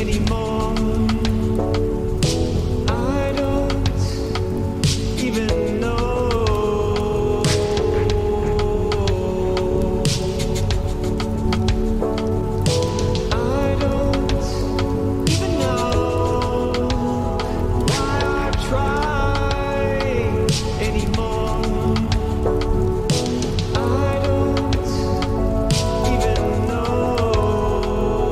anymore. I don't even know. I don't even know why I try anymore. I don't even know.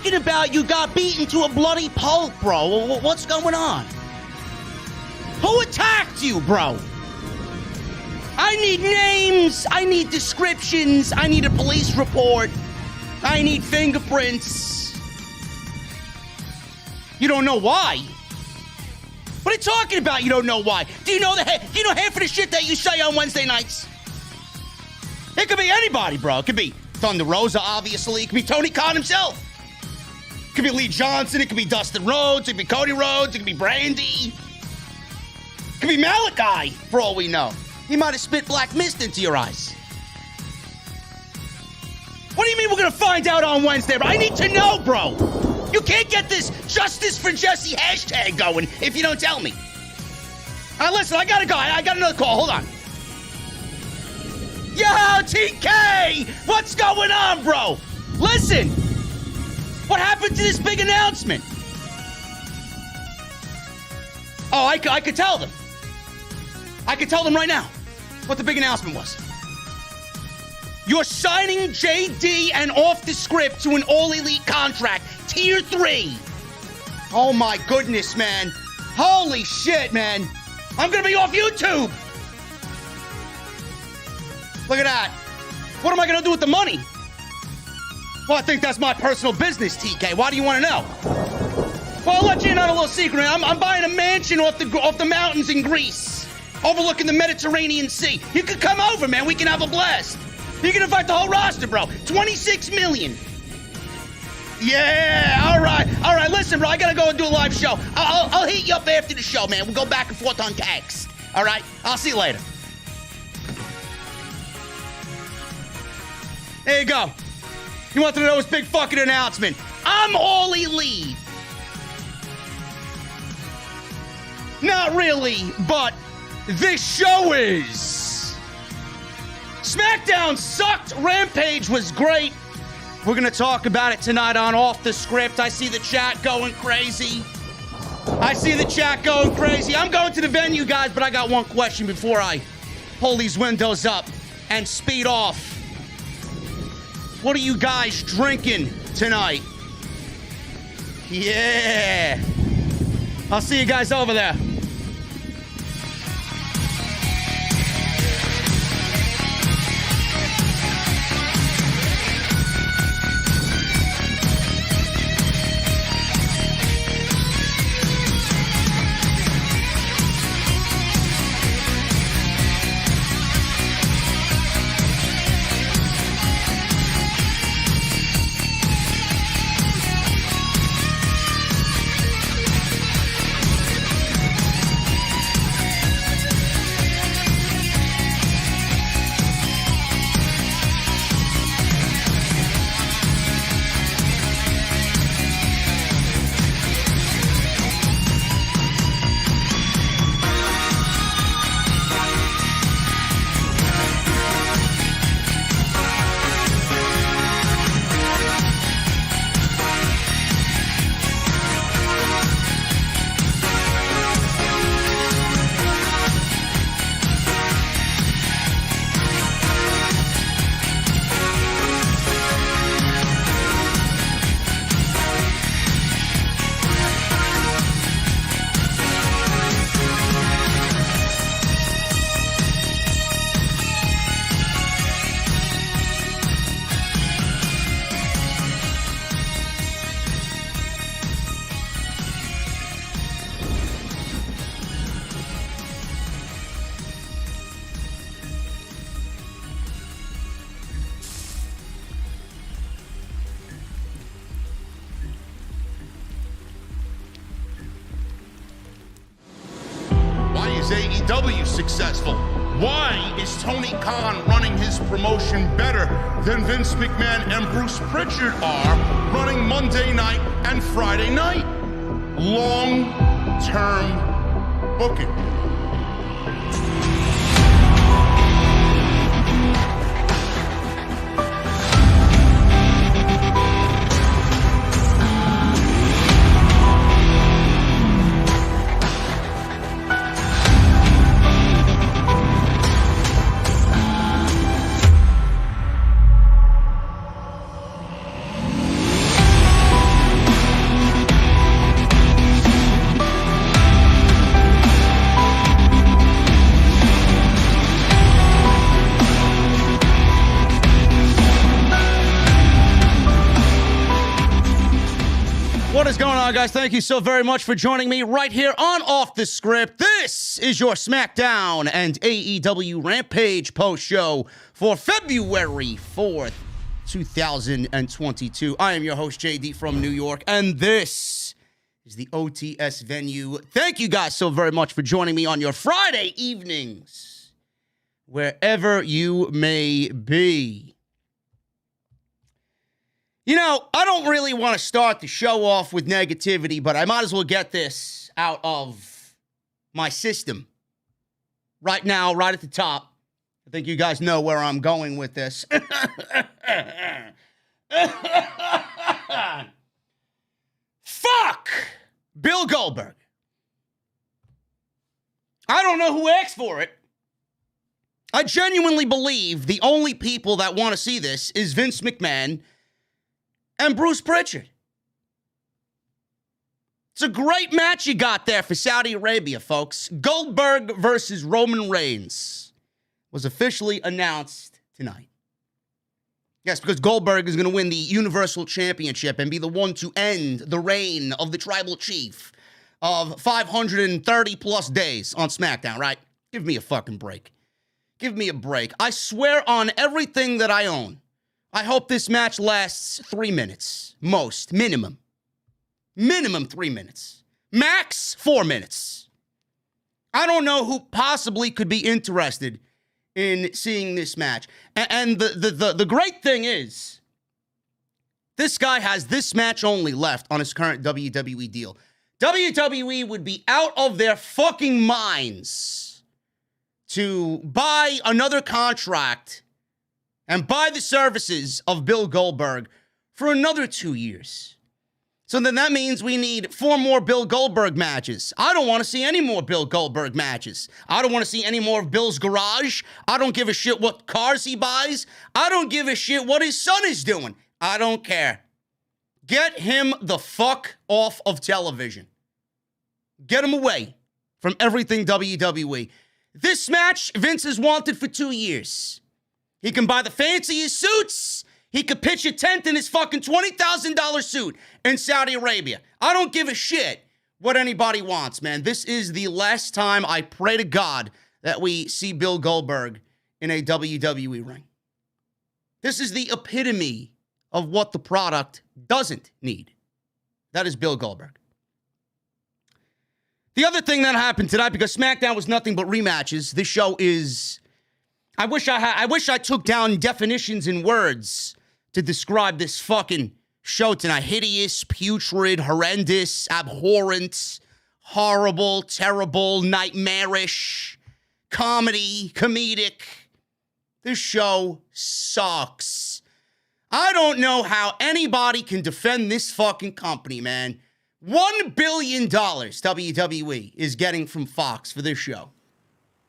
talking about you got beaten to a bloody pulp, bro. What's going on? Who attacked you, bro? I need names. I need descriptions. I need a police report. I need fingerprints. You don't know why? What are you talking about? You don't know why? Do you know half of the shit that you say on Wednesday nights? It could be anybody, bro. It could be Thunder Rosa, obviously. It could be Tony Khan himself. It could be Lee Johnson. It could be Dustin Rhodes. It could be Cody Rhodes. It could be Brandy. It could be Malachi, for all we know. He might have spit black mist into your eyes. What do you mean we're going to find out on Wednesday, bro? I need to know, bro. You can't get this Justice for Jesse hashtag going if you don't tell me. All right, listen, I got to go. I got another call. Hold on. Yo, TK! What's going on, bro? Listen. What happened to this big announcement? Oh, I could tell them. I could tell them right now what the big announcement was. You're signing JD and off the script to an all-elite contract, Tier 3. Oh, my goodness, man. Holy shit, man. I'm going to be off YouTube. Look at that. What am I going to do with the money? Well, I think that's my personal business, TK. Why do you want to know? Well, I'll let you in on a little secret. I'm buying a mansion off the mountains in Greece, overlooking the Mediterranean Sea. You can come over, man. We can have a blast. You can invite the whole roster, bro. 26 million. Yeah, all right. Listen, bro, I gotta go and do a live show. I'll hit you up after the show, man. We'll go back and forth on text. All right? I'll see you later. There you go. You wanted to know his big fucking announcement. I'm all elite. Not really, but this show is. SmackDown sucked. Rampage was great. We're going to talk about it tonight on Off the Script. I see the chat going crazy. I'm going to the venue, guys, but I got one question before I pull these windows up and speed off. What are you guys drinking tonight? Yeah. I'll see you guys over there. AEW successful? Why is Tony Khan running his promotion better than Vince McMahon and Bruce Pritchard are running Monday night and Friday night? Long-term booking. guys, thank you so very much for joining me right here on Off the Script. This is your SmackDown and AEW Rampage post show for February 4th, 2022. I am your host, JD from New York, and this is the OTS venue. Thank you guys so very much for joining me on your Friday evenings, wherever you may be. You know, I don't really want to start the show off with negativity, but I might as well get this out of my system right now, right at the top. I think you guys know where I'm going with this. Fuck Bill Goldberg. I don't know who asked for it. I genuinely believe the only people that want to see this is Vince McMahon and Bruce Pritchard. It's a great match you got there for Saudi Arabia, folks. Goldberg versus Roman Reigns was officially announced tonight. Yes, because Goldberg is going to win the Universal Championship and be the one to end the reign of the Tribal Chief of 530 plus days on SmackDown, right? Give me a fucking break. Give me a break. I swear on everything that I own, I hope this match lasts 3 minutes. Most. Minimum. Minimum 3 minutes. Max 4 minutes. I don't know who possibly could be interested in seeing this match. And the great thing is, this guy has this match only left on his current WWE deal. WWE would be out of their fucking minds to buy another contract and buy the services of Bill Goldberg for another 2 years. So then that means we need 4 more Bill Goldberg matches. I don't want to see any more Bill Goldberg matches. I don't want to see any more of Bill's garage. I don't give a shit what cars he buys. I don't give a shit what his son is doing. I don't care. Get him the fuck off of television. Get him away from everything WWE. This match, Vince has wanted for 2 years. He can buy the fanciest suits. He could pitch a tent in his fucking $20,000 suit in Saudi Arabia. I don't give a shit what anybody wants, man. This is the last time I pray to God that we see Bill Goldberg in a WWE ring. This is the epitome of what the product doesn't need. That is Bill Goldberg. The other thing that happened tonight, because SmackDown was nothing but rematches, this show is... I wish I took down definitions in words to describe this fucking show tonight. Hideous, putrid, horrendous, abhorrent, horrible, terrible, nightmarish, comedy, comedic. This show sucks. I don't know how anybody can defend this fucking company, man. $1 billion WWE is getting from Fox for this show.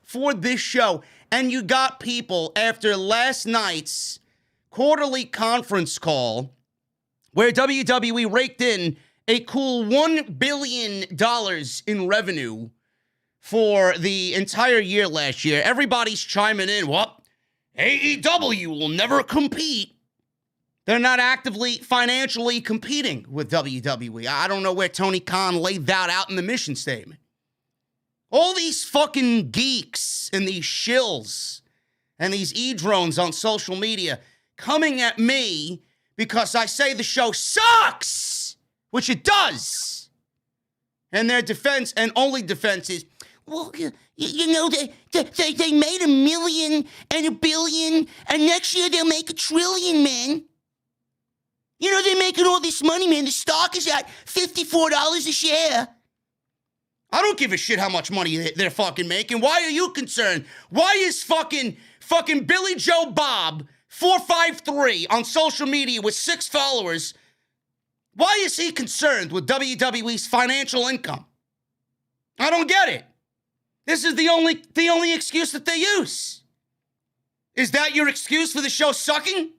For this show. And you got people after last night's quarterly conference call where WWE raked in a cool $1 billion in revenue for the entire year last year. Everybody's chiming in. What? AEW will never compete. They're not actively financially competing with WWE. I don't know where Tony Khan laid that out in the mission statement. All these fucking geeks and these shills and these e-drones on social media coming at me because I say the show sucks, which it does. And their defense, and only defense, is, well, you know, they made $1 million and $1 billion, and next year they'll make $1 trillion, man. You know, they're making all this money, man. The stock is at $54 a share. I don't give a shit how much money they're fucking making. Why are you concerned? Why is fucking Billy Joe Bob 453 on social media with 6 followers? Why is he concerned with WWE's financial income? I don't get it. This is the only excuse that they use. Is that your excuse for the show sucking?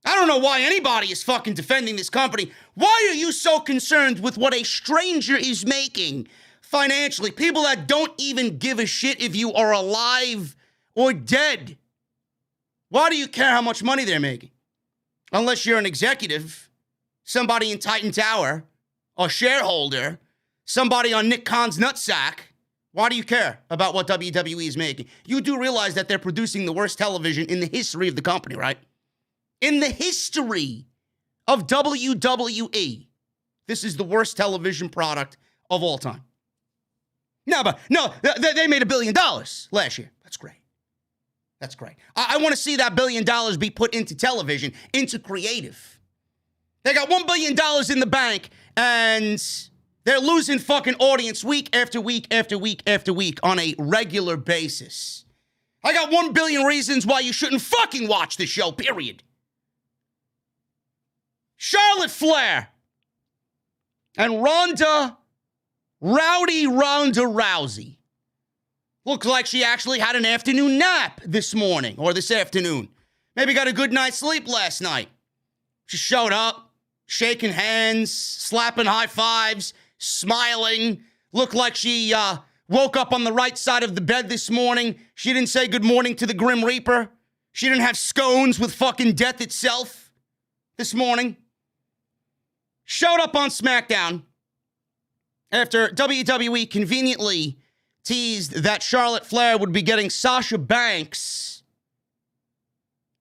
I don't know why anybody is fucking defending this company. Why are you so concerned with what a stranger is making financially? People that don't even give a shit if you are alive or dead. Why do you care how much money they're making? Unless you're an executive, somebody in Titan Tower, a shareholder, somebody on Nick Khan's nutsack, why do you care about what WWE is making? You do realize that they're producing the worst television in the history of the company, right? In the history of WWE, this is the worst television product of all time. No, they made $1 billion last year. That's great. That's great. I want to see that $1 billion be put into television, into creative. They got $1 billion in the bank, and they're losing fucking audience week after week after week after week on a regular basis. I got 1 billion reasons why you shouldn't fucking watch this show, period. Charlotte Flair and Ronda Rousey. Looks like she actually had an afternoon nap this morning or this afternoon. Maybe got a good night's sleep last night. She showed up, shaking hands, slapping high fives, smiling. Looked like she woke up on the right side of the bed this morning. She didn't say good morning to the Grim Reaper. She didn't have scones with fucking death itself this morning. Showed up on SmackDown after WWE conveniently teased that Charlotte Flair would be getting Sasha Banks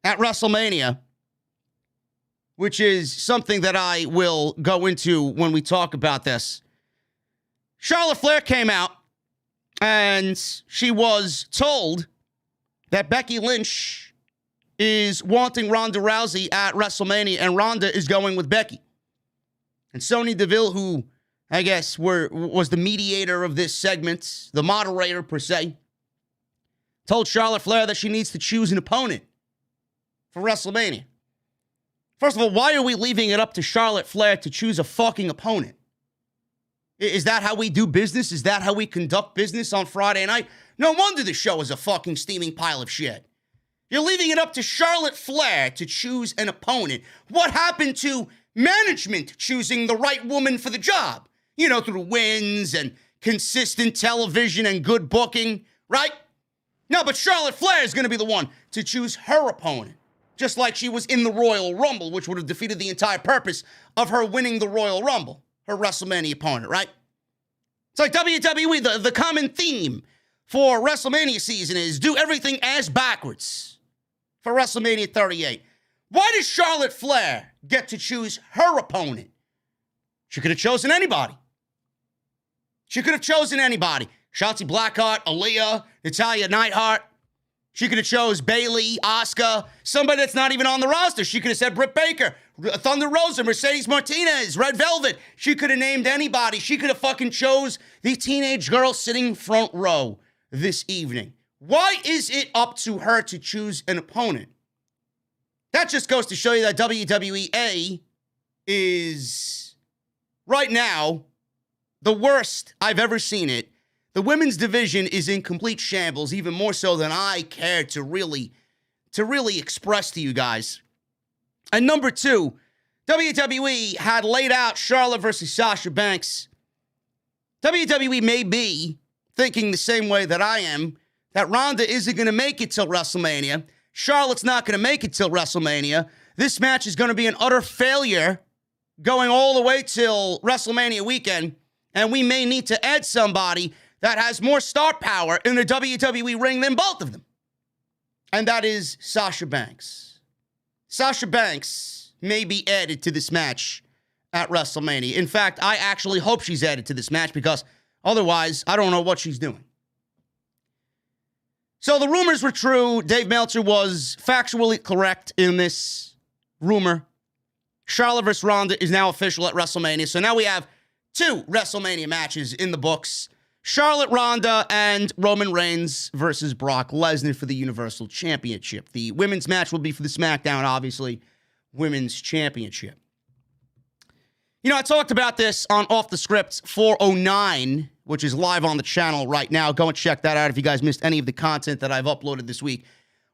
at WrestleMania, which is something that I will go into when we talk about this. Charlotte Flair came out and she was told that Becky Lynch is wanting Ronda Rousey at WrestleMania and Ronda is going with Becky. And Sonya Deville, who I guess was the mediator of this segment, the moderator per se, told Charlotte Flair that she needs to choose an opponent for WrestleMania. First of all, why are we leaving it up to Charlotte Flair to choose a fucking opponent? Is that how we do business? Is that how we conduct business on Friday night? No wonder the show is a fucking steaming pile of shit. You're leaving it up to Charlotte Flair to choose an opponent. What happened to management choosing the right woman for the job? You know, through wins and consistent television and good booking, right? No, but Charlotte Flair is going to be the one to choose her opponent. Just like she was in the Royal Rumble, which would have defeated the entire purpose of her winning the Royal Rumble, her WrestleMania opponent, right? It's like WWE, the common theme for WrestleMania season is do everything ass backwards for WrestleMania 38. Why does Charlotte Flair get to choose her opponent? She could have chosen anybody. She could have chosen anybody. Shotzi Blackheart, Aliyah, Natalya Neidhart. She could have chose Bayley, Asuka, somebody that's not even on the roster. She could have said Britt Baker, Thunder Rosa, Mercedes Martinez, Red Velvet. She could have named anybody. She could have fucking chose the teenage girl sitting front row this evening. Why is it up to her to choose an opponent? That just goes to show you that WWE is, right now, the worst I've ever seen it. The women's division is in complete shambles, even more so than I care to really express to you guys. And number two, WWE had laid out Charlotte versus Sasha Banks. WWE may be thinking the same way that I am, that Ronda isn't going to make it till WrestleMania. Charlotte's not going to make it till WrestleMania. This match is going to be an utter failure going all the way till WrestleMania weekend. And we may need to add somebody that has more star power in the WWE ring than both of them. And that is Sasha Banks. Sasha Banks may be added to this match at WrestleMania. In fact, I actually hope she's added to this match because otherwise, I don't know what she's doing. So the rumors were true. Dave Meltzer was factually correct in this rumor. Charlotte vs. Ronda is now official at WrestleMania. So now we have 2 WrestleMania matches in the books. Charlotte, Ronda, and Roman Reigns versus Brock Lesnar for the Universal Championship. The women's match will be for the SmackDown, obviously, Women's Championship. You know, I talked about this on Off the Script 409, which is live on the channel right now. Go and check that out if you guys missed any of the content that I've uploaded this week.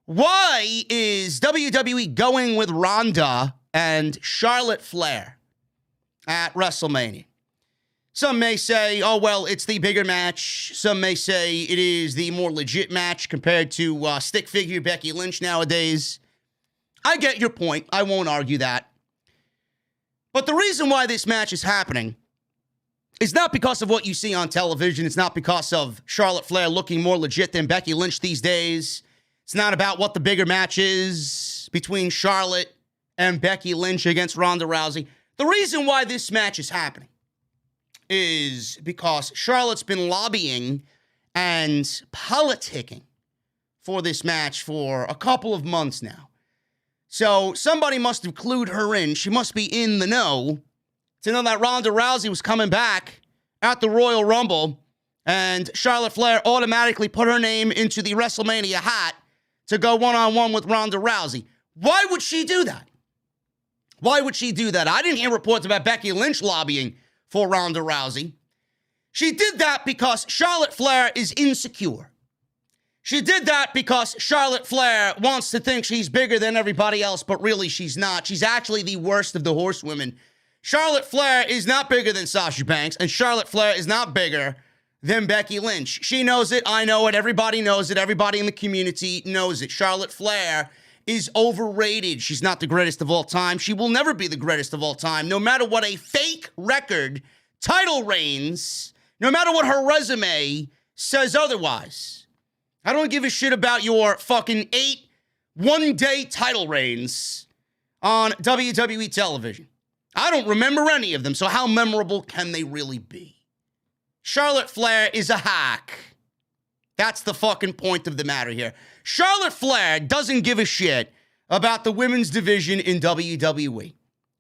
Why is WWE going with Ronda and Charlotte Flair at WrestleMania? Some may say, oh, well, it's the bigger match. Some may say it is the more legit match compared to stick figure Becky Lynch nowadays. I get your point. I won't argue that. But the reason why this match is happening is not because of what you see on television. It's not because of Charlotte Flair looking more legit than Becky Lynch these days. It's not about what the bigger match is between Charlotte and Becky Lynch against Ronda Rousey. The reason why this match is happening is because Charlotte's been lobbying and politicking for this match for a couple of months now. So somebody must have clued her in. She must be in the know to know that Ronda Rousey was coming back at the Royal Rumble, and Charlotte Flair automatically put her name into the WrestleMania hat to go one-on-one with Ronda Rousey. Why would she do that? Why would she do that? I didn't hear reports about Becky Lynch lobbying for Ronda Rousey. She did that because Charlotte Flair is insecure. She did that because Charlotte Flair wants to think she's bigger than everybody else, but really she's not. She's actually the worst of the horsewomen. Charlotte Flair is not bigger than Sasha Banks, and Charlotte Flair is not bigger than Becky Lynch. She knows it. I know it. Everybody knows it. Everybody in the community knows it. Charlotte Flair is overrated. She's not the greatest of all time. She will never be the greatest of all time, no matter what a fake record, title reigns, no matter what her resume says otherwise. I don't give a shit about your fucking 8 one-day title reigns on WWE television. I don't remember any of them, so how memorable can they really be? Charlotte Flair is a hack. That's the fucking point of the matter here. Charlotte Flair doesn't give a shit about the women's division in WWE.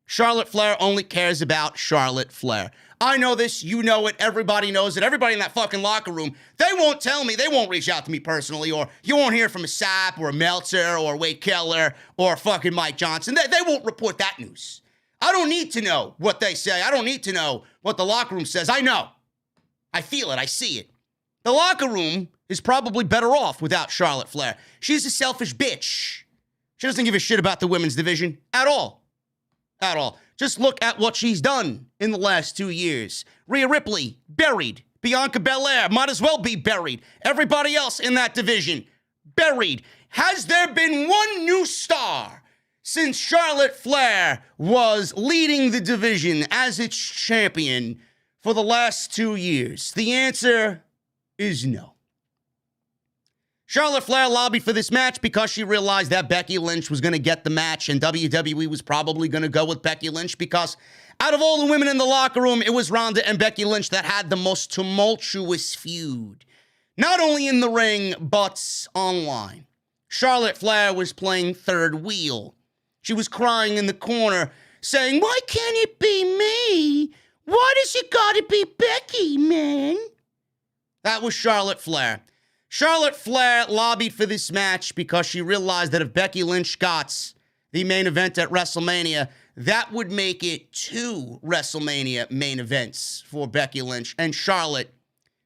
Charlotte Flair only cares about Charlotte Flair. I know this, you know it, everybody knows it, everybody in that fucking locker room, they won't tell me, they won't reach out to me personally, or you won't hear from a Sapp or a Meltzer or Wade Keller or fucking Mike Johnson. They won't report that news. I don't need to know what they say. I don't need to know what the locker room says. I know. I feel it. I see it. The locker room is probably better off without Charlotte Flair. She's a selfish bitch. She doesn't give a shit about the women's division at all. At all. Just look at what she's done in the last 2 years. Rhea Ripley, buried. Bianca Belair might as well be buried. Everybody else in that division, buried. Has there been one new star since Charlotte Flair was leading the division as its champion for the last 2 years? The answer is no. Charlotte Flair lobbied for this match because she realized that Becky Lynch was going to get the match, and WWE was probably going to go with Becky Lynch because out of all the women in the locker room, it was Ronda and Becky Lynch that had the most tumultuous feud. Not only in the ring, but online. Charlotte Flair was playing third wheel. She was crying in the corner, saying, "Why can't it be me? Why does it gotta be Becky, man?" That was Charlotte Flair. Charlotte Flair lobbied for this match because she realized that if Becky Lynch got the main event at WrestleMania, that would make it 2 WrestleMania main events for Becky Lynch. And Charlotte,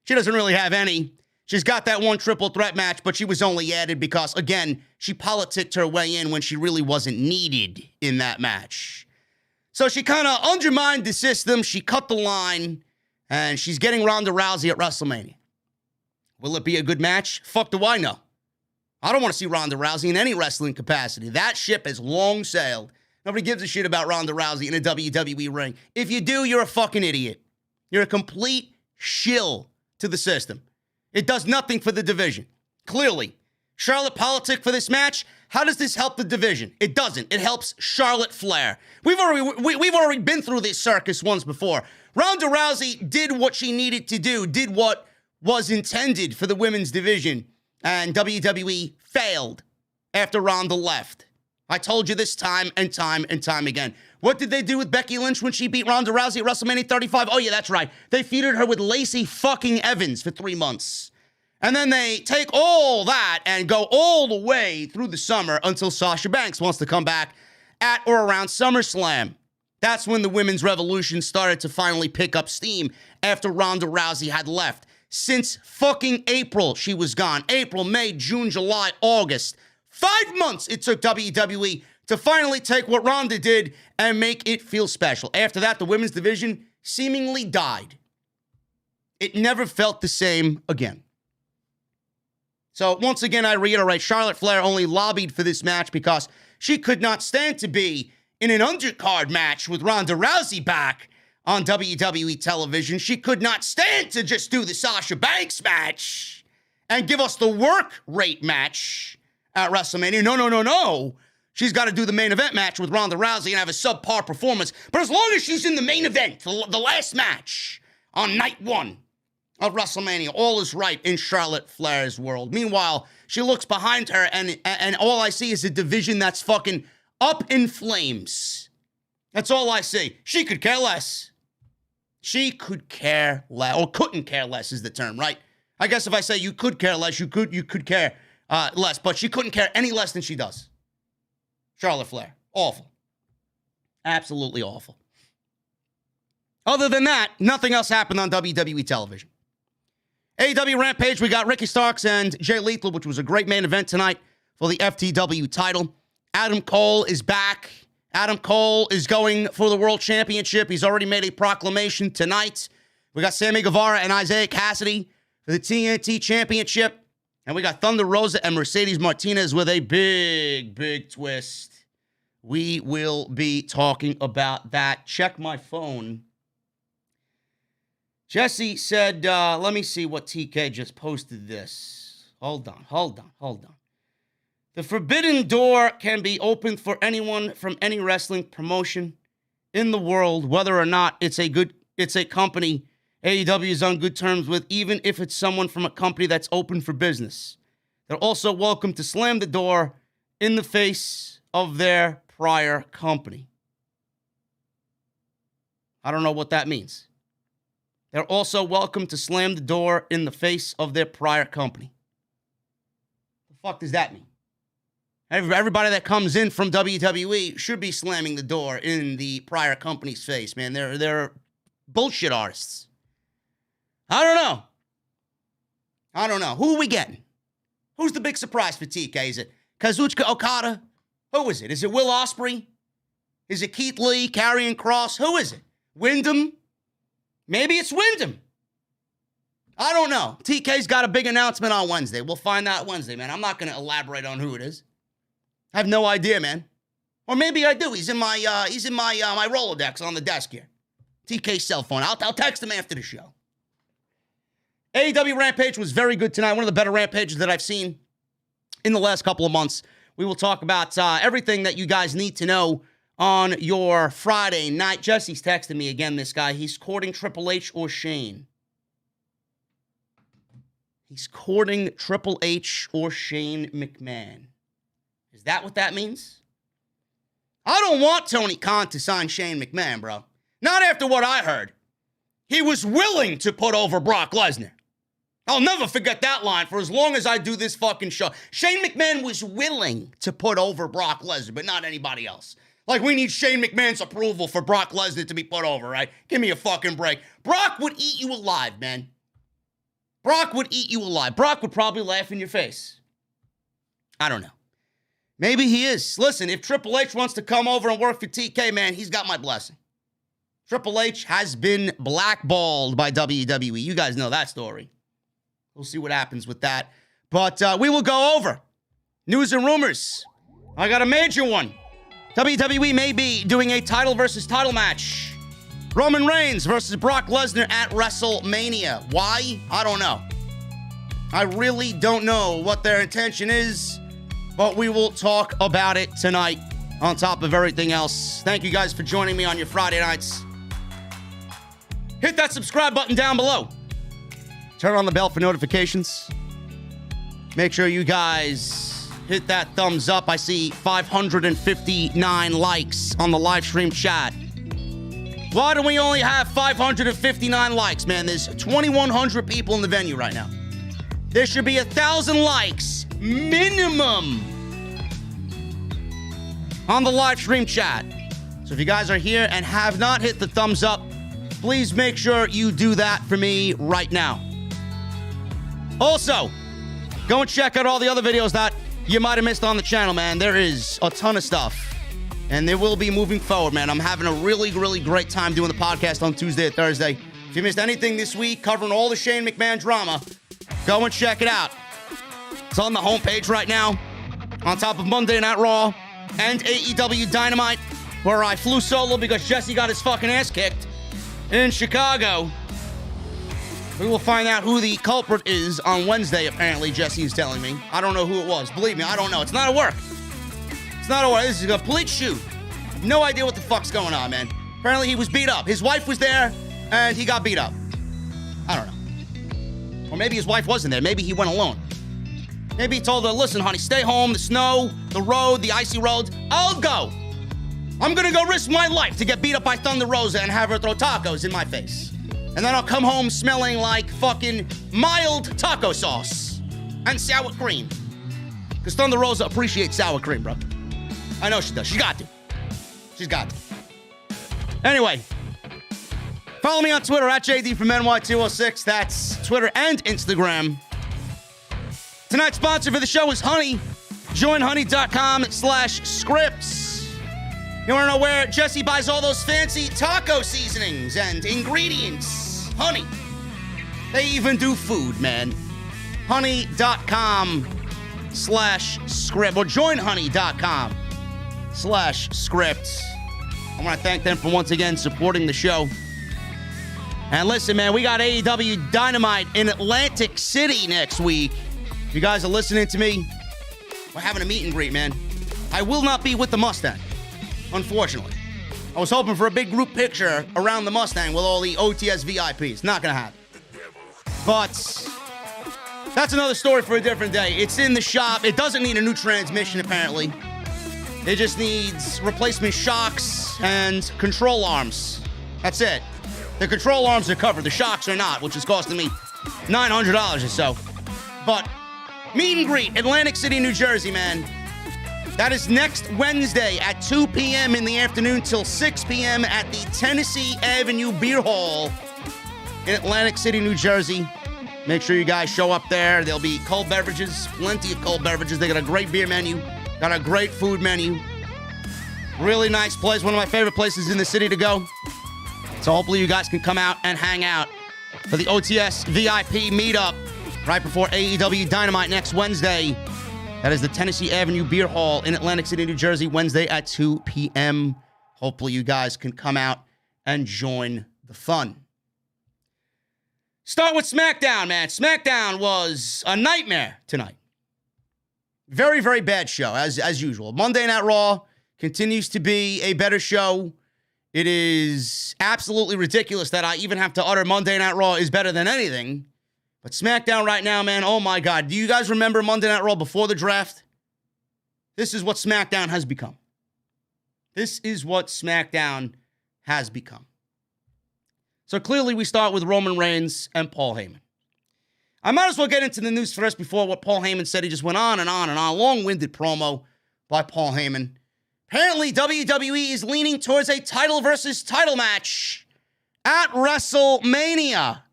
she doesn't really have any. She's got that one triple threat match, but she was only added because, again, she politicked her way in when she really wasn't needed in that match. So she kind of undermined the system. She cut the line, and she's getting Ronda Rousey at WrestleMania. Will it be a good match? Fuck do I know. I don't want to see Ronda Rousey in any wrestling capacity. That ship has long sailed. Nobody gives a shit about Ronda Rousey in a WWE ring. If you do, you're a fucking idiot. You're a complete shill to the system. It does nothing for the division. Clearly. Charlotte politic for this match. How does this help the division? It doesn't. It helps Charlotte Flair. We've already been through this circus once before. Ronda Rousey did what she needed to do, did what was intended for the women's division, and WWE failed after Ronda left. I told you this time and time and time again. What did they do with Becky Lynch when she beat Ronda Rousey at WrestleMania 35? Oh, yeah, that's right. They feuded her with Lacey fucking Evans for 3 months. And then they take all that and go all the way through the summer until Sasha Banks wants to come back at or around SummerSlam. That's when the women's revolution started to finally pick up steam after Ronda Rousey had left. Since fucking April, she was gone. April, May, June, July, August. 5 months it took WWE to finally take what Ronda did and make it feel special. After that, the women's division seemingly died. It never felt the same again. So once again, I reiterate, Charlotte Flair only lobbied for this match because she could not stand to be in an undercard match with Ronda Rousey back on WWE television. She could not stand to just do the Sasha Banks match and give us the work rate match at WrestleMania. No. She's got to do the main event match with Ronda Rousey and have a subpar performance. But as long as she's in the main event, the last match on night one of WrestleMania, all is right in Charlotte Flair's world. Meanwhile, she looks behind her and all I see is a division that's fucking up in flames. That's all I see. She could care less. She could care less, or couldn't care less is the term, right? I guess if I say you could care less, you could care less, but she couldn't care any less than she does. Charlotte Flair. Awful. Absolutely awful. Other than that, nothing else happened on WWE television. AEW Rampage, we got Ricky Starks and Jay Lethal, which was a great main event tonight for the FTW title. Adam Cole is back. Adam Cole is going for the World Championship. He's already made a proclamation tonight. We got Sammy Guevara and Isaiah Kassidy for the TNT Championship. And we got Thunder Rosa and Mercedes Martinez with a big twist. We will be talking about that. Check my phone. Jesse said, let me see what TK just posted this. Hold on. The forbidden door can be opened for anyone from any wrestling promotion in the world, whether or not it's a company AEW is on good terms with, even if it's someone from a company that's open for business. They're also welcome to slam the door in the face of their prior company. I don't know what that means. They're also welcome to slam the door in the face of their prior company. The fuck does that mean? Everybody that comes in from WWE should be slamming the door in the prior company's face, man. They're bullshit artists. I don't know. Who are we getting? Who's the big surprise for TK? Is it Kazuchika Okada? Who is it? Is it Will Ospreay? Is it Keith Lee, Karrion Kross? Who is it? Wyndham? Maybe it's Wyndham. I don't know. TK's got a big announcement on Wednesday. We'll find out Wednesday, man. I'm not going to elaborate on who it is. I have no idea, man. Or maybe I do. He's in my my Rolodex on the desk here. TK's cell phone. I'll text him after the show. AEW Rampage was very good tonight. One of the better Rampages that I've seen in the last couple of months. We will talk about everything that you guys need to know on your Friday night. Jesse's texting me again, this guy. He's courting Triple H or Shane. He's courting Triple H or Shane McMahon. Is that what that means? I don't want Tony Khan to sign Shane McMahon, bro. Not after what I heard. He was willing to put over Brock Lesnar. I'll never forget that line for as long as I do this fucking show. Shane McMahon was willing to put over Brock Lesnar, but not anybody else. Like, we need Shane McMahon's approval for Brock Lesnar to be put over, right? Give me a fucking break. Brock would eat you alive, man. Brock would eat you alive. Brock would probably laugh in your face. I don't know. Maybe he is. Listen, if Triple H wants to come over and work for TK, man, he's got my blessing. Triple H has been blackballed by WWE. You guys know that story. We'll see what happens with that. But we will go over news and rumors. I got a major one. WWE may be doing a title versus title match. Roman Reigns versus Brock Lesnar at WrestleMania. Why? I don't know. I really don't know what their intention is, but we will talk about it tonight on top of everything else. Thank you guys for joining me on your Friday nights. Hit that subscribe button down below. Turn on the bell for notifications. Make sure you guys hit that thumbs up. I see 559 likes on the live stream chat. Why do we only have 559 likes, man? There's 2,100 people in the venue right now. There should be 1,000 likes minimum on the live stream chat. So if you guys are here and have not hit the thumbs up, please make sure you do that for me right now. Also, go and check out all the other videos that you might have missed on the channel, man. There is a ton of stuff, and there will be moving forward, man. I'm having a really great time doing the podcast on Tuesday and Thursday. If you missed anything this week, covering all the Shane McMahon drama, go and check it out. It's on the homepage right now, on top of Monday Night Raw and AEW Dynamite, where I flew solo because Jesse got his fucking ass kicked. in Chicago. We will find out who the culprit is on Wednesday, apparently, Jesse is telling me. I don't know who it was. Believe me, I don't know. It's not at work. It's not at work. This is a complete shoot. No idea what the fuck's going on, man. Apparently, he was beat up. His wife was there, and he got beat up. I don't know. Or maybe his wife wasn't there. Maybe he went alone. Maybe he told her, listen, honey, stay home. The snow, the road, the icy roads. I'll go. I'm going to go risk my life to get beat up by Thunder Rosa and have her throw tacos in my face. And then I'll come home smelling like fucking mild taco sauce and sour cream. Because Thunder Rosa appreciates sour cream, bro. I know she does. She's got to. She's got to. Anyway, follow me on Twitter at JDfromNY206. That's Twitter and Instagram. Tonight's sponsor for the show is Honey. JoinHoney.com/scripts. You want to know where Jesse buys all those fancy taco seasonings and ingredients? Honey. They even do food, man. Honey.com/script or joinhoney.com/scripts. I want to thank them for once again supporting the show. And listen, man, we got AEW Dynamite in Atlantic City next week. If you guys are listening to me, we're having a meet and greet, man. I will not be with the Mustang, unfortunately. I was hoping for a big group picture around the Mustang with all the OTS VIPs. Not gonna happen. But that's another story for a different day. It's in the shop. It doesn't need a new transmission, apparently. It just needs replacement shocks and control arms. That's it. The control arms are covered. The shocks are not, which is costing me $900 or so. But meet and greet, Atlantic City, New Jersey, man. That is next Wednesday at 2 p.m. in the afternoon till 6 p.m. at the Tennessee Avenue Beer Hall in Atlantic City, New Jersey. Make sure you guys show up there. There'll be cold beverages, plenty of cold beverages. They got a great beer menu, got a great food menu. Really nice place, one of my favorite places in the city to go. So hopefully you guys can come out and hang out for the OTS VIP meetup right before AEW Dynamite next Wednesday. That is the Tennessee Avenue Beer Hall in Atlantic City, New Jersey, Wednesday at 2 p.m. Hopefully you guys can come out and join the fun. Start with SmackDown, man. SmackDown was a nightmare tonight. Very, very bad show, as usual. Monday Night Raw continues to be a better show. It is absolutely ridiculous that I even have to utter Monday Night Raw is better than anything. But SmackDown right now, man, oh my God. Do you guys remember Monday Night Raw before the draft? This is what SmackDown has become. This is what SmackDown has become. So clearly we start with Roman Reigns and Paul Heyman. I might as well get into the news first before what Paul Heyman said. He just went on and on and on. Long-winded promo by Paul Heyman. Apparently WWE is leaning towards a title versus title match at WrestleMania.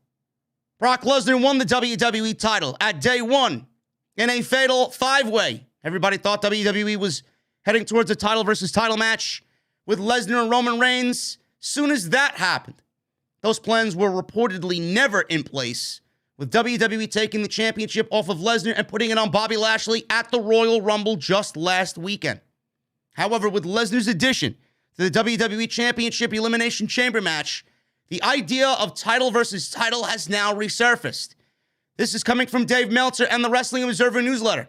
Brock Lesnar won the WWE title at day one in a fatal five-way. Everybody thought WWE was heading towards a title versus title match with Lesnar and Roman Reigns. Soon as that happened, those plans were reportedly never in place, with WWE taking the championship off of Lesnar and putting it on Bobby Lashley at the Royal Rumble just last weekend. However, with Lesnar's addition to the WWE Championship Elimination Chamber match, the idea of title versus title has now resurfaced. This is coming from Dave Meltzer and the Wrestling Observer newsletter.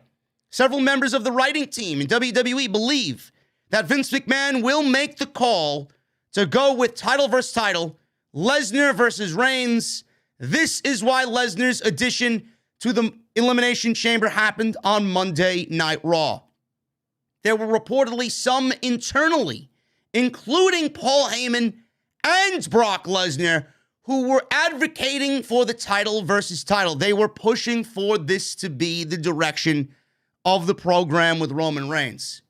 Several members of the writing team in WWE believe that Vince McMahon will make the call to go with title versus title, Lesnar versus Reigns. This is why Lesnar's addition to the Elimination Chamber happened on Monday Night Raw. There were reportedly some internally, including Paul Heyman and Brock Lesnar, who were advocating for the title versus title. They were pushing for this to be the direction of the program with Roman Reigns.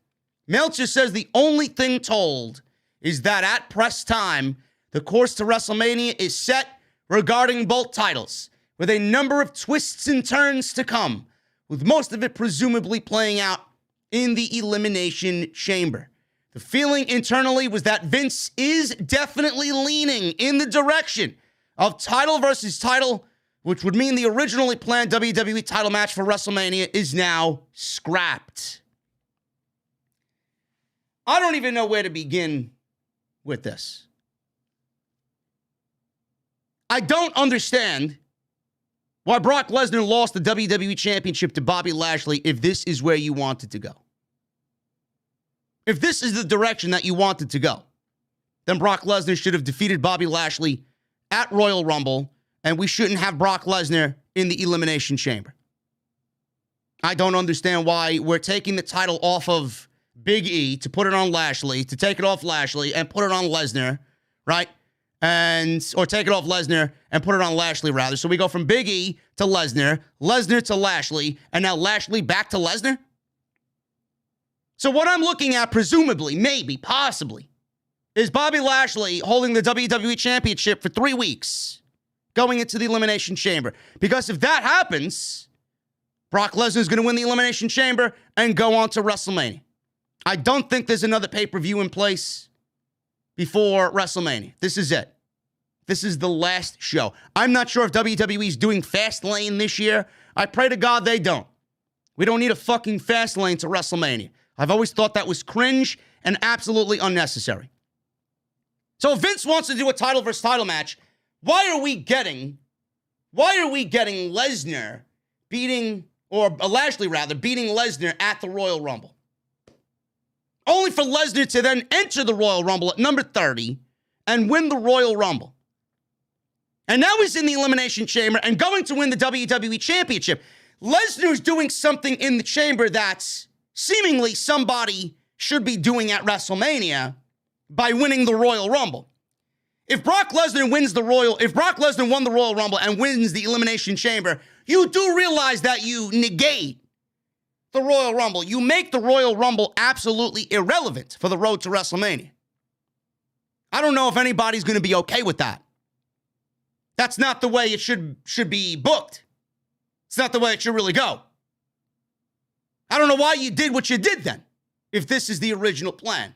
Meltzer says the only thing told is that at press time, the course to WrestleMania is set regarding both titles, with a number of twists and turns to come, with most of it presumably playing out in the Elimination Chamber. The feeling internally was that Vince is definitely leaning in the direction of title versus title, which would mean the originally planned WWE title match for WrestleMania is now scrapped. I don't even know where to begin with this. I don't understand why Brock Lesnar lost the WWE Championship to Bobby Lashley if this is where you wanted to go. If this is the direction that you wanted to go, then Brock Lesnar should have defeated Bobby Lashley at Royal Rumble, and we shouldn't have Brock Lesnar in the Elimination Chamber. I don't understand why we're taking the title off of Big E to put it on Lashley, to take it off Lashley and put it on Lesnar, right? Or take it off Lesnar and put it on Lashley, rather. So we go from Big E to Lesnar, Lesnar to Lashley, and now Lashley back to Lesnar? So what I'm looking at, presumably, maybe, possibly, is Bobby Lashley holding the WWE Championship for 3 weeks, going into the Elimination Chamber. Because if that happens, Brock Lesnar is going to win the Elimination Chamber and go on to WrestleMania. I don't think there's another pay-per-view in place before WrestleMania. This is it. This is the last show. I'm not sure if WWE is doing Fastlane this year. I pray to God they don't. We don't need a fucking Fastlane to WrestleMania. I've always thought that was cringe and absolutely unnecessary. So if Vince wants to do a title versus title match, why are we getting Lesnar beating, or Lashley rather, beating Lesnar at the Royal Rumble? Only for Lesnar to then enter the Royal Rumble at number 30 and win the Royal Rumble. And now he's in the Elimination Chamber and going to win the WWE Championship. Lesnar's doing something in the chamber that seemingly somebody should be doing at WrestleMania by winning the Royal Rumble. If Brock Lesnar won the Royal Rumble and wins the Elimination Chamber, you do realize that you negate the Royal Rumble. You make the Royal Rumble absolutely irrelevant for the road to WrestleMania. I don't know if anybody's going to be okay with that. That's not the way it should be booked. It's not the way it should really go. I don't know why you did what you did then, if this is the original plan.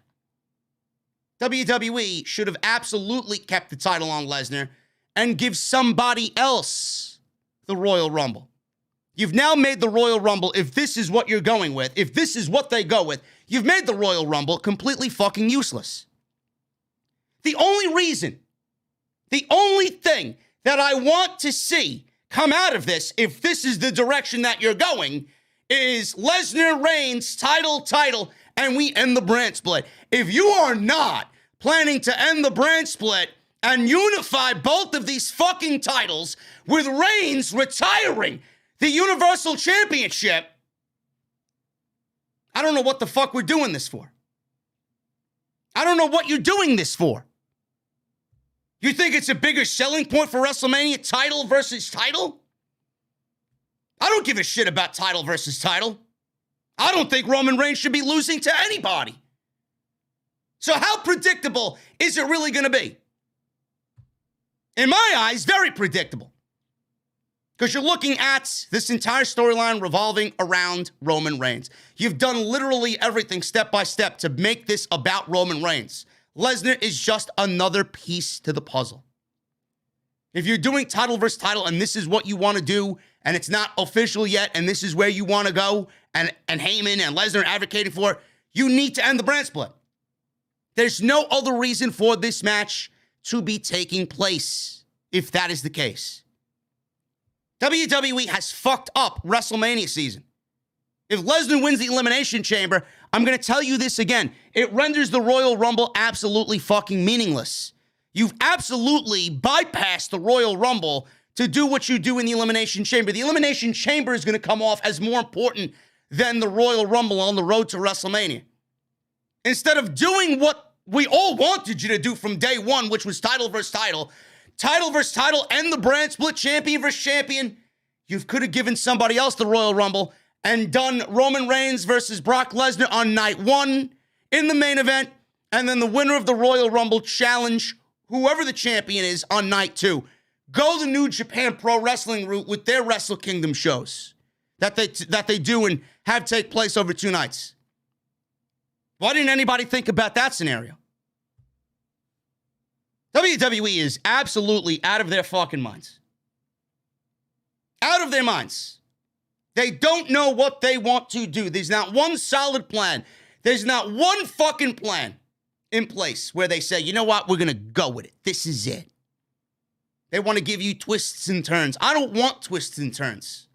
WWE should have absolutely kept the title on Lesnar and give somebody else the Royal Rumble. You've now made the Royal Rumble, if this is what you're going with, if this is what they go with, you've made the Royal Rumble completely fucking useless. The only thing that I want to see come out of this, if this is the direction that you're going, is Lesnar Reigns title, and we end the brand split. If you are not planning to end the brand split and unify both of these fucking titles with Reigns retiring the Universal Championship, I don't know what the fuck we're doing this for. I don't know what you're doing this for. You think it's a bigger selling point for WrestleMania, title versus title? I don't give a shit about title versus title. I don't think Roman Reigns should be losing to anybody. So how predictable is it really going to be? In my eyes, very predictable. Because you're looking at this entire storyline revolving around Roman Reigns. You've done literally everything step by step to make this about Roman Reigns. Lesnar is just another piece to the puzzle. If you're doing title versus title and this is what you want to do, and it's not official yet, and this is where you want to go, and Heyman and Lesnar are advocating for it, you need to end the brand split. There's no other reason for this match to be taking place, if that is the case. WWE has fucked up WrestleMania season. If Lesnar wins the Elimination Chamber, I'm going to tell you this again. It renders the Royal Rumble absolutely fucking meaningless. You've absolutely bypassed the Royal Rumble to do what you do in the Elimination Chamber. The Elimination Chamber is going to come off as more important than the Royal Rumble on the road to WrestleMania. Instead of doing what we all wanted you to do from day one, which was title versus title, and the brand split, champion versus champion, you could have given somebody else the Royal Rumble and done Roman Reigns versus Brock Lesnar on night one in the main event, and then the winner of the Royal Rumble challenge whoever the champion is on night two. Go the New Japan Pro Wrestling route with their Wrestle Kingdom shows that they do and have take place over 2 nights. Why didn't anybody think about that scenario? WWE is absolutely out of their fucking minds. Out of their minds. They don't know what they want to do. There's not one solid plan. There's not one fucking plan in place where they say, you know what, we're going to go with it. This is it. They want to give you twists and turns. I don't want twists and turns.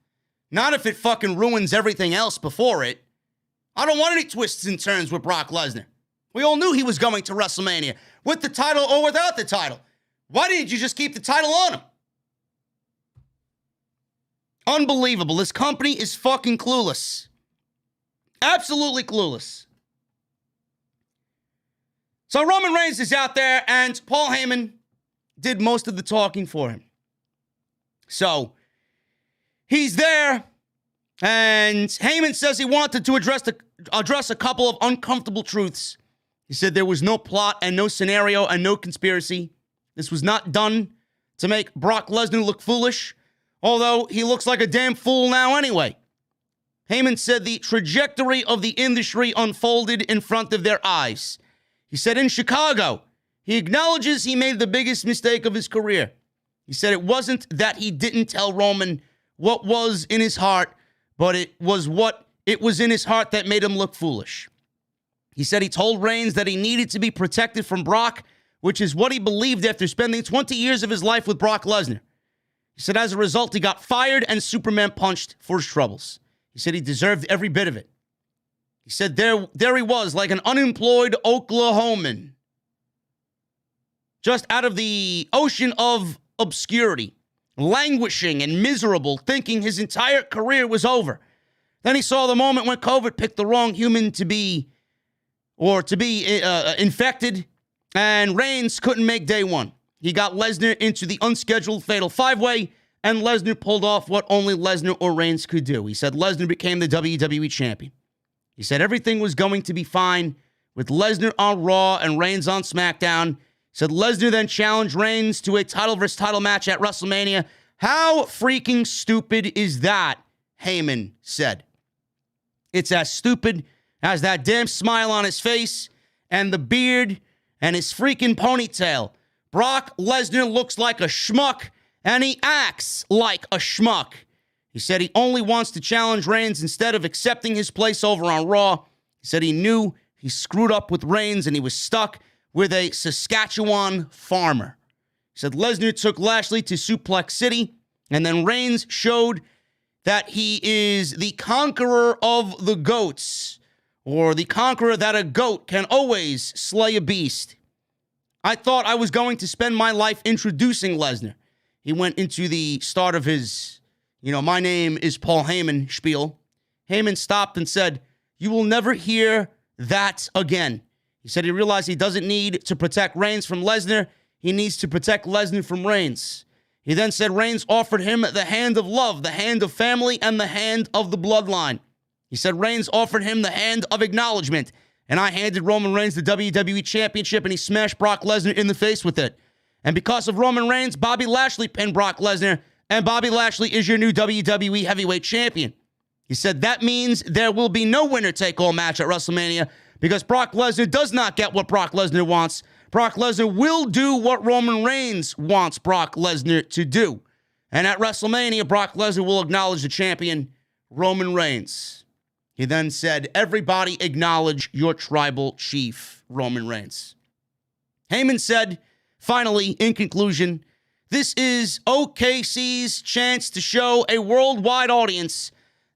Not if it fucking ruins everything else before it. I don't want any twists and turns with Brock Lesnar. We all knew he was going to WrestleMania, with the title or without the title. Why didn't you just keep the title on him? Unbelievable. This company is fucking clueless. Absolutely clueless. So Roman Reigns is out there, and Paul Heyman did most of the talking for him. So he's there, and Heyman says he wanted to address a couple of uncomfortable truths. He said there was no plot and no scenario and no conspiracy. This was not done to make Brock Lesnar look foolish, although he looks like a damn fool now anyway. Heyman said the trajectory of the industry unfolded in front of their eyes. He said in Chicago, he acknowledges he made the biggest mistake of his career. He said it wasn't that he didn't tell Roman what was in his heart, but it was in his heart that made him look foolish. He said he told Reigns that he needed to be protected from Brock, which is what he believed after spending 20 years of his life with Brock Lesnar. He said as a result, he got fired and Superman punched for his troubles. He said he deserved every bit of it. He said there he was, like an unemployed Oklahoman, just out of the ocean of obscurity, languishing and miserable, thinking his entire career was over. Then he saw the moment when COVID picked the wrong human to be infected, and Reigns couldn't make day one. He got Lesnar into the unscheduled Fatal 5-Way, and Lesnar pulled off what only Lesnar or Reigns could do. He said Lesnar became the WWE champion. He said everything was going to be fine with Lesnar on Raw and Reigns on SmackDown. He said Lesnar then challenged Reigns to a title versus title match at WrestleMania. How freaking stupid is that? Heyman said. It's as stupid as that damn smile on his face and the beard and his freaking ponytail. Brock Lesnar looks like a schmuck, and he acts like a schmuck. He said he only wants to challenge Reigns instead of accepting his place over on Raw. He said he knew he screwed up with Reigns and he was stuck with a Saskatchewan farmer. He said Lesnar took Lashley to Suplex City, and then Reigns showed that he is the conqueror of the goats, or the conqueror that a goat can always slay a beast. I thought I was going to spend my life introducing Lesnar. He went into the start of his, my name is Paul Heyman spiel. Heyman stopped and said, "You will never hear that again." He said he realized he doesn't need to protect Reigns from Lesnar. He needs to protect Lesnar from Reigns. He then said Reigns offered him the hand of love, the hand of family, and the hand of the bloodline. He said Reigns offered him the hand of acknowledgement, and I handed Roman Reigns the WWE Championship, and he smashed Brock Lesnar in the face with it. And because of Roman Reigns, Bobby Lashley pinned Brock Lesnar, and Bobby Lashley is your new WWE Heavyweight Champion. He said that means there will be no winner-take-all match at WrestleMania because Brock Lesnar does not get what Brock Lesnar wants. Brock Lesnar will do what Roman Reigns wants Brock Lesnar to do. And at WrestleMania, Brock Lesnar will acknowledge the champion, Roman Reigns. He then said, everybody acknowledge your tribal chief, Roman Reigns. Heyman said, finally, in conclusion, this is OKC's chance to show a worldwide audience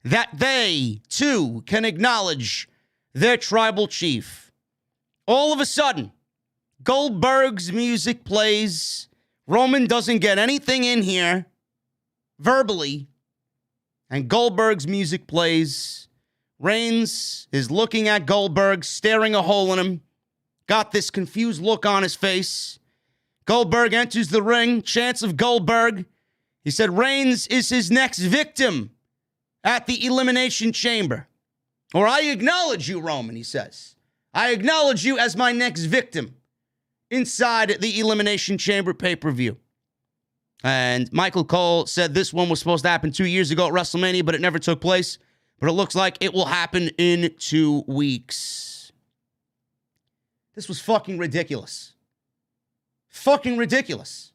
that they, too, can acknowledge their tribal chief. All of a sudden, Goldberg's music plays. Roman doesn't get anything in here verbally, and Goldberg's music plays. Reigns is looking at Goldberg, staring a hole in him, got this confused look on his face. Goldberg enters the ring, chants of Goldberg. He said Reigns is his next victim at the Elimination Chamber. Or I acknowledge you, Roman, he says. I acknowledge you as my next victim inside the Elimination Chamber pay-per-view. And Michael Cole said this one was supposed to happen 2 years ago at WrestleMania, but it never took place. But it looks like it will happen in 2 weeks. This was fucking ridiculous. Fucking ridiculous.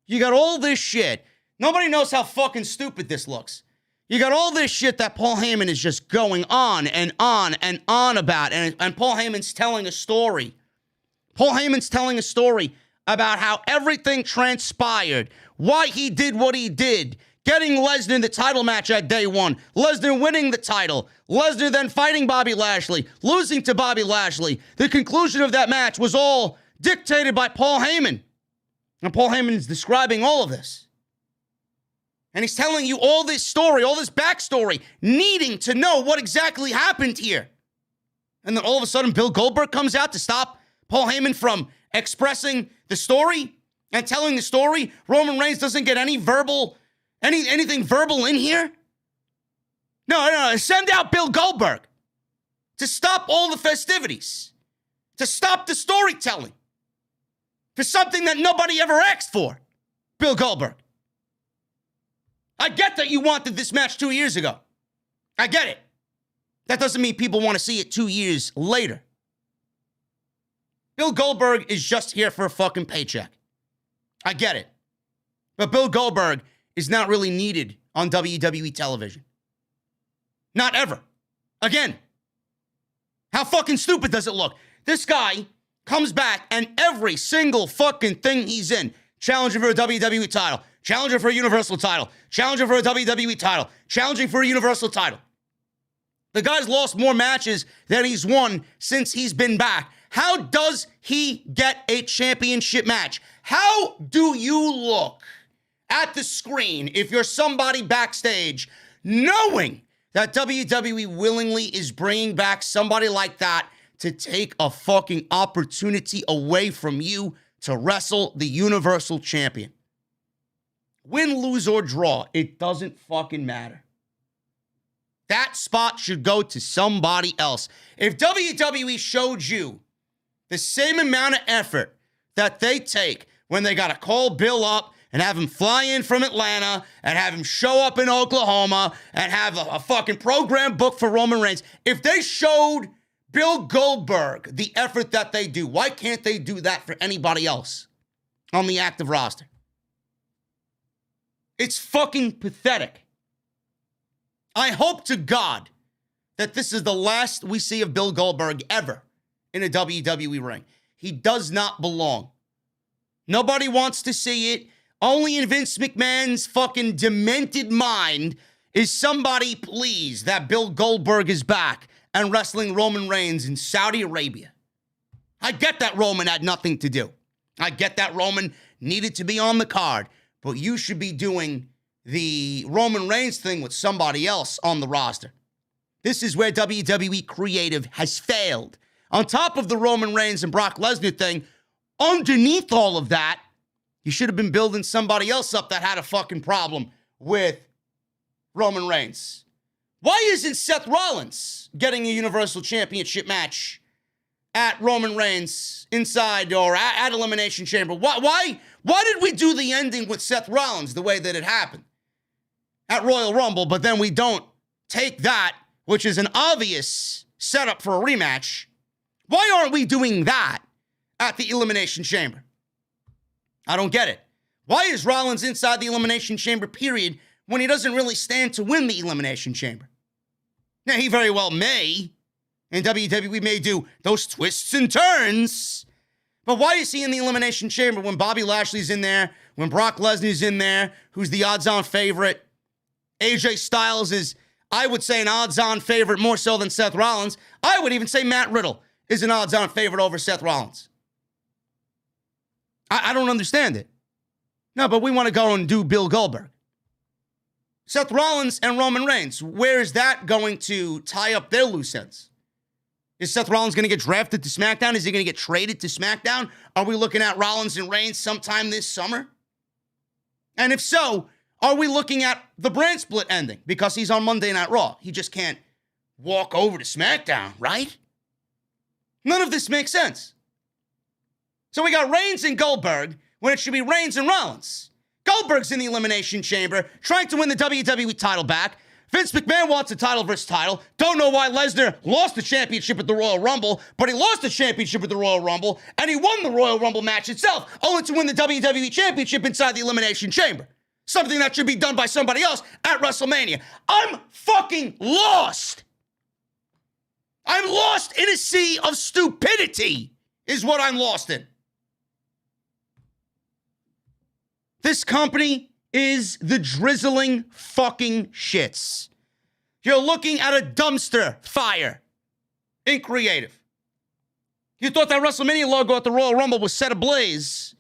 You got all this shit. Nobody knows how fucking stupid this looks. You got all this shit that Paul Heyman is just going on and on and on about. And Paul Heyman's telling a story. Paul Heyman's telling a story about how everything transpired, why he did what he did, getting Lesnar the title match at day one, Lesnar winning the title, Lesnar then fighting Bobby Lashley, losing to Bobby Lashley. The conclusion of that match was all dictated by Paul Heyman. And Paul Heyman is describing all of this. And he's telling you all this story, all this backstory, needing to know what exactly happened here. And then all of a sudden, Bill Goldberg comes out to stop Paul Heyman from expressing the story and telling the story. Roman Reigns doesn't get any verbal, anything verbal in here. No. Send out Bill Goldberg to stop all the festivities, to stop the storytelling for something that nobody ever asked for. Bill Goldberg. I get that you wanted this match 2 years ago. I get it. That doesn't mean people want to see it 2 years later. Bill Goldberg is just here for a fucking paycheck. I get it. But Bill Goldberg is not really needed on WWE television. Not ever. Again. How fucking stupid does it look? This guy comes back and every single fucking thing he's in, challenging for a WWE title, challenging for a Universal title, challenging for a WWE title, challenging for a Universal title. The guy's lost more matches than he's won since he's been back. How does he get a championship match? How do you look at the screen if you're somebody backstage knowing that WWE willingly is bringing back somebody like that to take a fucking opportunity away from you to wrestle the Universal Champion? Win, lose, or draw, it doesn't fucking matter. That spot should go to somebody else. If WWE showed you the same amount of effort that they take when they got to call Bill up and have him fly in from Atlanta and have him show up in Oklahoma and have a fucking program booked for Roman Reigns, if they showed Bill Goldberg the effort that they do, why can't they do that for anybody else on the active roster? It's fucking pathetic. I hope to God that this is the last we see of Bill Goldberg ever in a WWE ring. He does not belong. Nobody wants to see it. Only in Vince McMahon's fucking demented mind is somebody pleased that Bill Goldberg is back and wrestling Roman Reigns in Saudi Arabia. I get that Roman had nothing to do. I get that Roman needed to be on the card, but you should be doing the Roman Reigns thing with somebody else on the roster. This is where WWE creative has failed. On top of the Roman Reigns and Brock Lesnar thing, underneath all of that, you should have been building somebody else up that had a fucking problem with Roman Reigns. Why isn't Seth Rollins getting a Universal Championship match at Roman Reigns inside or at Elimination Chamber? Why did we do the ending with Seth Rollins the way that it happened at Royal Rumble, but then we don't take that, which is an obvious setup for a rematch? Why aren't we doing that at the Elimination Chamber? I don't get it. Why is Rollins inside the Elimination Chamber, period, when he doesn't really stand to win the Elimination Chamber? Now, he very well may, and WWE may do those twists and turns, but why is he in the Elimination Chamber when Bobby Lashley's in there, when Brock Lesnar's in there, who's the odds-on favorite? AJ Styles is, I would say, an odds-on favorite more so than Seth Rollins. I would even say Matt Riddle is an odds-on favorite over Seth Rollins. I don't understand it. No, but we want to go and do Bill Goldberg. Seth Rollins and Roman Reigns, where is that going to tie up their loose ends? Is Seth Rollins going to get drafted to SmackDown? Is he going to get traded to SmackDown? Are we looking at Rollins and Reigns sometime this summer? And if so, are we looking at the brand split ending? Because he's on Monday Night Raw. He just can't walk over to SmackDown, right? None of this makes sense. So we got Reigns and Goldberg when it should be Reigns and Rollins. Goldberg's in the Elimination Chamber trying to win the WWE title back. Vince McMahon wants a title versus title. Don't know why Lesnar lost the championship at the Royal Rumble, but he lost the championship at the Royal Rumble, and he won the Royal Rumble match itself, only to win the WWE Championship inside the Elimination Chamber. Something that should be done by somebody else at WrestleMania. I'm fucking lost. I'm lost in a sea of stupidity, is what I'm lost in. This company is the drizzling fucking shits. You're looking at a dumpster fire in creative. You thought that WrestleMania logo at the Royal Rumble was set ablaze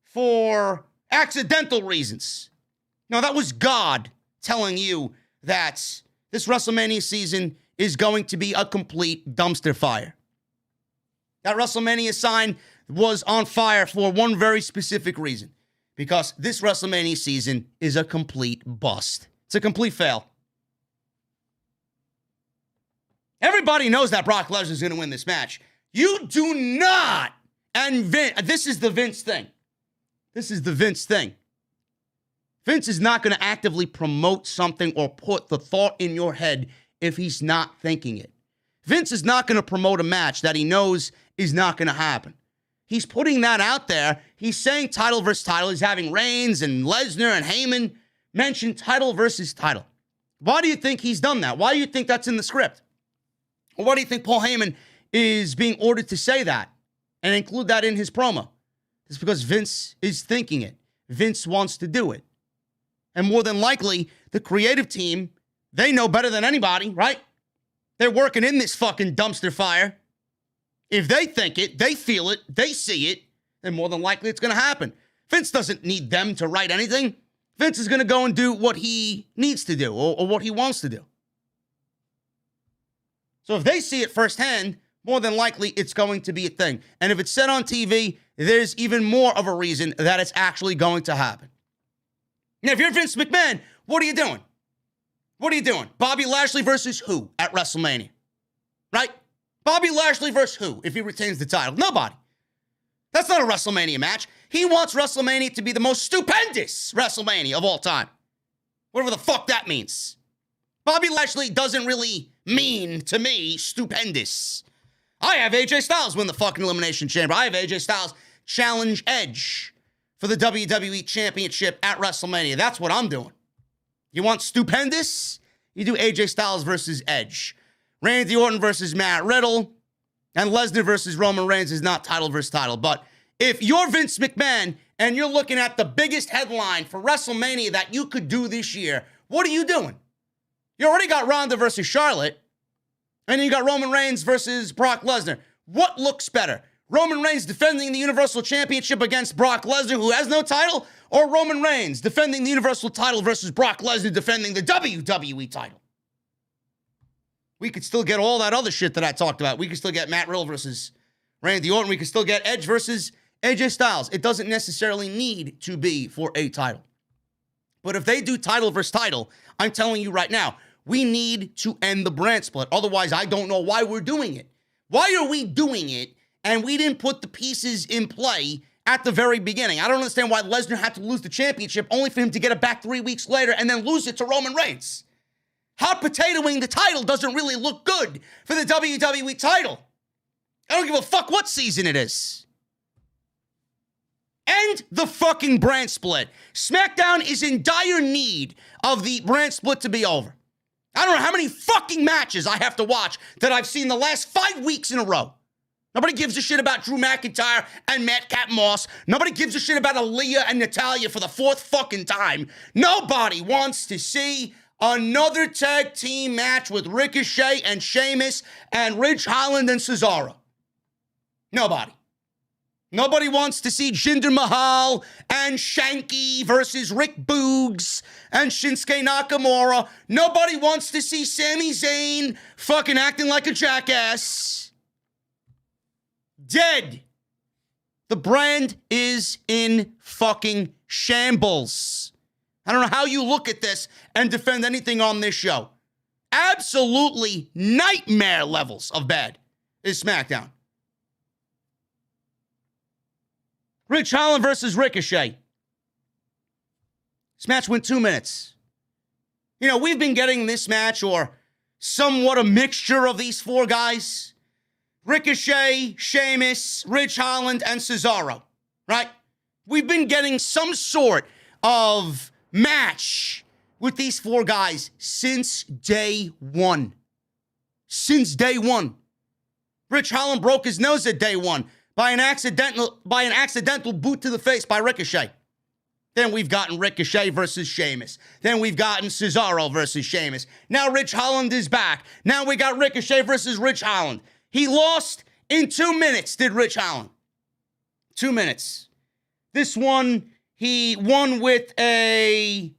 for accidental reasons. No, that was God telling you that this WrestleMania season is going to be a complete dumpster fire. That WrestleMania sign was on fire for one very specific reason. Because this WrestleMania season is a complete bust. It's a complete fail. Everybody knows that Brock Lesnar is going to win this match. You do not. And this is the Vince thing. This is the Vince thing. Vince is not going to actively promote something or put the thought in your head if he's not thinking it. Vince is not going to promote a match that he knows is not going to happen. He's putting that out there. He's saying title versus title. He's having Reigns and Lesnar and Heyman mention title versus title. Why do you think he's done that? Why do you think that's in the script? Or why do you think Paul Heyman is being ordered to say that and include that in his promo? It's because Vince is thinking it. Vince wants to do it. And more than likely, the creative team, they know better than anybody, right? They're working in this fucking dumpster fire. If they think it, they feel it, they see it, then more than likely it's going to happen. Vince doesn't need them to write anything. Vince is going to go and do what he needs to do or what he wants to do. So if they see it firsthand, more than likely it's going to be a thing. And if it's said on TV, there's even more of a reason that it's actually going to happen. Now, if you're Vince McMahon, what are you doing? What are you doing? Bobby Lashley versus who at WrestleMania? Right? Bobby Lashley versus who if he retains the title? Nobody. That's not a WrestleMania match. He wants WrestleMania to be the most stupendous WrestleMania of all time. Whatever the fuck that means. Bobby Lashley doesn't really mean, to me, stupendous. I have AJ Styles win the fucking Elimination Chamber. I have AJ Styles challenge Edge for the WWE Championship at WrestleMania. That's what I'm doing. You want stupendous? You do AJ Styles versus Edge. Randy Orton versus Matt Riddle. And Lesnar versus Roman Reigns is not title versus title. But if you're Vince McMahon and you're looking at the biggest headline for WrestleMania that you could do this year, what are you doing? You already got Ronda versus Charlotte. And then you got Roman Reigns versus Brock Lesnar. What looks better? Roman Reigns defending the Universal Championship against Brock Lesnar, who has no title? Or Roman Reigns defending the Universal title versus Brock Lesnar defending the WWE title? We could still get all that other shit that I talked about. We could still get Matt Riddle versus Randy Orton. We could still get Edge versus AJ Styles. It doesn't necessarily need to be for a title. But if they do title versus title, I'm telling you right now, we need to end the brand split. Otherwise, I don't know why we're doing it. Why are we doing it and we didn't put the pieces in play at the very beginning? I don't understand why Lesnar had to lose the championship only for him to get it back 3 weeks later and then lose it to Roman Reigns. Hot potatoing the title doesn't really look good for the WWE title. I don't give a fuck what season it is. End the fucking brand split. SmackDown is in dire need of the brand split to be over. I don't know how many fucking matches I have to watch that I've seen the last 5 weeks in a row. Nobody gives a shit about Drew McIntyre and Madcap Moss. Nobody gives a shit about Aliyah and Natalya for the 4th fucking time. Nobody wants to see another tag team match with Ricochet and Sheamus and Holland and Cesaro. Nobody. Nobody wants to see Jinder Mahal and Shanky versus Rick Boogs and Shinsuke Nakamura. Nobody wants to see Sami Zayn fucking acting like a jackass. Dead. The brand is in fucking shambles. I don't know how you look at this and defend anything on this show. Absolutely nightmare levels of bad is SmackDown. Rich Holland versus Ricochet. This match went 2 minutes. You know, we've been getting this match, or somewhat a mixture of these 4 guys. Ricochet, Sheamus, Rich Holland, and Cesaro, right? We've been getting some sort of match with these 4 guys since day one. Since day one. Rich Holland broke his nose at day one by an accidental boot to the face by Ricochet. Then we've gotten Ricochet versus Sheamus. Then we've gotten Cesaro versus Sheamus. Now Rich Holland is back. Now we got Ricochet versus Rich Holland. He lost in 2 minutes, did Rich Holland. 2 minutes. This one, he won with a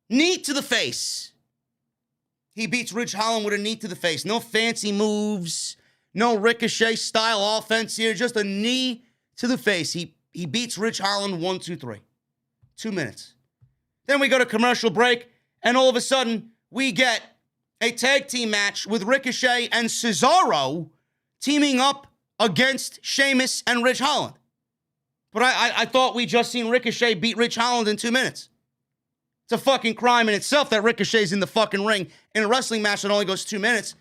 knee to the face. He beats Rich Holland with a knee to the face. No fancy moves. No Ricochet-style offense here. Just a knee to the face. He beats Rich Holland 1, 2, 3. 2 minutes. Then we go to commercial break, and all of a sudden, we get a tag team match with Ricochet and Cesaro teaming up against Sheamus and Rich Holland. But I thought we just seen Ricochet beat Rich Holland in 2 minutes. It's a fucking crime in itself that Ricochet's in the fucking ring in a wrestling match that only goes 2 minutes.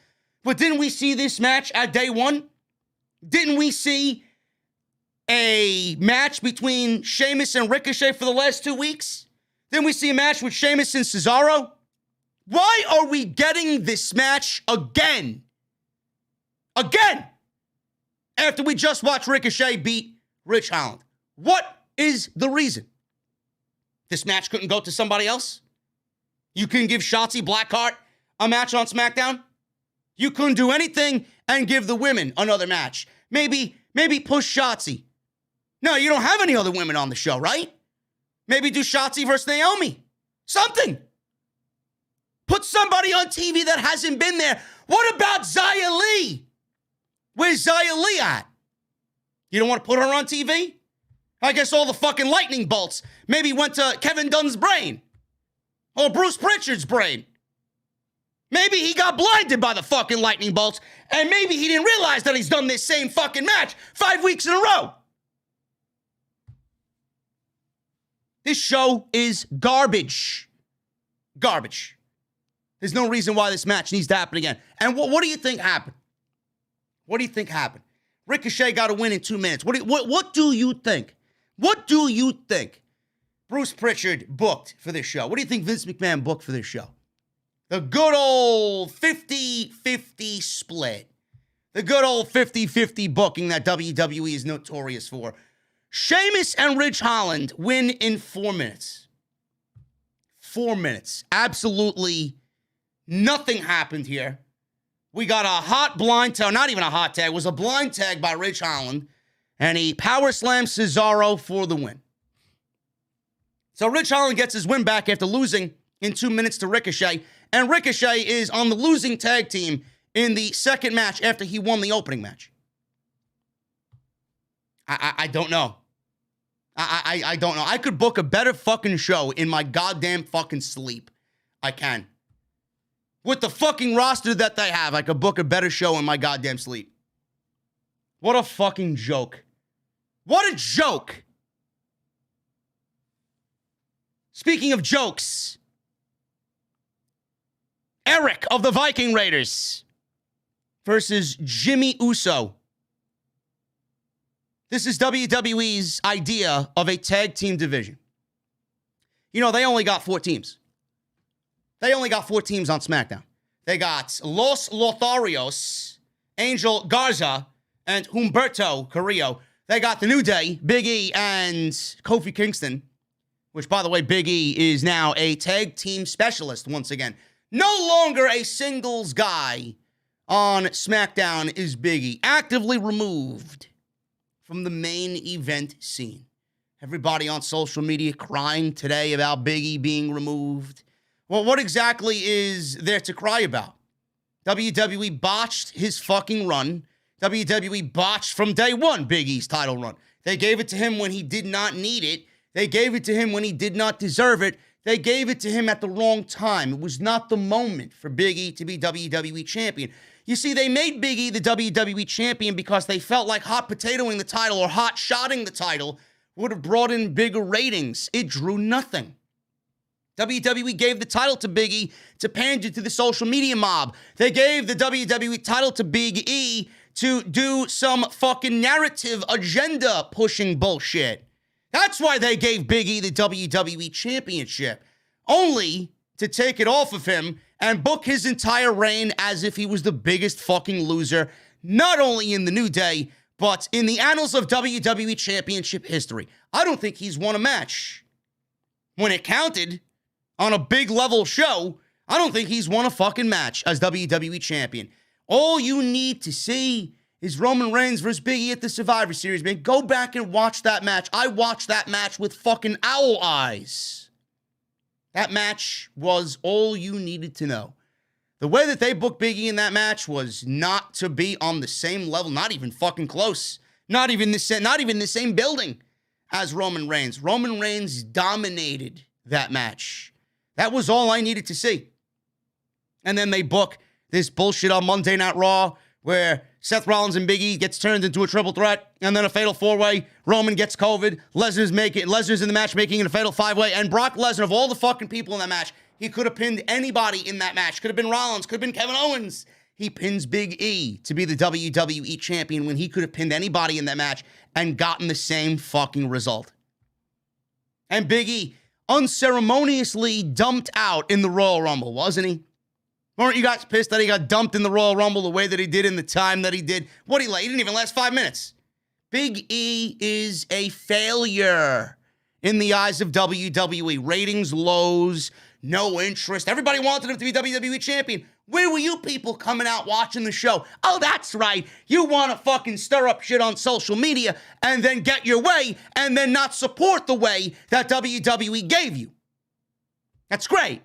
But didn't we see this match at day one? Didn't we see a match between Sheamus and Ricochet for the last 2 weeks? Then we see a match with Sheamus and Cesaro. Why are we getting this match again? Again! After we just watched Ricochet beat Rich Holland. What is the reason? This match couldn't go to somebody else? You couldn't give Shotzi Blackheart a match on SmackDown? You couldn't do anything and give the women another match. Maybe push Shotzi. No, you don't have any other women on the show, right? Maybe do Shotzi versus Naomi. Something. Put somebody on TV that hasn't been there. What about Xia Li? Where's Xia Li at? You don't want to put her on TV? I guess all the fucking lightning bolts maybe went to Kevin Dunn's brain. Or Bruce Pritchard's brain. Maybe he got blinded by the fucking lightning bolts, and maybe he didn't realize that he's done this same fucking match 5 weeks in a row. This show is garbage. Garbage. There's no reason why this match needs to happen again. And what do you think happened? What do you think happened? Ricochet got a win in 2 minutes. What do you think? What do you think Bruce Pritchard booked for this show? What do you think Vince McMahon booked for this show? The good old 50-50 split. The good old 50-50 booking that WWE is notorious for. Sheamus and Rich Holland win in 4 minutes. 4 minutes. Absolutely nothing happened here. We got a hot blind tag, not even a hot tag, it was a blind tag by Rich Holland, and he power slammed Cesaro for the win. So Rich Holland gets his win back after losing in 2 minutes to Ricochet, and Ricochet is on the losing tag team in the second match after he won the opening match. I don't know. I don't know. I could book a better fucking show in my goddamn fucking sleep. I can. With the fucking roster that they have, I could book a better show in my goddamn sleep. What a fucking joke. What a joke. Speaking of jokes, Eric of the Viking Raiders versus Jimmy Uso. This is WWE's idea of a tag team division. You know, they only got 4 teams. They only got 4 teams on SmackDown. They got Los Lotharios, Angel Garza, and Humberto Carrillo. They got the New Day, Big E, and Kofi Kingston, which, by the way, Big E is now a tag team specialist once again. No longer a singles guy on SmackDown is Big E. Actively removed from the main event scene. Everybody on social media crying today about Big E being removed. Well, what exactly is there to cry about? WWE botched his fucking run. WWE botched from day one Big E's title run. They gave it to him when he did not need it. They gave it to him when he did not deserve it. They gave it to him at the wrong time. It was not the moment for Big E to be WWE champion. You see, they made Big E the WWE champion because they felt like hot potatoing the title or hot shotting the title would have brought in bigger ratings. It drew nothing. WWE gave the title to Big E to pander to the social media mob. They gave the WWE title to Big E to do some fucking narrative agenda pushing bullshit. That's why they gave Big E the WWE championship. Only to take it off of him and book his entire reign as if he was the biggest fucking loser, not only in the New Day, but in the annals of WWE championship history. I don't think he's won a match when it counted on a big level show, I don't think he's won a fucking match as WWE champion. All you need to see is Roman Reigns versus Big E at the Survivor Series, man. Go back and watch that match. I watched that match with fucking owl eyes. That match was all you needed to know. The way that they booked Big E in that match was not to be on the same level, not even fucking close. Not even the same building as Roman Reigns. Roman Reigns dominated that match. That was all I needed to see. And then they book this bullshit on Monday Night Raw where Seth Rollins and Big E gets turned into a triple threat, and then a fatal four-way. Roman gets COVID. Lesnar's in the match making it a fatal five-way, and Brock Lesnar, of all the fucking people in that match, he could have pinned anybody in that match. Could have been Rollins, could have been Kevin Owens. He pins Big E to be the WWE champion when he could have pinned anybody in that match and gotten the same fucking result. And Big E unceremoniously dumped out in the Royal Rumble, wasn't he? Weren't you guys pissed that he got dumped in the Royal Rumble the way that he did in the time that he did? He didn't even last 5 minutes. Big E is a failure in the eyes of WWE. Ratings lows, no interest. Everybody wanted him to be WWE champion. Where were you people coming out watching the show? Oh, that's right. You want to fucking stir up shit on social media and then get your way and then not support the way that WWE gave you. That's great.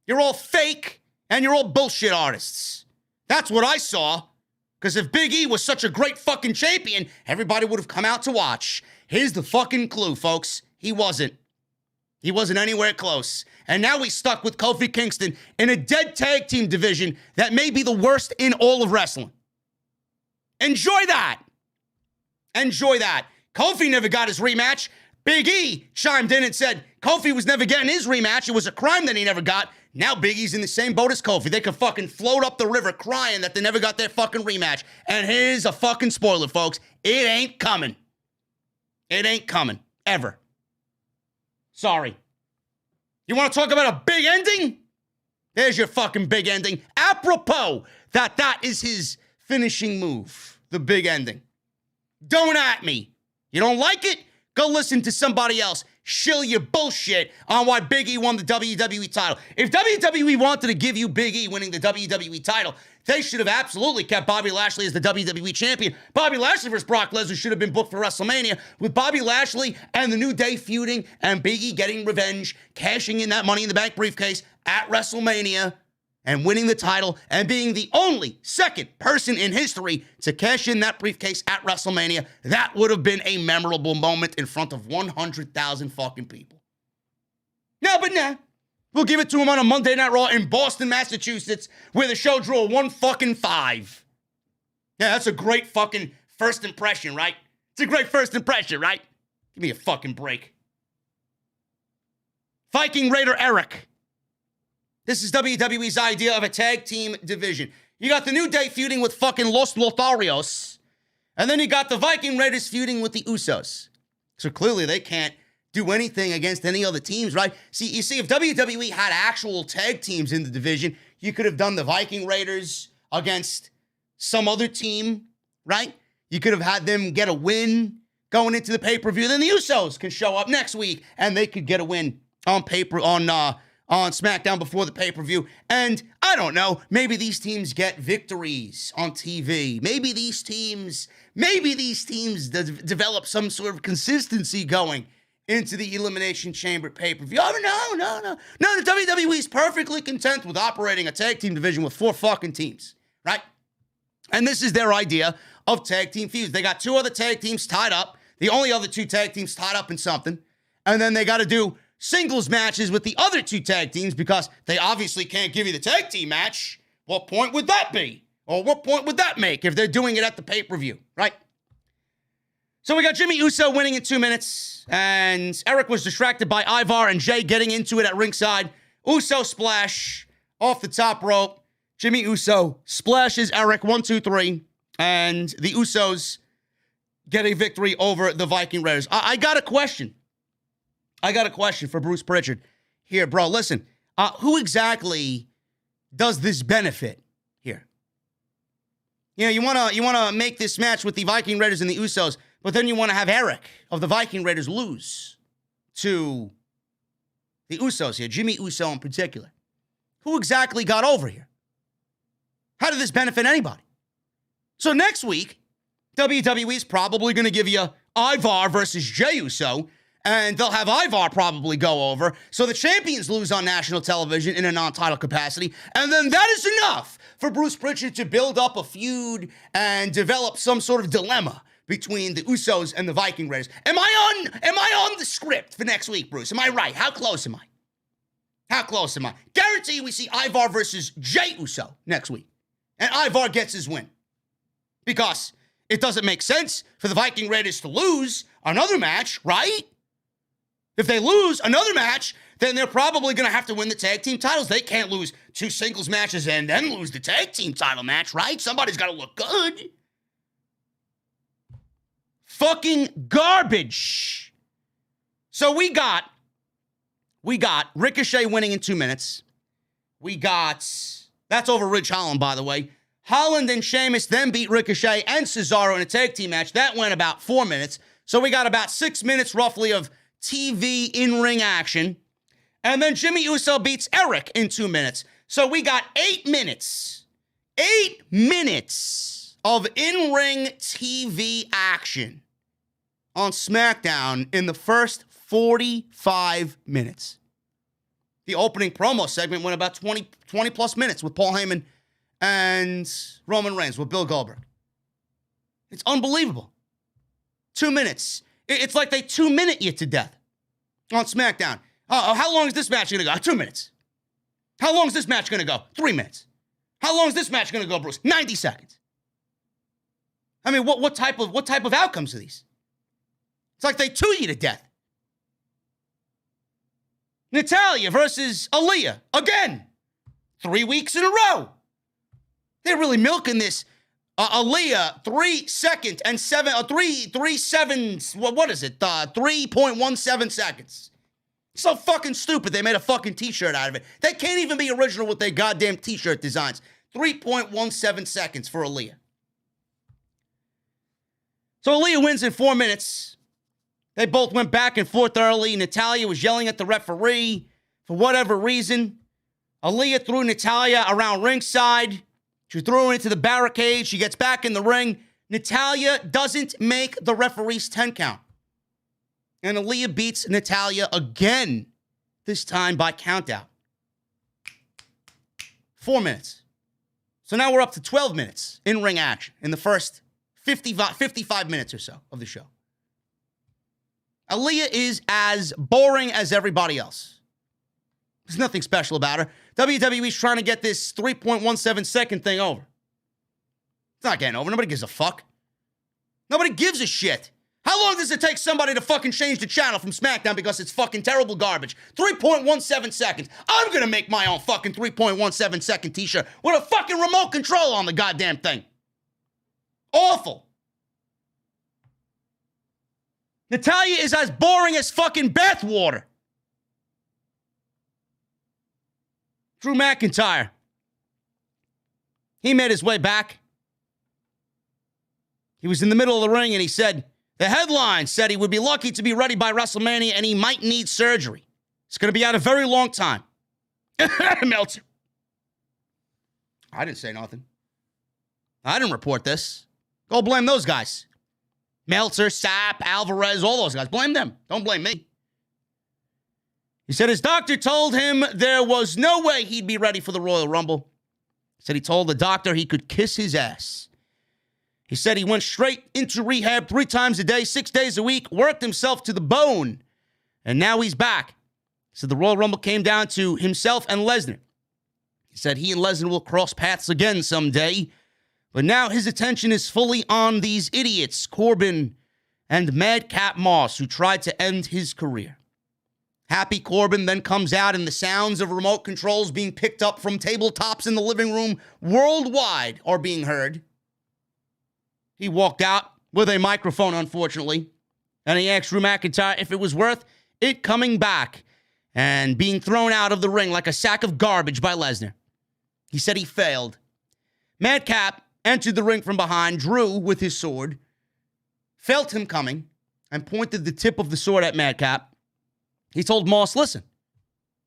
You're all fake. And you're all bullshit artists. That's what I saw. Because if Big E was such a great fucking champion, everybody would have come out to watch. Here's the fucking clue, folks. He wasn't. He wasn't anywhere close. And now he's stuck with Kofi Kingston in a dead tag team division that may be the worst in all of wrestling. Enjoy that. Enjoy that. Kofi never got his rematch. Big E chimed in and said Kofi was never getting his rematch. It was a crime that he never got. Now Big E's in the same boat as Kofi. They could fucking float up the river crying that they never got their fucking rematch. And here's a fucking spoiler, folks. It ain't coming. It ain't coming. Ever. Sorry. You want to talk about a big ending? There's your fucking big ending. Apropos that is his finishing move. The big ending. Don't at me. You don't like it? Go listen to somebody else. Shill your bullshit on why Big E won the WWE title. If WWE wanted to give you Big E winning the WWE title, they should have absolutely kept Bobby Lashley as the WWE champion. Bobby Lashley versus Brock Lesnar should have been booked for WrestleMania with Bobby Lashley and the New Day feuding and Big E getting revenge, cashing in that Money in the Bank briefcase at WrestleMania and winning the title and being the only second person in history to cash in that briefcase at WrestleMania. That would have been a memorable moment in front of 100,000 fucking people. No, but nah. We'll give it to him on a Monday Night Raw in Boston, Massachusetts, where the show drew a 1-5. Yeah, that's a great fucking first impression, right? It's a great first impression, right? Give me a fucking break. Viking Raider Eric. This is WWE's idea of a tag team division. You got the New Day feuding with fucking Los Lotharios. And then you got the Viking Raiders feuding with the Usos. So clearly they can't do anything against any other teams, right? See, if WWE had actual tag teams in the division, you could have done the Viking Raiders against some other team, right? You could have had them get a win going into the pay-per-view. Then the Usos can show up next week and they could get a win on SmackDown before the pay-per-view. And I don't know, maybe these teams get victories on TV. Maybe these teams develop some sort of consistency going into the Elimination Chamber pay-per-view. Oh, no. No, the WWE's perfectly content with operating a tag team division with 4 fucking teams, right? And this is their idea of tag team feuds. They got 2 other tag teams tied up, the only other 2 tag teams tied up in something, and then they got to do singles matches with the other 2 tag teams because they obviously can't give you the tag team match. What point would that be? Or what point would that make if they're doing it at the pay-per-view, right? So we got Jimmy Uso winning in 2 minutes, and Eric was distracted by Ivar and Jay getting into it at ringside. Uso splash off the top rope. Jimmy Uso splashes Eric 1, 2, 3, and the Usos get a victory over the Viking Raiders. I got a question. For Bruce Pritchard. Here, bro, listen. Who exactly does this benefit here? You know, you wanna make this match with the Viking Raiders and the Usos, but then you want to have Eric of the Viking Raiders lose to the Usos here, Jimmy Uso in particular. Who exactly got over here? How did this benefit anybody? So next week, WWE's probably going to give you Ivar versus Jey Uso, and they'll have Ivar probably go over. So the champions lose on national television in a non-title capacity, and then that is enough for Bruce Pritchard to build up a feud and develop some sort of dilemma between the Usos and the Viking Raiders. Am I on the script for next week, Bruce? Am I right? How close am I? How close am I? Guarantee we see Ivar versus Jey Uso next week. And Ivar gets his win. Because it doesn't make sense for the Viking Raiders to lose another match, right? If they lose another match, then they're probably going to have to win the tag team titles. They can't lose 2 singles matches and then lose the tag team title match, right? Somebody's got to look good. Fucking garbage. So we got Ricochet winning in 2 minutes. That's over Ridge Holland, by the way. Holland and Sheamus then beat Ricochet and Cesaro in a tag team match. That went about 4 minutes. So we got about 6 minutes roughly of TV in-ring action. And then Jimmy Uso beats Eric in 2 minutes. So we got 8 minutes. 8 minutes of in-ring TV action on SmackDown in the first 45 minutes. The opening promo segment went about 20 plus minutes with Paul Heyman and Roman Reigns with Bill Goldberg. It's unbelievable. 2 minutes. It's like they 2-minute you to death on SmackDown. How long is this match going to go? 2 minutes. How long is this match going to go? 3 minutes. How long is this match going to go, Bruce? 90 seconds. I mean, what type of outcomes are these? It's like they 2 you to death. Natalya versus Aliyah. Again. 3 weeks in a row. They're really milking this. Aliyah, 3 seconds and 3.17 seconds. So fucking stupid. They made a fucking t-shirt out of it. They can't even be original with their goddamn t-shirt designs. 3.17 seconds for Aliyah. So Aliyah wins in 4 minutes. They both went back and forth early. Natalya was yelling at the referee for whatever reason. Aliyah threw Natalya around ringside. She threw her into the barricade. She gets back in the ring. Natalya doesn't make the referee's 10 count. And Aliyah beats Natalya again, this time by countout. 4 minutes. So now we're up to 12 minutes in ring action in the first 55 minutes or so of the show. Aliyah is as boring as everybody else. There's nothing special about her. WWE's trying to get this 3.17 second thing over. It's not getting over. Nobody gives a fuck. Nobody gives a shit. How long does it take somebody to fucking change the channel from SmackDown because it's fucking terrible garbage? 3.17 seconds. I'm gonna make my own fucking 3.17 second t-shirt with a fucking remote control on the goddamn thing. Awful. Natalya is as boring as fucking bathwater. Drew McIntyre. He made his way back. He was in the middle of the ring and he said, the headline said he would be lucky to be ready by WrestleMania and he might need surgery. It's going to be out a very long time. Meltzer. I didn't say nothing. I didn't report this. Go blame those guys. Meltzer, Sapp, Alvarez, all those guys. Blame them. Don't blame me. He said his doctor told him there was no way he'd be ready for the Royal Rumble. He said he told the doctor he could kiss his ass. He said he went straight into rehab 3 times a day, 6 days a week, worked himself to the bone, and now he's back. He said the Royal Rumble came down to himself and Lesnar. He said he and Lesnar will cross paths again someday, but now his attention is fully on these idiots, Corbin and Madcap Moss, who tried to end his career. Happy Corbin then comes out and the sounds of remote controls being picked up from tabletops in the living room worldwide are being heard. He walked out with a microphone, unfortunately, and he asked Drew McIntyre if it was worth it coming back and being thrown out of the ring like a sack of garbage by Lesnar. He said he failed. Madcap entered the ring from behind, Drew with his sword, felt him coming, and pointed the tip of the sword at Madcap. He told Moss, listen,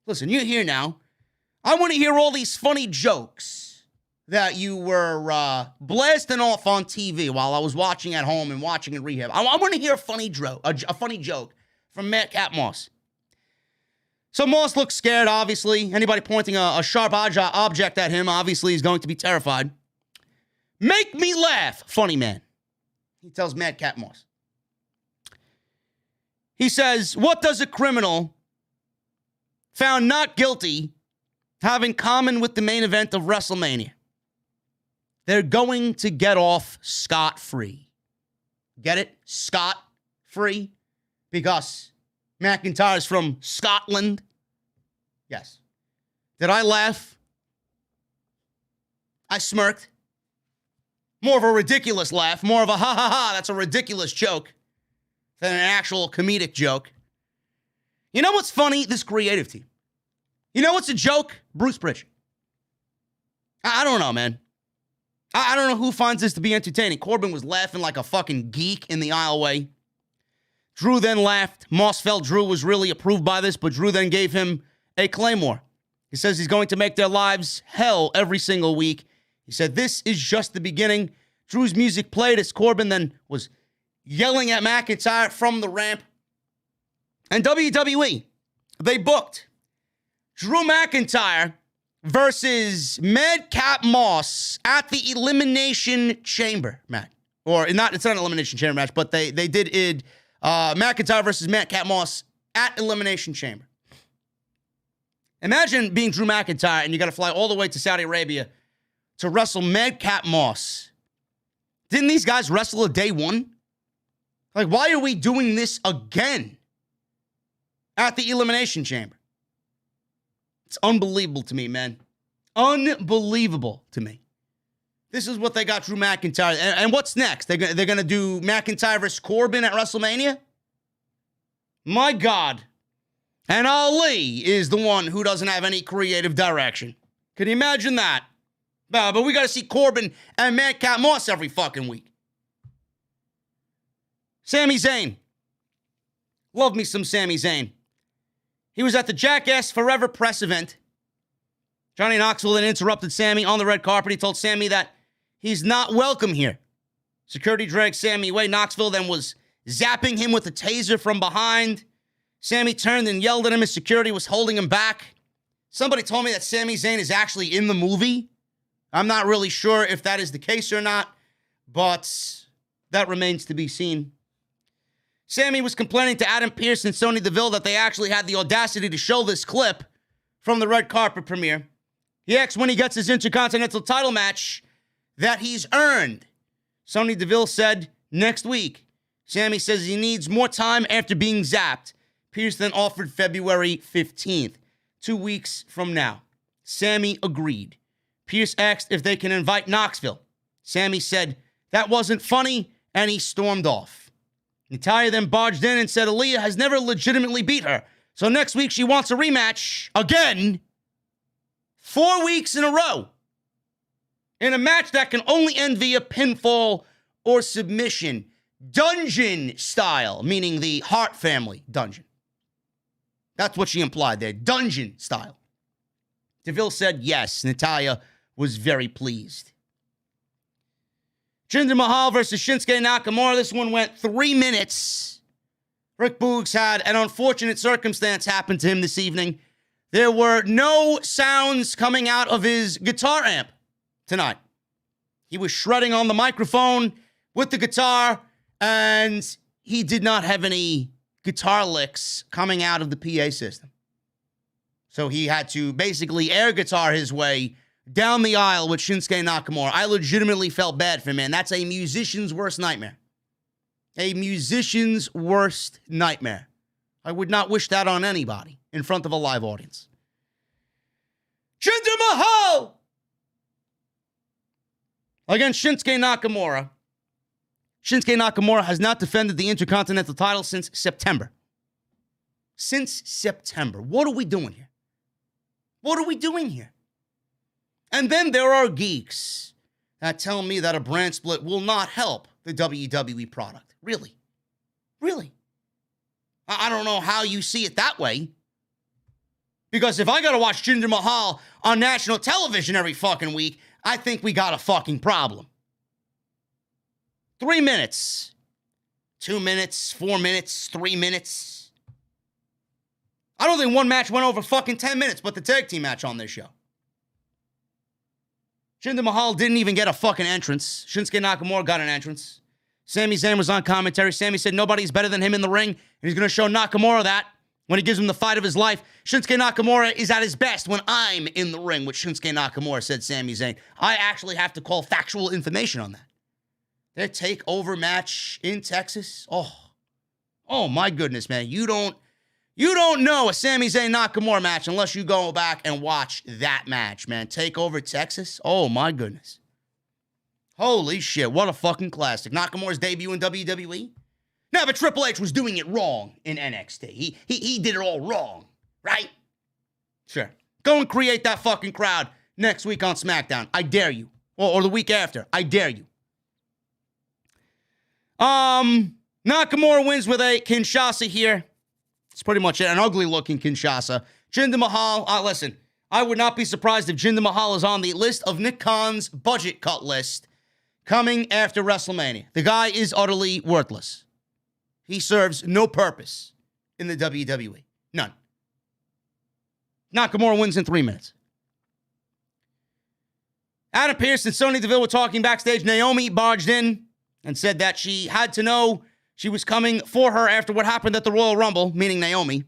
Listen, you're here now. I want to hear all these funny jokes that you were blasting off on TV while I was watching at home and watching in rehab. I want to hear a funny joke from Madcap Moss. So Moss looks scared, obviously. Anybody pointing a sharp object at him, obviously, is going to be terrified. Make me laugh, funny man. He tells Madcap Moss. He says, what does a criminal found not guilty have in common with the main event of WrestleMania? They're going to get off scot-free. Get it? Scot-free? Because McIntyre's from Scotland. Yes. Did I laugh? I smirked. More of a ridiculous laugh. More of a ha-ha-ha, that's a ridiculous joke than an actual comedic joke. You know what's funny? This creative team. You know what's a joke? Bruce Pritchard. I don't know, man. I don't know who finds this to be entertaining. Corbin was laughing like a fucking geek in the aisleway. Drew then laughed. Moss felt Drew was really approved by this, but Drew then gave him a claymore. He says he's going to make their lives hell every single week. He said, this is just the beginning. Drew's music played as Corbin then was yelling at McIntyre from the ramp. And WWE, they booked Drew McIntyre versus Madcap Moss at the Elimination Chamber match. Or not, it's not an Elimination Chamber match, but they did it, McIntyre versus Madcap Moss at Elimination Chamber. Imagine being Drew McIntyre and you got to fly all the way to Saudi Arabia to wrestle Madcap Moss. Didn't these guys wrestle a day one? Like, why are we doing this again at the Elimination Chamber? It's unbelievable to me, man. Unbelievable to me. This is what they got Drew McIntyre. And what's next? They're going to do McIntyre versus Corbin at WrestleMania? My God. And Ali is the one who doesn't have any creative direction. Can you imagine that? But we got to see Corbin and Madcap Moss every fucking week. Sami Zayn. Love me some Sami Zayn. He was at the Jackass Forever press event. Johnny Knoxville then interrupted Sammy on the red carpet. He told Sammy that he's not welcome here. Security dragged Sammy away. Knoxville then was zapping him with a taser from behind. Sammy turned and yelled at him as security was holding him back. Somebody told me that Sami Zayn is actually in the movie. I'm not really sure if that is the case or not, but that remains to be seen. Sammy was complaining to Adam Pearce and Sonya Deville that they actually had the audacity to show this clip from the red carpet premiere. He asked when he gets his Intercontinental title match that he's earned. Sonya Deville said next week. Sammy says he needs more time after being zapped. Pearce then offered February 15th, 2 weeks from now. Sammy agreed. Pearce asked if they can invite Knoxville. Sammy said that wasn't funny, and he stormed off. Natalya then barged in and said Aliyah has never legitimately beat her, so next week she wants a rematch again, 4 weeks in a row, in a match that can only end via pinfall or submission, dungeon style, meaning the Hart family dungeon. That's what she implied there, dungeon style. Deville said yes. Natalya was very pleased. Jinder Mahal versus Shinsuke Nakamura. This one went 3 minutes. Rick Boogs had an unfortunate circumstance happen to him this evening. There were no sounds coming out of his guitar amp tonight. He was shredding on the microphone with the guitar, and he did not have any guitar licks coming out of the PA system. So he had to basically air guitar his way down the aisle with Shinsuke Nakamura. I legitimately felt bad for him, man. That's a musician's worst nightmare. A musician's worst nightmare. I would not wish that on anybody in front of a live audience. Jinder Mahal against Shinsuke Nakamura. Shinsuke Nakamura has not defended the Intercontinental title since September. Since September. What are we doing here? What are we doing here? And then there are geeks that tell me that a brand split will not help the WWE product. Really? Really? I don't know how you see it that way. Because if I got to watch Jinder Mahal on national television every fucking week, I think we got a fucking problem. 3 minutes. 2 minutes, 4 minutes, 3 minutes. I don't think one match went over fucking 10 minutes, but the tag team match on this show. Jinder Mahal didn't even get a fucking entrance. Shinsuke Nakamura got an entrance. Sami Zayn was on commentary. Sami said nobody's better than him in the ring, and he's going to show Nakamura that when he gives him the fight of his life. Shinsuke Nakamura is at his best when I'm in the ring with Shinsuke Nakamura, said Sami Zayn. I actually have to call factual information on that. Their takeover match in Texas. Oh my goodness, man. You don't know a Sami Zayn Nakamura match unless you go back and watch that match, man. Takeover Texas. Oh my goodness. Holy shit, what a fucking classic. Nakamura's debut in WWE. Now, but Triple H was doing it wrong in NXT. He did it all wrong, right? Sure. Go and create that fucking crowd next week on SmackDown. I dare you. Or the week after. I dare you. Nakamura wins with a Kinshasa here. It's pretty much it. An ugly-looking Kinshasa. Jinder Mahal, listen, I would not be surprised if Jinder Mahal is on the list of Nick Khan's budget cut list coming after WrestleMania. The guy is utterly worthless. He serves no purpose in the WWE. None. Nakamura wins in 3 minutes. Adam Pearce and Sonya Deville were talking backstage. Naomi barged in and said that she had to know she was coming for her after what happened at the Royal Rumble, meaning Naomi.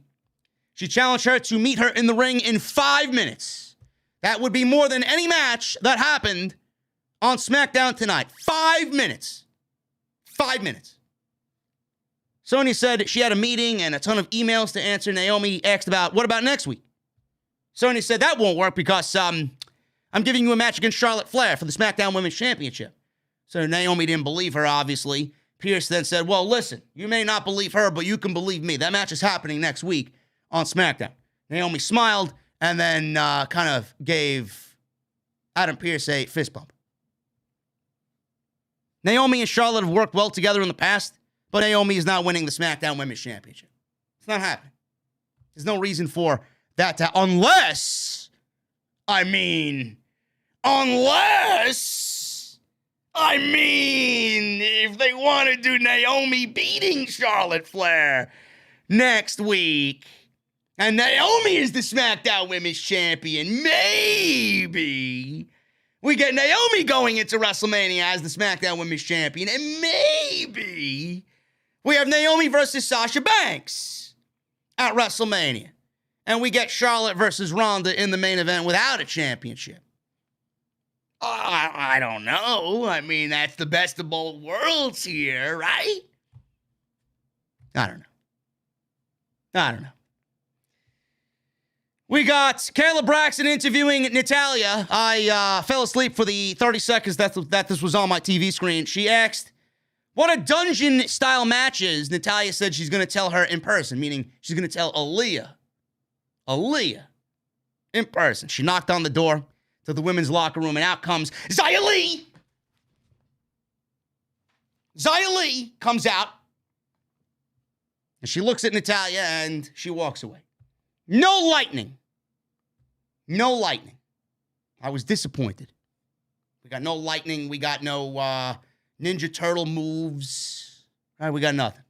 She challenged her to meet her in the ring in 5 minutes. That would be more than any match that happened on SmackDown tonight. 5 minutes. 5 minutes. Sonya said she had a meeting and a ton of emails to answer. Naomi asked about, what about next week? Sonya said that won't work because I'm giving you a match against Charlotte Flair for the SmackDown Women's Championship. So Naomi didn't believe her, obviously. Pierce then said, well, listen, you may not believe her, but you can believe me. That match is happening next week on SmackDown. Naomi smiled and then kind of gave Adam Pearce a fist bump. Naomi and Charlotte have worked well together in the past, but Naomi is not winning the SmackDown Women's Championship. It's not happening. There's no reason for that to, unless, if they want to do Naomi beating Charlotte Flair next week, and Naomi is the SmackDown Women's Champion, maybe we get Naomi going into WrestleMania as the SmackDown Women's Champion, and maybe we have Naomi versus Sasha Banks at WrestleMania, and we get Charlotte versus Ronda in the main event without a championship. I don't know. That's the best of both worlds here, right? I don't know. We got Kayla Braxton interviewing Natalya. I fell asleep for the 30 seconds that this was on my TV screen. She asked what a dungeon-style match is. Natalya said she's going to tell her in person, meaning she's going to tell Aliyah in person. She knocked on the door to the women's locker room, and out comes Xia Li. Xia Li comes out, and she looks at Natalya, and she walks away. No lightning. I was disappointed. We got no lightning. We got no Ninja Turtle moves. All right, we got nothing.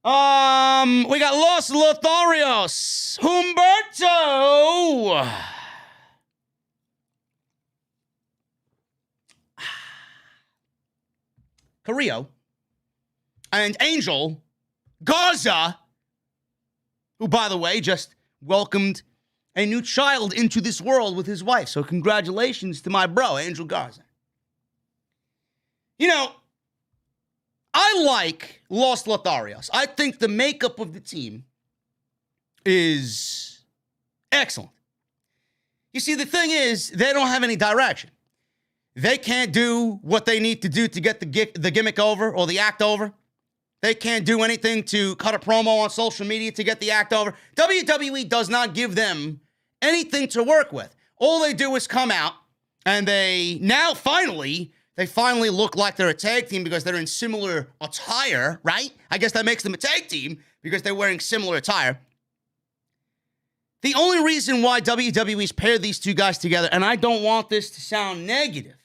We got Los Lotharios. Humberto. Carrillo and Angel Garza, who, by the way, just welcomed a new child into this world with his wife. So congratulations to my bro, Angel Garza. You know, I like Los Lotharios. I think the makeup of the team is excellent. You see, the thing is, they don't have any direction. They can't do what they need to do to get the gimmick over or the act over. They can't do anything to cut a promo on social media to get the act over. WWE does not give them anything to work with. All they do is come out, and they finally look like they're a tag team because they're in similar attire, right? I guess that makes them a tag team because they're wearing similar attire. The only reason why WWE's paired these two guys together, and I don't want this to sound negative,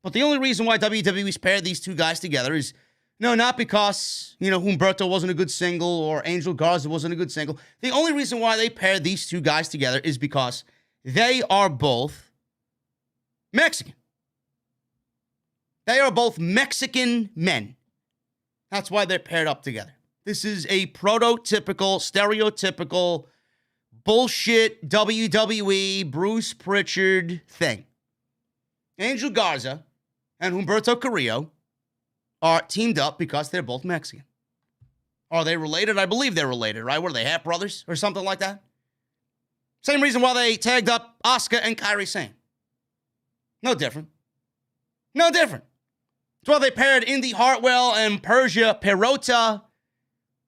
but the only reason why WWE's paired these two guys together is, no, not because, Humberto wasn't a good single or Angel Garza wasn't a good single. The only reason why they paired these two guys together is because they are both Mexican. They are both Mexican men. That's why they're paired up together. This is a prototypical, stereotypical, bullshit WWE Bruce Pritchard thing. Angel Garza and Humberto Carrillo are teamed up because they're both Mexican. Are they related? I believe they're related, right? Were they half brothers or something like that? Same reason why they tagged up Asuka and Kairi Sane. No different. No different. That's why they paired Indy Hartwell and Persia Perota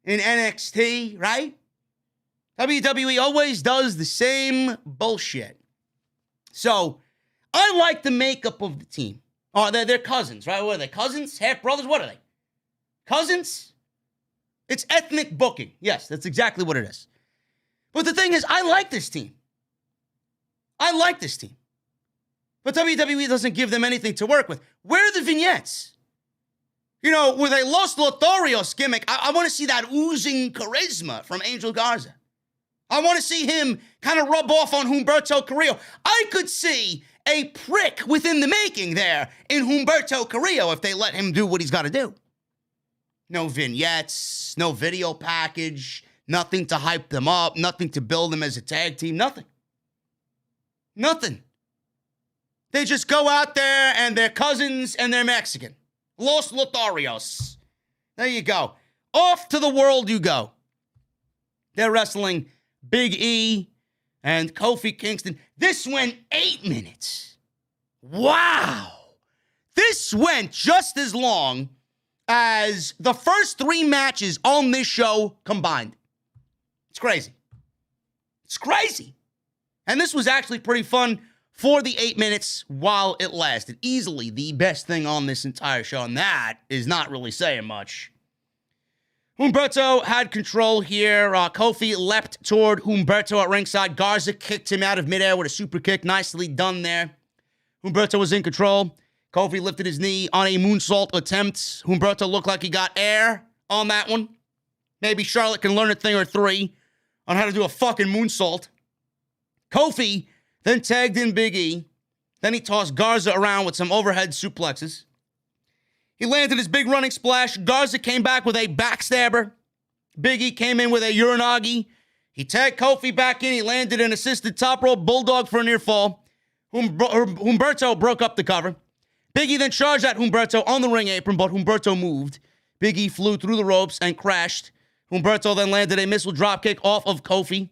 in NXT, right? WWE always does the same bullshit. So, I like the makeup of the team. Oh, they're cousins, right? What are they? Cousins? Half brothers? What are they? Cousins? It's ethnic booking. Yes, that's exactly what it is. But the thing is, I like this team. I like this team. But WWE doesn't give them anything to work with. Where are the vignettes? With a Los Lotharios gimmick, I want to see that oozing charisma from Angel Garza. I want to see him kind of rub off on Humberto Carrillo. I could see a prick within the making there in Humberto Carrillo if they let him do what he's got to do. No vignettes, no video package, nothing to hype them up, nothing to build them as a tag team, nothing. Nothing. They just go out there and they're cousins and they're Mexican. Los Lotharios. There you go. Off to the world you go. They're wrestling Big E and Kofi Kingston. This went 8 minutes. Wow. This went just as long as the first 3 matches on this show combined. It's crazy. It's crazy. And this was actually pretty fun for the 8 minutes while it lasted. Easily the best thing on this entire show, and that is not really saying much. Humberto had control here. Kofi leapt toward Humberto at ringside. Garza kicked him out of midair with a super kick. Nicely done there. Humberto was in control. Kofi lifted his knee on a moonsault attempt. Humberto looked like he got air on that one. Maybe Charlotte can learn a thing or 3 on how to do a fucking moonsault. Kofi then tagged in Big E. Then he tossed Garza around with some overhead suplexes. He landed his big running splash. Garza came back with a backstabber. Big E came in with a Uranagi. He tagged Kofi back in. He landed an assisted top rope bulldog for a near fall. Humberto broke up the cover. Big E then charged at Humberto on the ring apron, but Humberto moved. Big E flew through the ropes and crashed. Humberto then landed a missile dropkick off of Kofi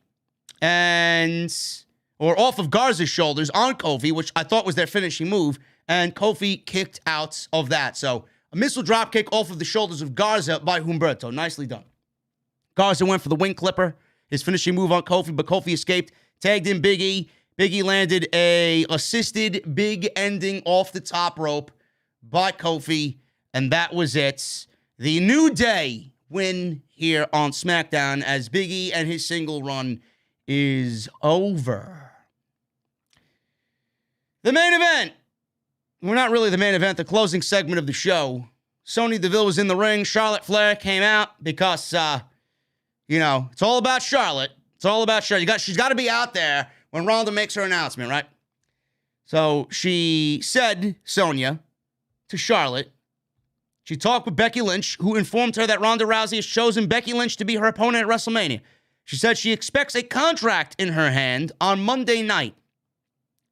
or off of Garza's shoulders on Kofi, which I thought was their finishing move, and Kofi kicked out of that. So a missile dropkick off of the shoulders of Garza by Humberto. Nicely done. Garza went for the wing clipper, his finishing move on Kofi, but Kofi escaped, tagged in Big E. Big E landed a assisted big ending off the top rope by Kofi, and that was it. The New Day win here on SmackDown as Big E and his single run is over. The main event. Well, not really the main event, the closing segment of the show. Sonya Deville was in the ring. Charlotte Flair came out because, it's all about Charlotte. It's all about Charlotte. She's got to be out there when Ronda makes her announcement, right? So she said, Sonya, to Charlotte, she talked with Becky Lynch, who informed her that Ronda Rousey has chosen Becky Lynch to be her opponent at WrestleMania. She said she expects a contract in her hand on Monday night.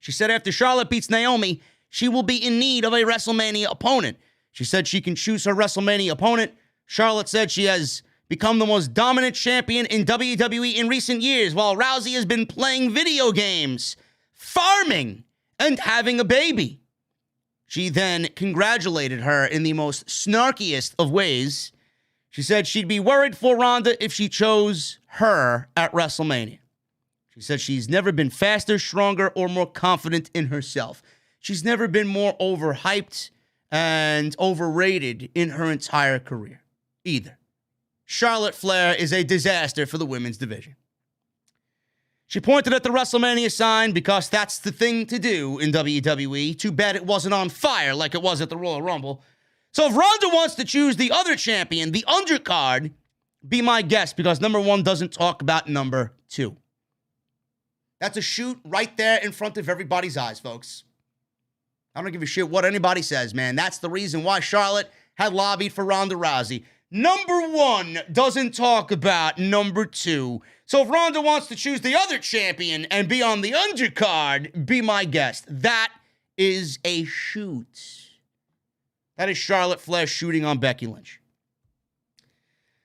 She said after Charlotte beats Naomi, she will be in need of a WrestleMania opponent. She said she can choose her WrestleMania opponent. Charlotte said she has become the most dominant champion in WWE in recent years, while Rousey has been playing video games, farming, and having a baby. She then congratulated her in the most snarkiest of ways. She said she'd be worried for Ronda if she chose her at WrestleMania. She said she's never been faster, stronger, or more confident in herself. She's never been more overhyped and overrated in her entire career either. Charlotte Flair is a disaster for the women's division. She pointed at the WrestleMania sign because that's the thing to do in WWE. Too bad it wasn't on fire like it was at the Royal Rumble. So if Ronda wants to choose the other champion, the undercard, be my guest, because number one doesn't talk about number two. That's a shoot right there in front of everybody's eyes, folks. I don't give a shit what anybody says, man. That's the reason why Charlotte had lobbied for Ronda Rousey. Number one doesn't talk about number two. So if Ronda wants to choose the other champion and be on the undercard, be my guest. That is a shoot. That is Charlotte Flair shooting on Becky Lynch.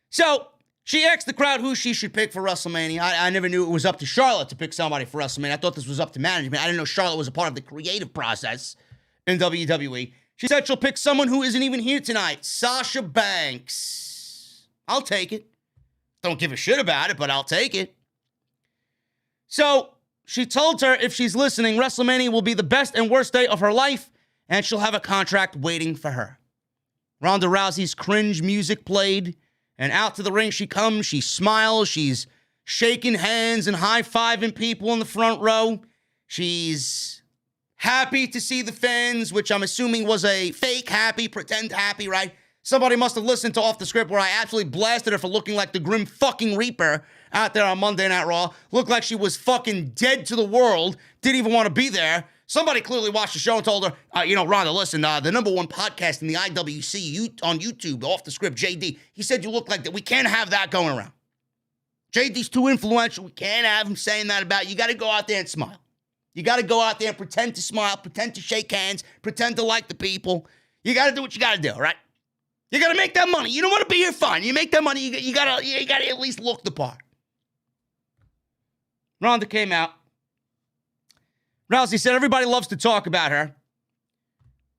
So she asked the crowd who she should pick for WrestleMania. I never knew it was up to Charlotte to pick somebody for WrestleMania. I thought this was up to management. I didn't know Charlotte was a part of the creative process in WWE. She said she'll pick someone who isn't even here tonight, Sasha Banks. I'll take it. Don't give a shit about it, but I'll take it. So she told her if she's listening, WrestleMania will be the best and worst day of her life, and she'll have a contract waiting for her. Ronda Rousey's cringe music played, and out to the ring she comes. She smiles. She's shaking hands and high-fiving people in the front row. She's happy to see the fans, which I'm assuming was a fake happy, pretend happy, right? Somebody must have listened to Off the Script where I absolutely blasted her for looking like the Grim fucking Reaper out there on Monday Night Raw. Looked like she was fucking dead to the world. Didn't even want to be there. Somebody clearly watched the show and told her, Rhonda, listen, the number one podcast in the IWC on YouTube, Off the Script, JD, he said you look like that. We can't have that going around. JD's too influential. We can't have him saying that about you. You got to go out there and smile. You got to go out there and pretend to smile, pretend to shake hands, pretend to like the people. You got to do what you got to do, right? You got to make that money. You don't want to be here, fine. You make that money, you got to at least look the part. Ronda came out. Rousey said everybody loves to talk about her.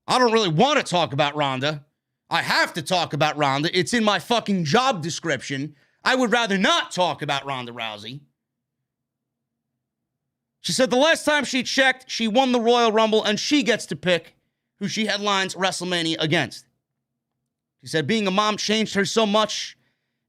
I don't really want to talk about Ronda. I have to talk about Ronda. It's in my fucking job description. I would rather not talk about Ronda Rousey. She said the last time she checked, she won the Royal Rumble, and she gets to pick who she headlines WrestleMania against. She said being a mom changed her so much,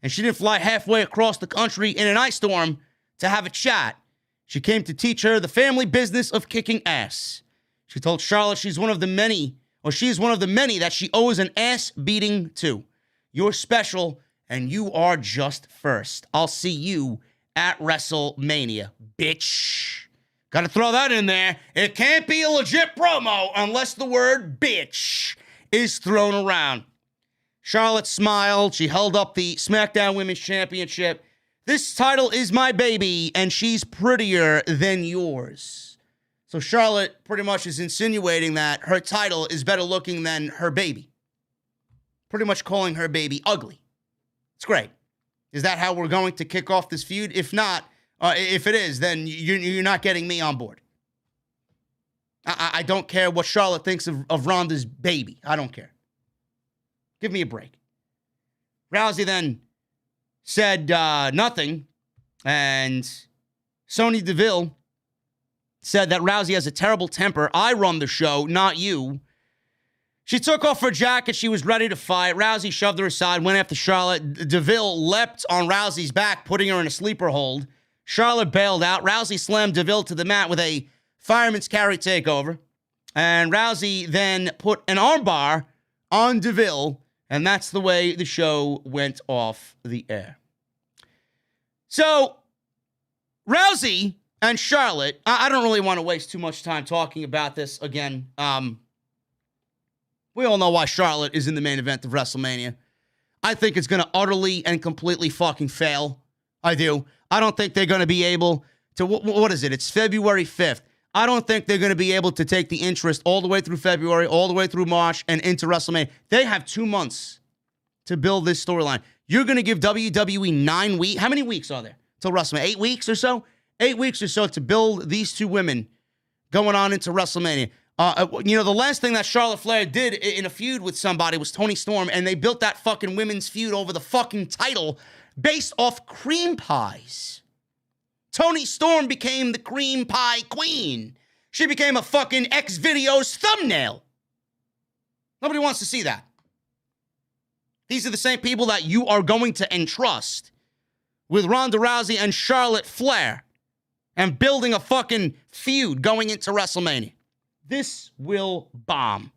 and she didn't fly halfway across the country in an ice storm to have a chat. She came to teach her the family business of kicking ass. She told Charlotte she's one of the many that she owes an ass beating to. You're special, and you are just first. I'll see you at WrestleMania, bitch. Got to throw that in there. It can't be a legit promo unless the word bitch is thrown around. Charlotte smiled. She held up the SmackDown Women's Championship. This title is my baby, and she's prettier than yours. So Charlotte pretty much is insinuating that her title is better looking than her baby. Pretty much calling her baby ugly. It's great. Is that how we're going to kick off this feud? If not, if it is, then you're not getting me on board. I don't care what Charlotte thinks of Ronda's baby. I don't care. Give me a break. Rousey then said nothing, and Sonya Deville said that Rousey has a terrible temper. I run the show, not you. She took off her jacket. She was ready to fight. Rousey shoved her aside, went after Charlotte. Deville leapt on Rousey's back, putting her in a sleeper hold. Charlotte bailed out. Rousey slammed Deville to the mat with a fireman's carry takeover. And Rousey then put an armbar on Deville, and that's the way the show went off the air. So, Rousey and Charlotte, I don't really want to waste too much time talking about this again. We all know why Charlotte is in the main event of WrestleMania. I think it's going to utterly and completely fucking fail. I do. I don't think they're going to be able to, what is it? It's February 5th. I don't think they're going to be able to take the interest all the way through February, all the way through March, and into WrestleMania. They have 2 months to build this storyline. You're going to give WWE 9 weeks. How many weeks are there till WrestleMania? 8 weeks or so? 8 weeks or so to build these two women going on into WrestleMania. The last thing that Charlotte Flair did in a feud with somebody was Toni Storm, and they built that fucking women's feud over the fucking title based off cream pies. Toni Storm became the cream pie queen. She became a fucking X-Videos thumbnail. Nobody wants to see that. These are the same people that you are going to entrust with Ronda Rousey and Charlotte Flair. and building a fucking feud going into WrestleMania. This will bomb.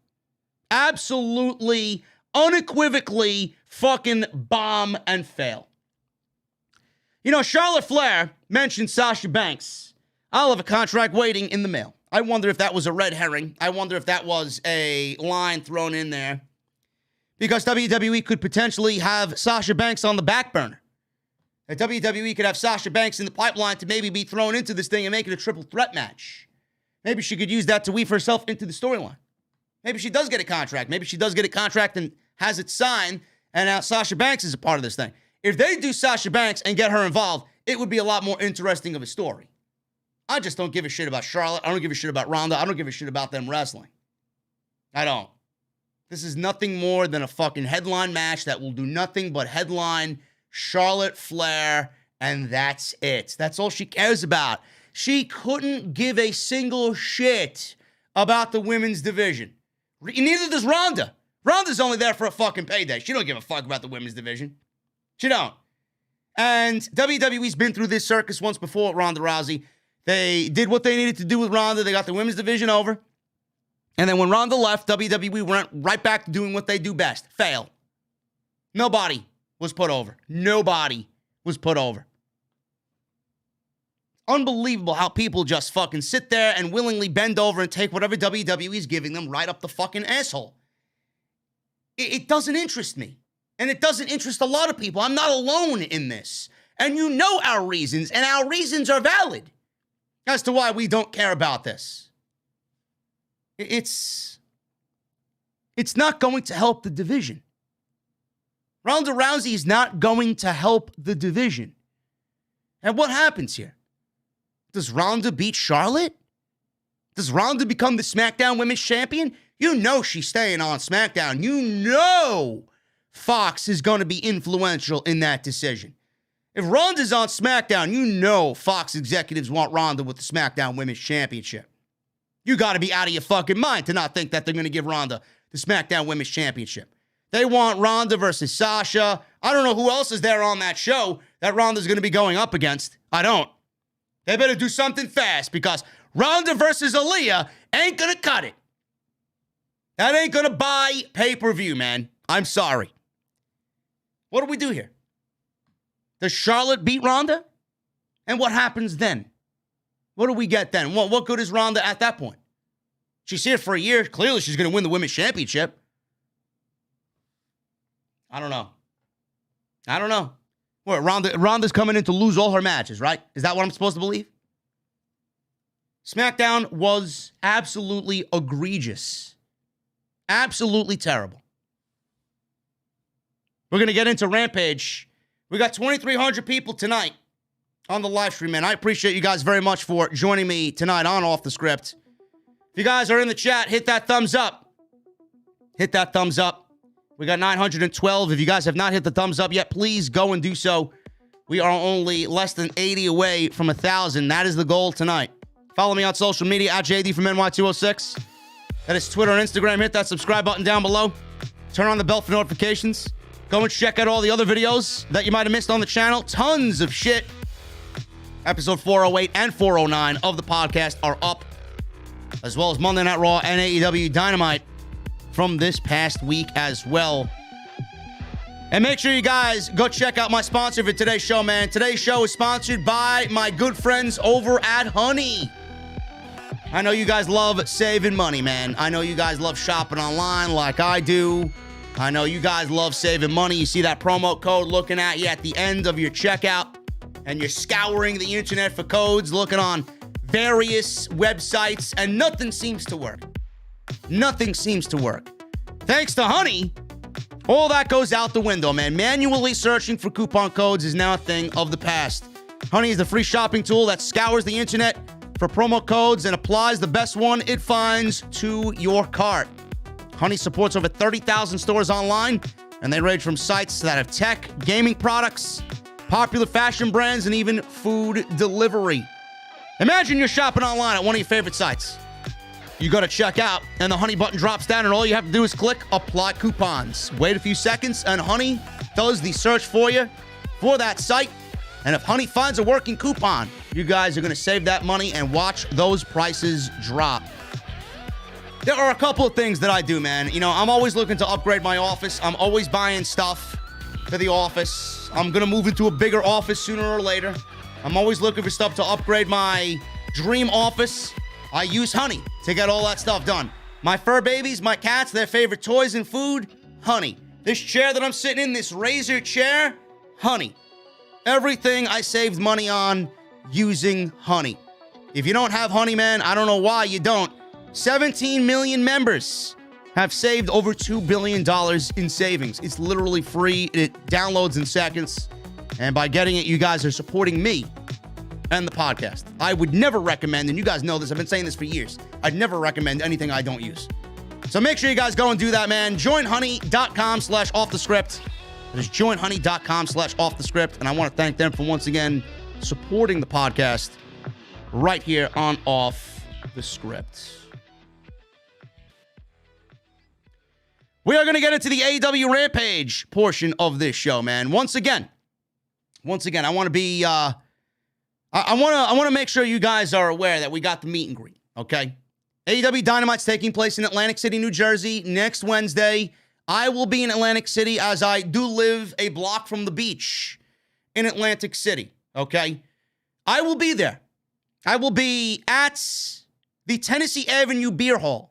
Absolutely, unequivocally fucking bomb and fail. You know, Charlotte Flair mentioned Sasha Banks. I'll have a contract waiting in the mail. I wonder if that was a red herring. I wonder if that was a line thrown in there. Because WWE could potentially have Sasha Banks on the back burner. That WWE could have Sasha Banks in the pipeline to maybe be thrown into this thing and make it a triple threat match. Maybe she could use that to weave herself into the storyline. Maybe she does get a contract. Maybe she does get a contract and has it signed, and now Sasha Banks is a part of this thing. If they do Sasha Banks and get her involved, it would be a lot more interesting of a story. I just don't give a shit about Charlotte. I don't give a shit about Ronda. I don't give a shit about them wrestling. I don't. This is nothing more than a fucking headline match that will do nothing but headline Charlotte Flair, and that's it. That's all she cares about. She couldn't give a single shit about the women's division. Neither does Ronda. Ronda's only there for a fucking payday. She don't give a fuck about the women's division. She don't. And WWE's been through this circus once before with Ronda Rousey. They did what they needed to do with Ronda. They got the women's division over. And then when Ronda left, WWE went right back to doing what they do best. Fail. Nobody was put over. Nobody was put over. Unbelievable how people just fucking sit there and willingly bend over and take whatever WWE is giving them right up the fucking asshole. It doesn't interest me. And it doesn't interest a lot of people. I'm not alone in this. And you know our reasons, and our reasons are valid as to why we don't care about this. It's not going to help the division. Ronda Rousey is not going to help the division. And what happens here? Does Ronda beat Charlotte? Does Ronda become the SmackDown Women's Champion? You know she's staying on SmackDown. You know Fox is going to be influential in that decision. If Ronda's on SmackDown, you know Fox executives want Ronda with the SmackDown Women's Championship. You got to be out of your fucking mind to not think that they're going to give Ronda the SmackDown Women's Championship. They want Ronda versus Sasha. I don't know who else is there on that show that Ronda's going to be going up against. I don't. They better do something fast because Ronda versus Aliyah ain't going to cut it. That ain't going to buy pay-per-view, man. I'm sorry. What do we do here? Does Charlotte beat Ronda? And what happens then? What do we get then? What good is Ronda at that point? She's here for a year. Clearly, she's going to win the Women's Championship. I don't know. What, Ronda's coming in to lose all her matches, right? Is that what I'm supposed to believe? SmackDown was absolutely egregious. Absolutely terrible. We're going to get into Rampage. We got 2,300 people tonight on the live stream, man. I appreciate you guys very much for joining me tonight on Off the Script. If you guys are in the chat, hit that thumbs up. Hit that thumbs up. We got 912. If you guys have not hit the thumbs up yet, please go and do so. We are only less than 80 away from 1,000. That is the goal tonight. Follow me on social media at JDfromNY206. That is Twitter and Instagram. Hit that subscribe button down below. Turn on the bell for notifications. Go and check out all the other videos that you might have missed on the channel. Tons of shit. Episode 408 and 409 of the podcast are up, as well as Monday Night Raw and AEW Dynamite from this past week as well. And make sure you guys go check out my sponsor for today's show, man. Today's show is sponsored by my good friends over at Honey. I know you guys love saving money, man. I know you guys love shopping online like I do. I know you guys love saving money. You see that promo code looking at you at the end of your checkout, and you're scouring the internet for codes, looking on various websites, and nothing seems to work. Nothing seems to work. Thanks to Honey, all that goes out the window, man. Manually searching for coupon codes is now a thing of the past. Honey is the free shopping tool that scours the internet for promo codes and applies the best one it finds to your cart. Honey supports over 30,000 stores online, and they range from sites that have tech, gaming products, popular fashion brands, and even food delivery. Imagine you're shopping online at one of your favorite sites. You go to check out, and the Honey button drops down, and all you have to do is click Apply Coupons. Wait a few seconds, and Honey does the search for you for that site. And if Honey finds a working coupon, You guys are going to save that money and watch those prices drop. There are a couple of things that I do, man. You know, I'm always looking to upgrade my office. I'm always buying stuff for the office. I'm going to move into a bigger office sooner or later. I'm always looking for stuff to upgrade my dream office. I use Honey to get all that stuff done. My fur babies, my cats, their favorite toys and food, Honey. This chair that I'm sitting in, this Razor chair, Honey. Everything I saved money on using Honey. If you don't have Honey, man, I don't know why you don't. 17 million members have saved over $2 billion in savings. It's literally free. It downloads in seconds. And by getting it, you guys are supporting me and the podcast. I would never recommend, and you guys know this, I've been saying this for years, I'd never recommend anything I don't use. So make sure you guys go and do that, man. Joinhoney.com/offthescript. That is joinhoney.com/offthescript. And I want to thank them for once again supporting the podcast right here on Off the Script. We are going to get into the AEW Rampage portion of this show, man. Once again, I want to be, I want to make sure you guys are aware that we got the meet and greet, okay? AEW Dynamite's taking place in Atlantic City, New Jersey next Wednesday. I will be in Atlantic City as I do live a block from the beach in Atlantic City, okay? I will be there. I will be at the Tennessee Avenue Beer Hall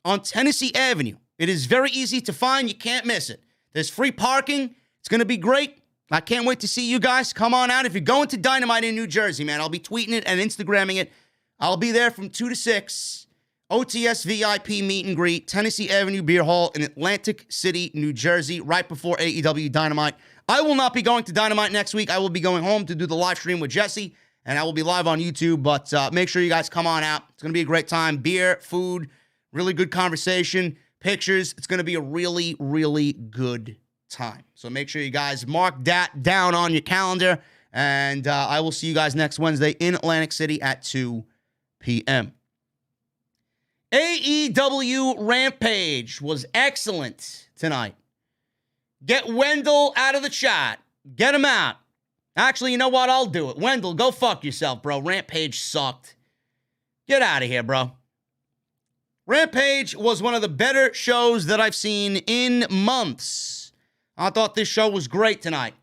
on Tennessee Avenue. It is very easy to find. You can't miss it. There's free parking. It's going to be great. I can't wait to see you guys. Come on out. If you're going to Dynamite in New Jersey, man, I'll be tweeting it and Instagramming it. I'll be there from 2 to 6. OTS VIP meet and greet, Tennessee Avenue Beer Hall in Atlantic City, New Jersey, right before AEW Dynamite. I will not be going to Dynamite next week. I will be going home to do the live stream with Jesse, and I will be live on YouTube. But make sure you guys come on out. It's going to be a great time. Beer, food, really good conversation, pictures. It's going to be a really, really good time. So make sure you guys mark that down on your calendar. And I will see you guys next Wednesday in Atlantic City at 2 p.m. AEW Rampage was excellent tonight. Get Wendell out of the chat. Get him out. Actually, you know what? I'll do it. Wendell, go fuck yourself, bro. Rampage sucked. Get out of here, bro. Rampage was one of the better shows that I've seen in months. I thought this show was great tonight.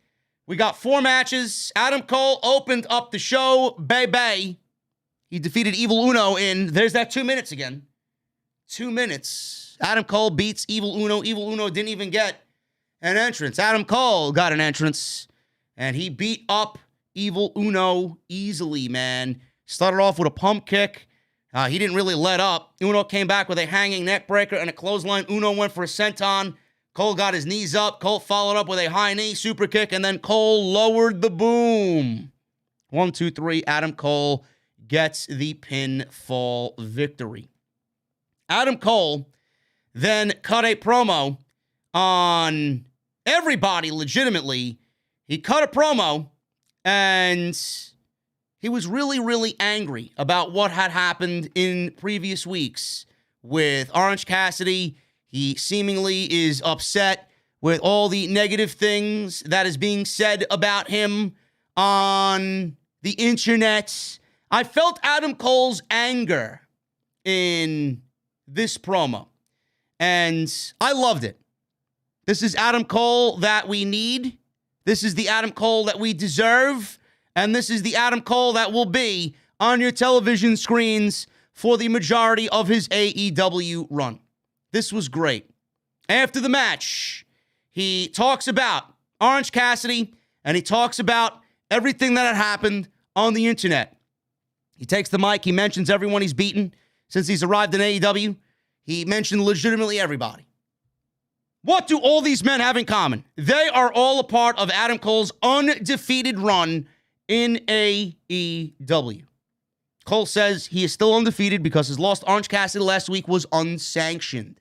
We got 4 matches. Adam Cole opened up the show. Baby. He defeated Evil Uno in, there's that 2 minutes again. 2 minutes. Adam Cole beats Evil Uno. Evil Uno didn't even get an entrance. Adam Cole got an entrance, and he beat up Evil Uno easily, man. Started off with a pump kick. He didn't really let up. Uno came back with a hanging neck breaker and a clothesline. Uno went for a senton. Cole got his knees up. Cole followed up with a high knee super kick, and then Cole lowered the boom. 1, 2, 3. Adam Cole gets the pinfall victory. Adam Cole then cut a promo on everybody legitimately. He cut a promo, and he was really, really angry about what had happened in previous weeks with Orange Cassidy. He seemingly is upset with all the negative things that is being said about him on the internet. I felt Adam Cole's anger in this promo, and I loved it. This is Adam Cole that we need. This is the Adam Cole that we deserve, and this is the Adam Cole that will be on your television screens for the majority of his AEW run. This was great. After the match, he talks about Orange Cassidy, and he talks about everything that had happened on the internet. He takes the mic. He mentions everyone he's beaten since he's arrived in AEW. He mentioned legitimately everybody. What do all these men have in common? They are all a part of Adam Cole's undefeated run in AEW. Cole says he is still undefeated because his loss to Orange Cassidy last week was unsanctioned.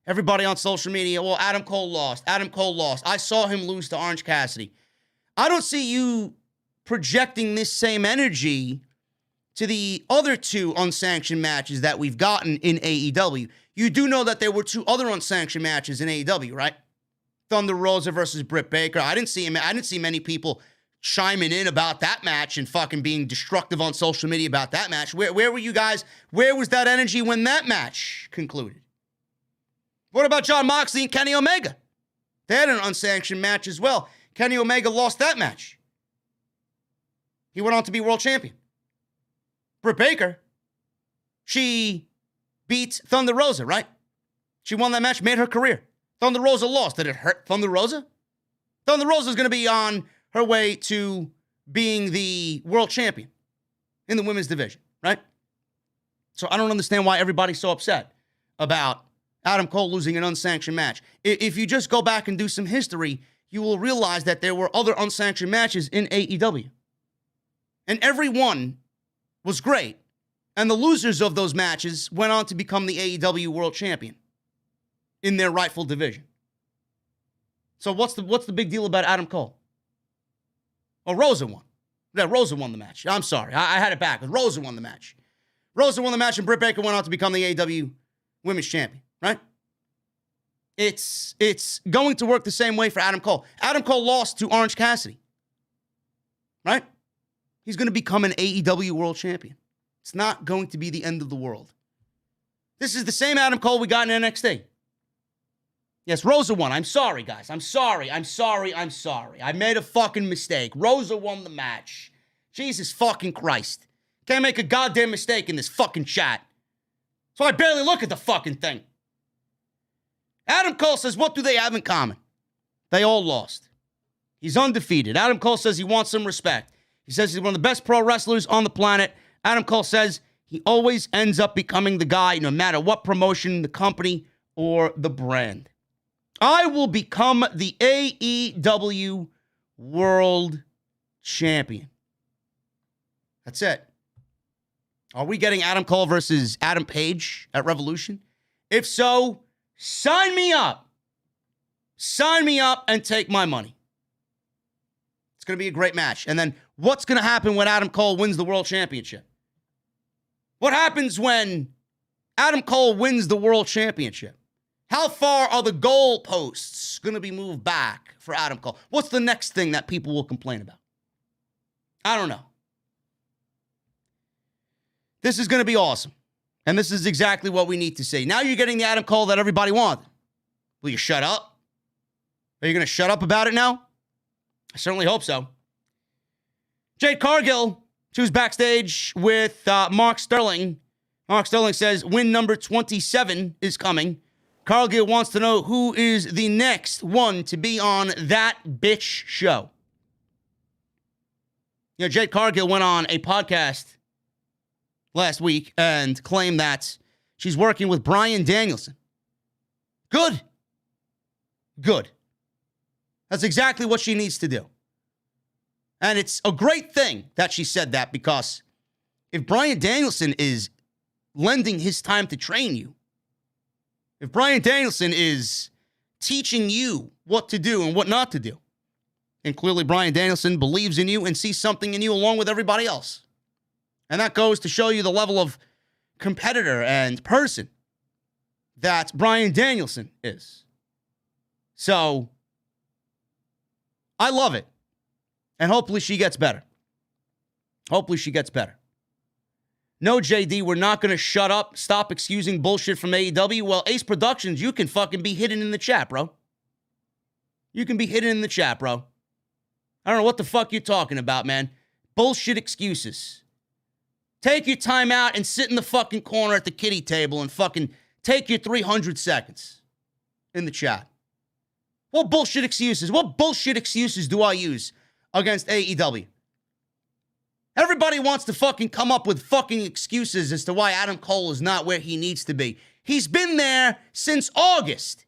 Everybody on social media, well, Adam Cole lost. Adam Cole lost. I saw him lose to Orange Cassidy. I don't see you projecting this same energy to the other 2 unsanctioned matches that we've gotten in AEW. You do know that there were 2 other unsanctioned matches in AEW, right? Thunder Rosa versus Britt Baker. I didn't see many people chiming in about that match and fucking being destructive on social media about that match. Where were you guys? Where was that energy when that match concluded? What about Jon Moxley and Kenny Omega? They had an unsanctioned match as well. Kenny Omega lost that match. He went on to be world champion. Britt Baker, she beat Thunder Rosa, right? She won that match, made her career. Thunder Rosa lost. Did it hurt Thunder Rosa? Thunder Rosa is going to be on her way to being the world champion in the women's division, right? So I don't understand why everybody's so upset about Adam Cole losing an unsanctioned match. If you just go back and do some history, you will realize that there were other unsanctioned matches in AEW. And every one was great. And the losers of those matches went on to become the AEW world champion in their rightful division. So what's the big deal about Adam Cole? Oh, Rosa won. Yeah, Rosa won the match. I'm sorry. I had it backwards. Rosa won the match. Rosa won the match, and Britt Baker went on to become the AEW women's champion, right? It's going to work the same way for Adam Cole. Adam Cole lost to Orange Cassidy, right? He's going to become an AEW world champion. It's not going to be the end of the world. This is the same Adam Cole we got in NXT. Yes, Rosa won. I'm sorry, guys. I'm sorry. I made a fucking mistake. Rosa won the match. Jesus fucking Christ. Can't make a goddamn mistake in this fucking chat. So I barely look at the fucking thing. Adam Cole says, what do they have in common? They all lost. He's undefeated. Adam Cole says he wants some respect. He says he's one of the best pro wrestlers on the planet. Adam Cole says he always ends up becoming the guy, no matter what promotion, the company, or the brand. I will become the AEW World Champion. That's it. Are we getting Adam Cole versus Adam Page at Revolution? If so, sign me up. Sign me up and take my money. It's going to be a great match. And then what's going to happen when Adam Cole wins the World Championship? What happens when Adam Cole wins the World Championship? How far are the goalposts going to be moved back for Adam Cole? What's the next thing that people will complain about? I don't know. This is going to be awesome. And this is exactly what we need to see. Now you're getting the Adam Cole that everybody wanted. Will you shut up? Are you going to shut up about it now? I certainly hope so. Jade Cargill, she was backstage with Mark Sterling. Mark Sterling says win number 27 is coming. Cargill wants to know who is the next one to be on that bitch show. You know, Jade Cargill went on a podcast last week and claimed that she's working with Bryan Danielson. Good. That's exactly what she needs to do. And it's a great thing that she said that, because if Bryan Danielson is lending his time to train you, if Bryan Danielson is teaching you what to do and what not to do, and clearly Bryan Danielson believes in you and sees something in you along with everybody else, and that goes to show you the level of competitor and person that Bryan Danielson is. So, I love it. And hopefully she gets better. No, JD, we're not going to shut up. Stop excusing bullshit from AEW. Well, Ace Productions, you can fucking be hidden in the chat, bro. I don't know what the fuck you're talking about, man. Bullshit excuses. Take your time out and sit in the fucking corner at the kiddie table and fucking take your 300 seconds in the chat. What bullshit excuses do I use against AEW? Everybody wants to fucking come up with fucking excuses as to why Adam Cole is not where he needs to be. He's been there since August.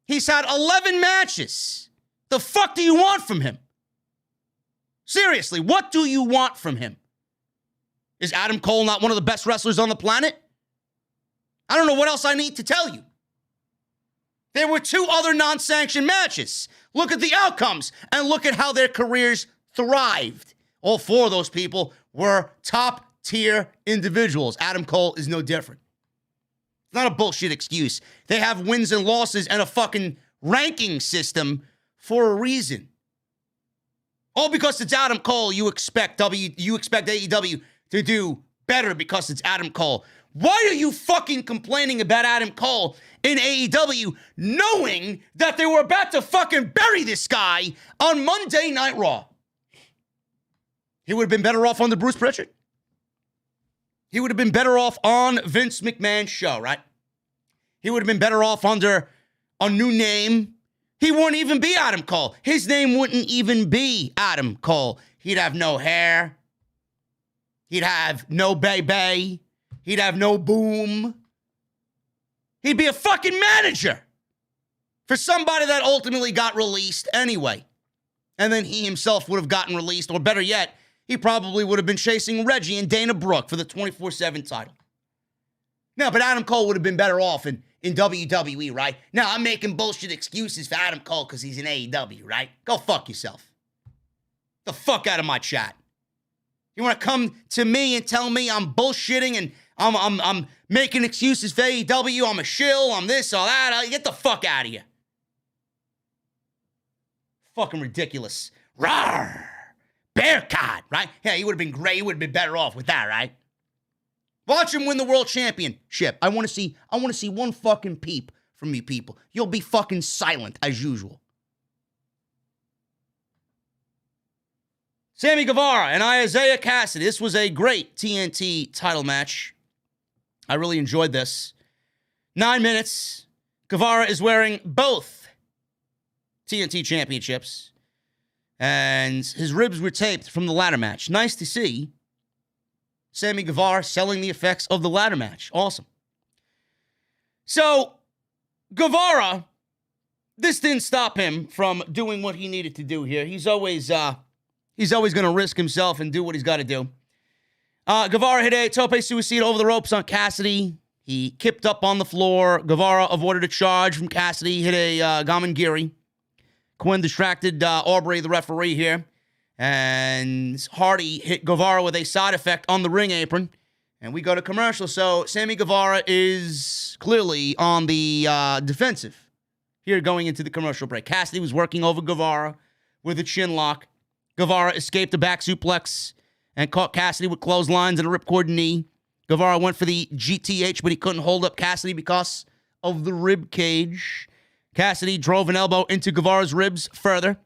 He's had 11 matches. The fuck do you want from him? Seriously, what do you want from him? Is Adam Cole not one of the best wrestlers on the planet? I don't know what else I need to tell you. There were 2 other non-sanctioned matches. Look at the outcomes and look at how their careers thrived. All 4 of those people were top-tier individuals. Adam Cole is no different. It's not a bullshit excuse. They have wins and losses and a fucking ranking system for a reason. All because it's Adam Cole, you expect AEW to do better because it's Adam Cole. Why are you fucking complaining about Adam Cole in AEW knowing that they were about to fucking bury this guy on Monday Night Raw? He would have been better off on the Bruce Pritchard. He would have been better off on Vince McMahon's show, right? He would have been better off under a new name. He wouldn't even be Adam Cole. His name wouldn't even be Adam Cole. He'd have no hair. He'd have no baby. He'd have no boom. He'd be a fucking manager for somebody that ultimately got released anyway. And then he himself would have gotten released, or better yet, he probably would have been chasing Reggie and Dana Brooke for the 24/7 title. No, but Adam Cole would have been better off in WWE, right? Now, I'm making bullshit excuses for Adam Cole because he's in AEW, right? Go fuck yourself. The fuck out of my chat. You want to come to me and tell me I'm bullshitting and I'm making excuses for AEW, I'm a shill, I'm this, all that. Get the fuck out of here. Fucking ridiculous. Rawr. Bear card, right? Yeah, he would have been great. He would have been better off with that, right? Watch him win the world championship. I want to see one fucking peep from you people. You'll be fucking silent as usual. Sammy Guevara and Isaiah Kassidy. This was a great TNT title match. I really enjoyed this. 9 minutes. Guevara is wearing both TNT championships. And his ribs were taped from the ladder match. Nice to see Sammy Guevara selling the effects of the ladder match. Awesome. So, Guevara, this didn't stop him from doing what he needed to do here. He's always going to risk himself and do what he's got to do. Guevara hit a tope suicida over the ropes on Kassidy. He kipped up on the floor. Guevara avoided a charge from Kassidy, hit a Gamangiri. Quinn distracted Aubrey, the referee here. And Hardy hit Guevara with a side effect on the ring apron. And we go to commercial. So Sammy Guevara is clearly on the defensive here going into the commercial break. Kassidy was working over Guevara with a chin lock. Guevara escaped a back suplex and caught Kassidy with clotheslines and a ripcord knee. Guevara went for the GTH, but he couldn't hold up Kassidy because of the rib cage. Kassidy drove an elbow into Guevara's ribs further.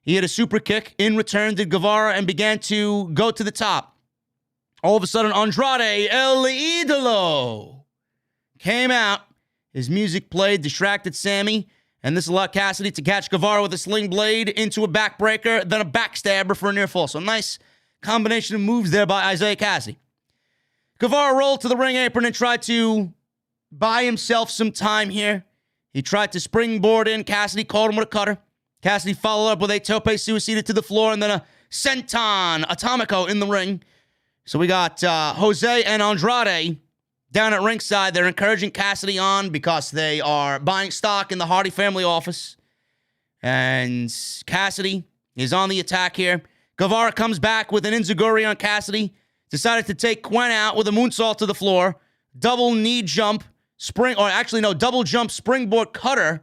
He hit a super kick. In return, did Guevara and began to go to the top. All of a sudden, Andrade El Idolo came out. His music played, distracted Sammy, and this allowed Kassidy to catch Guevara with a sling blade into a backbreaker, then a backstabber for a near fall. So nice combination of moves there by Isaiah Kassidy. Guevara rolled to the ring apron and tried to buy himself some time here. He tried to springboard in. Kassidy caught him with a cutter. Kassidy followed up with a tope suicida to the floor and then a senton atomico in the ring. So we got Jose and Andrade down at ringside. They're encouraging Kassidy on because they are buying stock in the Hardy family office. And Kassidy is on the attack here. Guevara comes back with an enziguri on Kassidy. Decided to take Quen out with a moonsault to the floor. Double knee jump. Double jump springboard cutter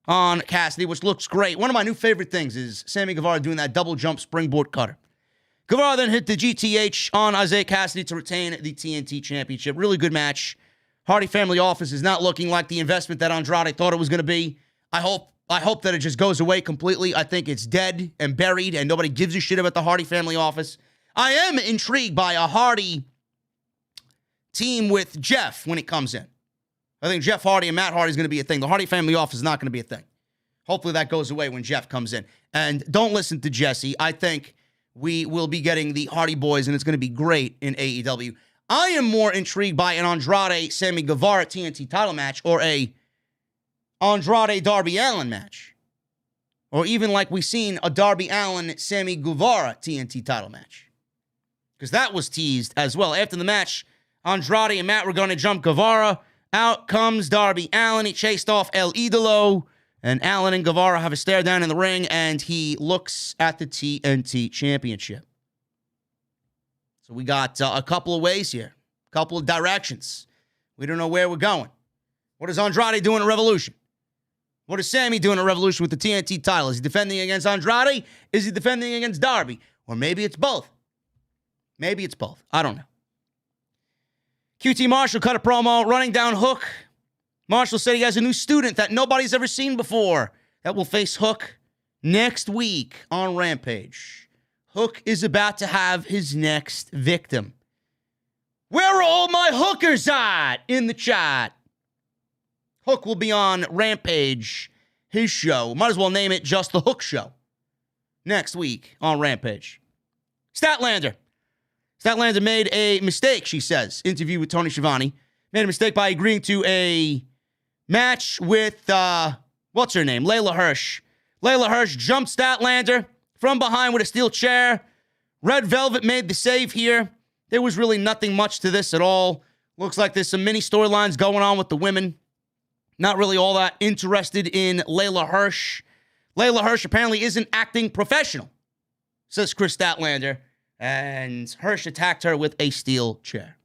on Kassidy, which looks great. One of my new favorite things is Sammy Guevara doing that double jump springboard cutter. Guevara then hit the GTH on Isaiah Kassidy to retain the TNT Championship. Really good match. Hardy family office is not looking like the investment that Andrade thought it was going to be. I hope that it just goes away completely. I think it's dead and buried, and nobody gives a shit about the Hardy family office. I am intrigued by a Hardy team with Jeff when it comes in. I think Jeff Hardy and Matt Hardy is going to be a thing. The Hardy family office is not going to be a thing. Hopefully that goes away when Jeff comes in. And don't listen to Jesse. I think we will be getting the Hardy Boys, and it's going to be great in AEW. I am more intrigued by an Andrade-Sammy Guevara TNT title match or a Andrade-Darby Allin match. Or even like we've seen a Darby Allin-Sammy Guevara TNT title match. Because that was teased as well. After the match, Andrade and Matt were going to jump Guevara. Out comes Darby Allin. He chased off El Idolo. And Allin and Guevara have a stare down in the ring. And he looks at the TNT Championship. So we got a couple of ways here. A couple of directions. We don't know where we're going. What is Andrade doing at Revolution? What is Sammy doing at Revolution with the TNT title? Is he defending against Andrade? Is he defending against Darby? Or maybe it's both. Maybe it's both. I don't know. QT Marshall cut a promo running down Hook. Marshall said he has a new student that nobody's ever seen before that will face Hook next week on Rampage. Hook is about to have his next victim. Where are all my hookers at in the chat? Hook will be on Rampage, his show. Might as well name it just the Hook Show. Next week on Rampage. Statlander. Statlander made a mistake, she says. Interview with Tony Schiavone. Made a mistake by agreeing to a match with, what's her name? Layla Hirsch. Layla Hirsch jumped Statlander from behind with a steel chair. Red Velvet made the save here. There was really nothing much to this at all. Looks like there's some mini storylines going on with the women. Not really all that interested in Layla Hirsch. Layla Hirsch apparently isn't acting professional, says Chris Statlander. And Hirsch attacked her with a steel chair.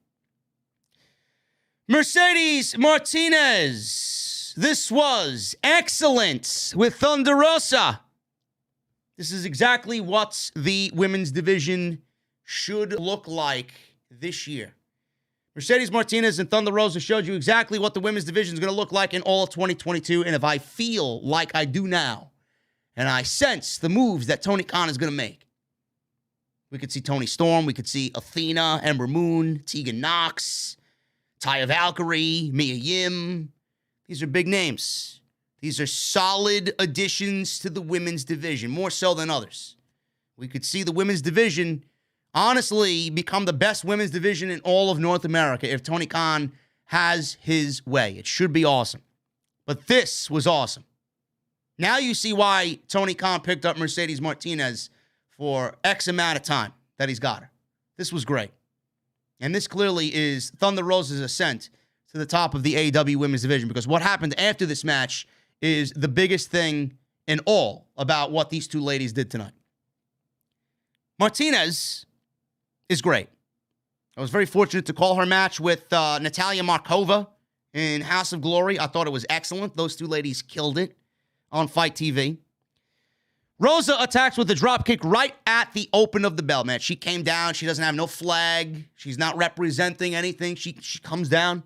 Mercedes Martinez. This was excellent with Thunder Rosa. This is exactly what the women's division should look like this year. Mercedes Martinez and Thunder Rosa showed you exactly what the women's division is going to look like in all of 2022. And if I feel like I do now, and I sense the moves that Tony Khan is going to make, we could see Toni Storm, we could see Athena, Ember Moon, Tegan Nox, Taya Valkyrie, Mia Yim. These are big names. These are solid additions to the women's division, more so than others. We could see the women's division honestly become the best women's division in all of North America if Tony Khan has his way. It should be awesome. But this was awesome. Now you see why Tony Khan picked up Mercedes Martinez for X amount of time that he's got her. This was great. And this clearly is Thunder Rosa's ascent to the top of the AEW women's division, because what happened after this match is the biggest thing in all about what these two ladies did tonight. Martinez is great. I was very fortunate to call her match with Natalya Markova in House of Glory. I thought it was excellent. Those two ladies killed it on Fight TV. Rosa attacks with a dropkick right at the open of the bell, man. She came down. She doesn't have no flag. She's not representing anything. She comes down,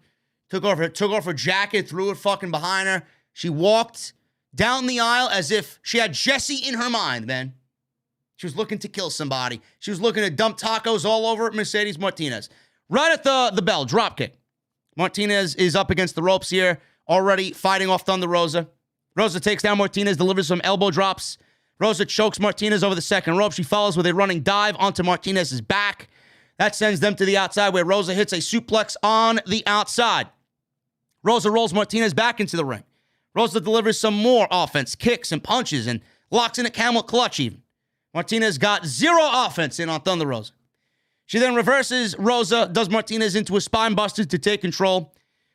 took off her jacket, threw it fucking behind her. She walked down the aisle as if she had Jesse in her mind, man. She was looking to kill somebody. She was looking to dump tacos all over Mercedes Martinez. Right at the bell, dropkick. Martinez is up against the ropes here, already fighting off Thunder Rosa. Rosa takes down Martinez, delivers some elbow drops. Rosa chokes Martinez over the second rope. She follows with a running dive onto Martinez's back. That sends them to the outside, where Rosa hits a suplex on the outside. Rosa rolls Martinez back into the ring. Rosa delivers some more offense, kicks and punches, and locks in a camel clutch even. Martinez got zero offense in on Thunder Rosa. She then reverses Rosa, does Martinez into a spine buster to take control.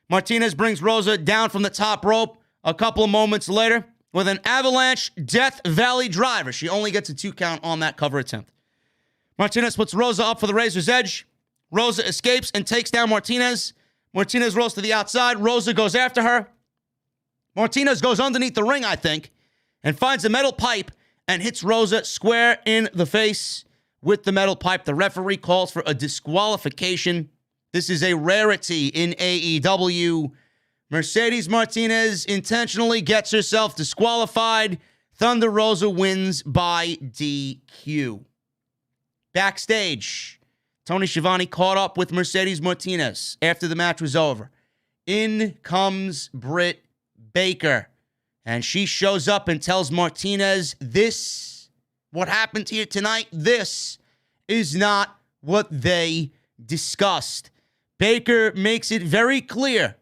Martinez brings Rosa down from the top rope a couple of moments later with an avalanche Death Valley driver. She only gets a 2 count on that cover attempt. Martinez puts Rosa up for the razor's edge. Rosa escapes and takes down Martinez. Martinez rolls to the outside. Rosa goes after her. Martinez goes underneath the ring, I think, and finds a metal pipe and hits Rosa square in the face with the metal pipe. The referee calls for a disqualification. This is a rarity in AEW. Mercedes Martinez intentionally gets herself disqualified. Thunder Rosa wins by DQ. Backstage, Tony Schiavone caught up with Mercedes Martinez after the match was over. In comes Britt Baker, and she shows up and tells Martinez, what happened here tonight, this is not what they discussed. Baker makes it very clear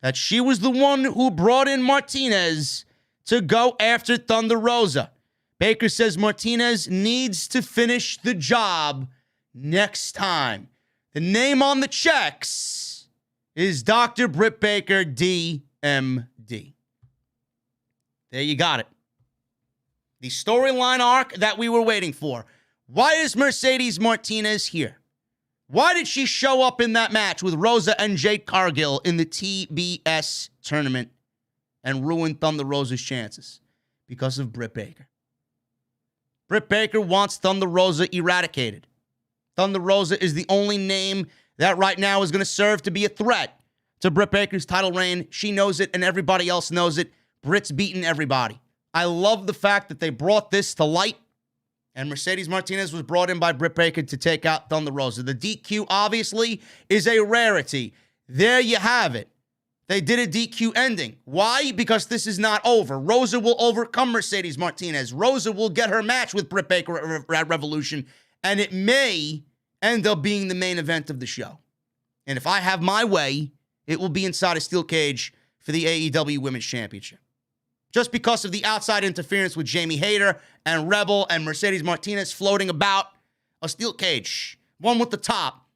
that she was the one who brought in Martinez to go after Thunder Rosa. Baker says Martinez needs to finish the job next time. The name on the checks is Dr. Britt Baker, DMD. There you got it. The storyline arc that we were waiting for. Why is Mercedes Martinez here? Why did she show up in that match with Rosa and Jade Cargill in the TBS tournament and ruin Thunder Rosa's chances because of Britt Baker. Britt Baker wants Thunder Rosa eradicated. Thunder Rosa is the only name that right now is going to serve to be a threat to Britt Baker's title reign. She knows it, and everybody else knows it. Britt's beaten everybody. I love the fact that they brought this to light, and Mercedes Martinez was brought in by Britt Baker to take out Thunder Rosa. The DQ, obviously, is a rarity. There you have it. They did a DQ ending. Why? Because this is not over. Rosa will overcome Mercedes Martinez. Rosa will get her match with Britt Baker at Revolution, and it may end up being the main event of the show. And if I have my way, it will be inside a steel cage for the AEW Women's Championship. Just because of the outside interference with Jamie Hayter and Rebel and Mercedes Martinez floating about a steel cage, one with the top.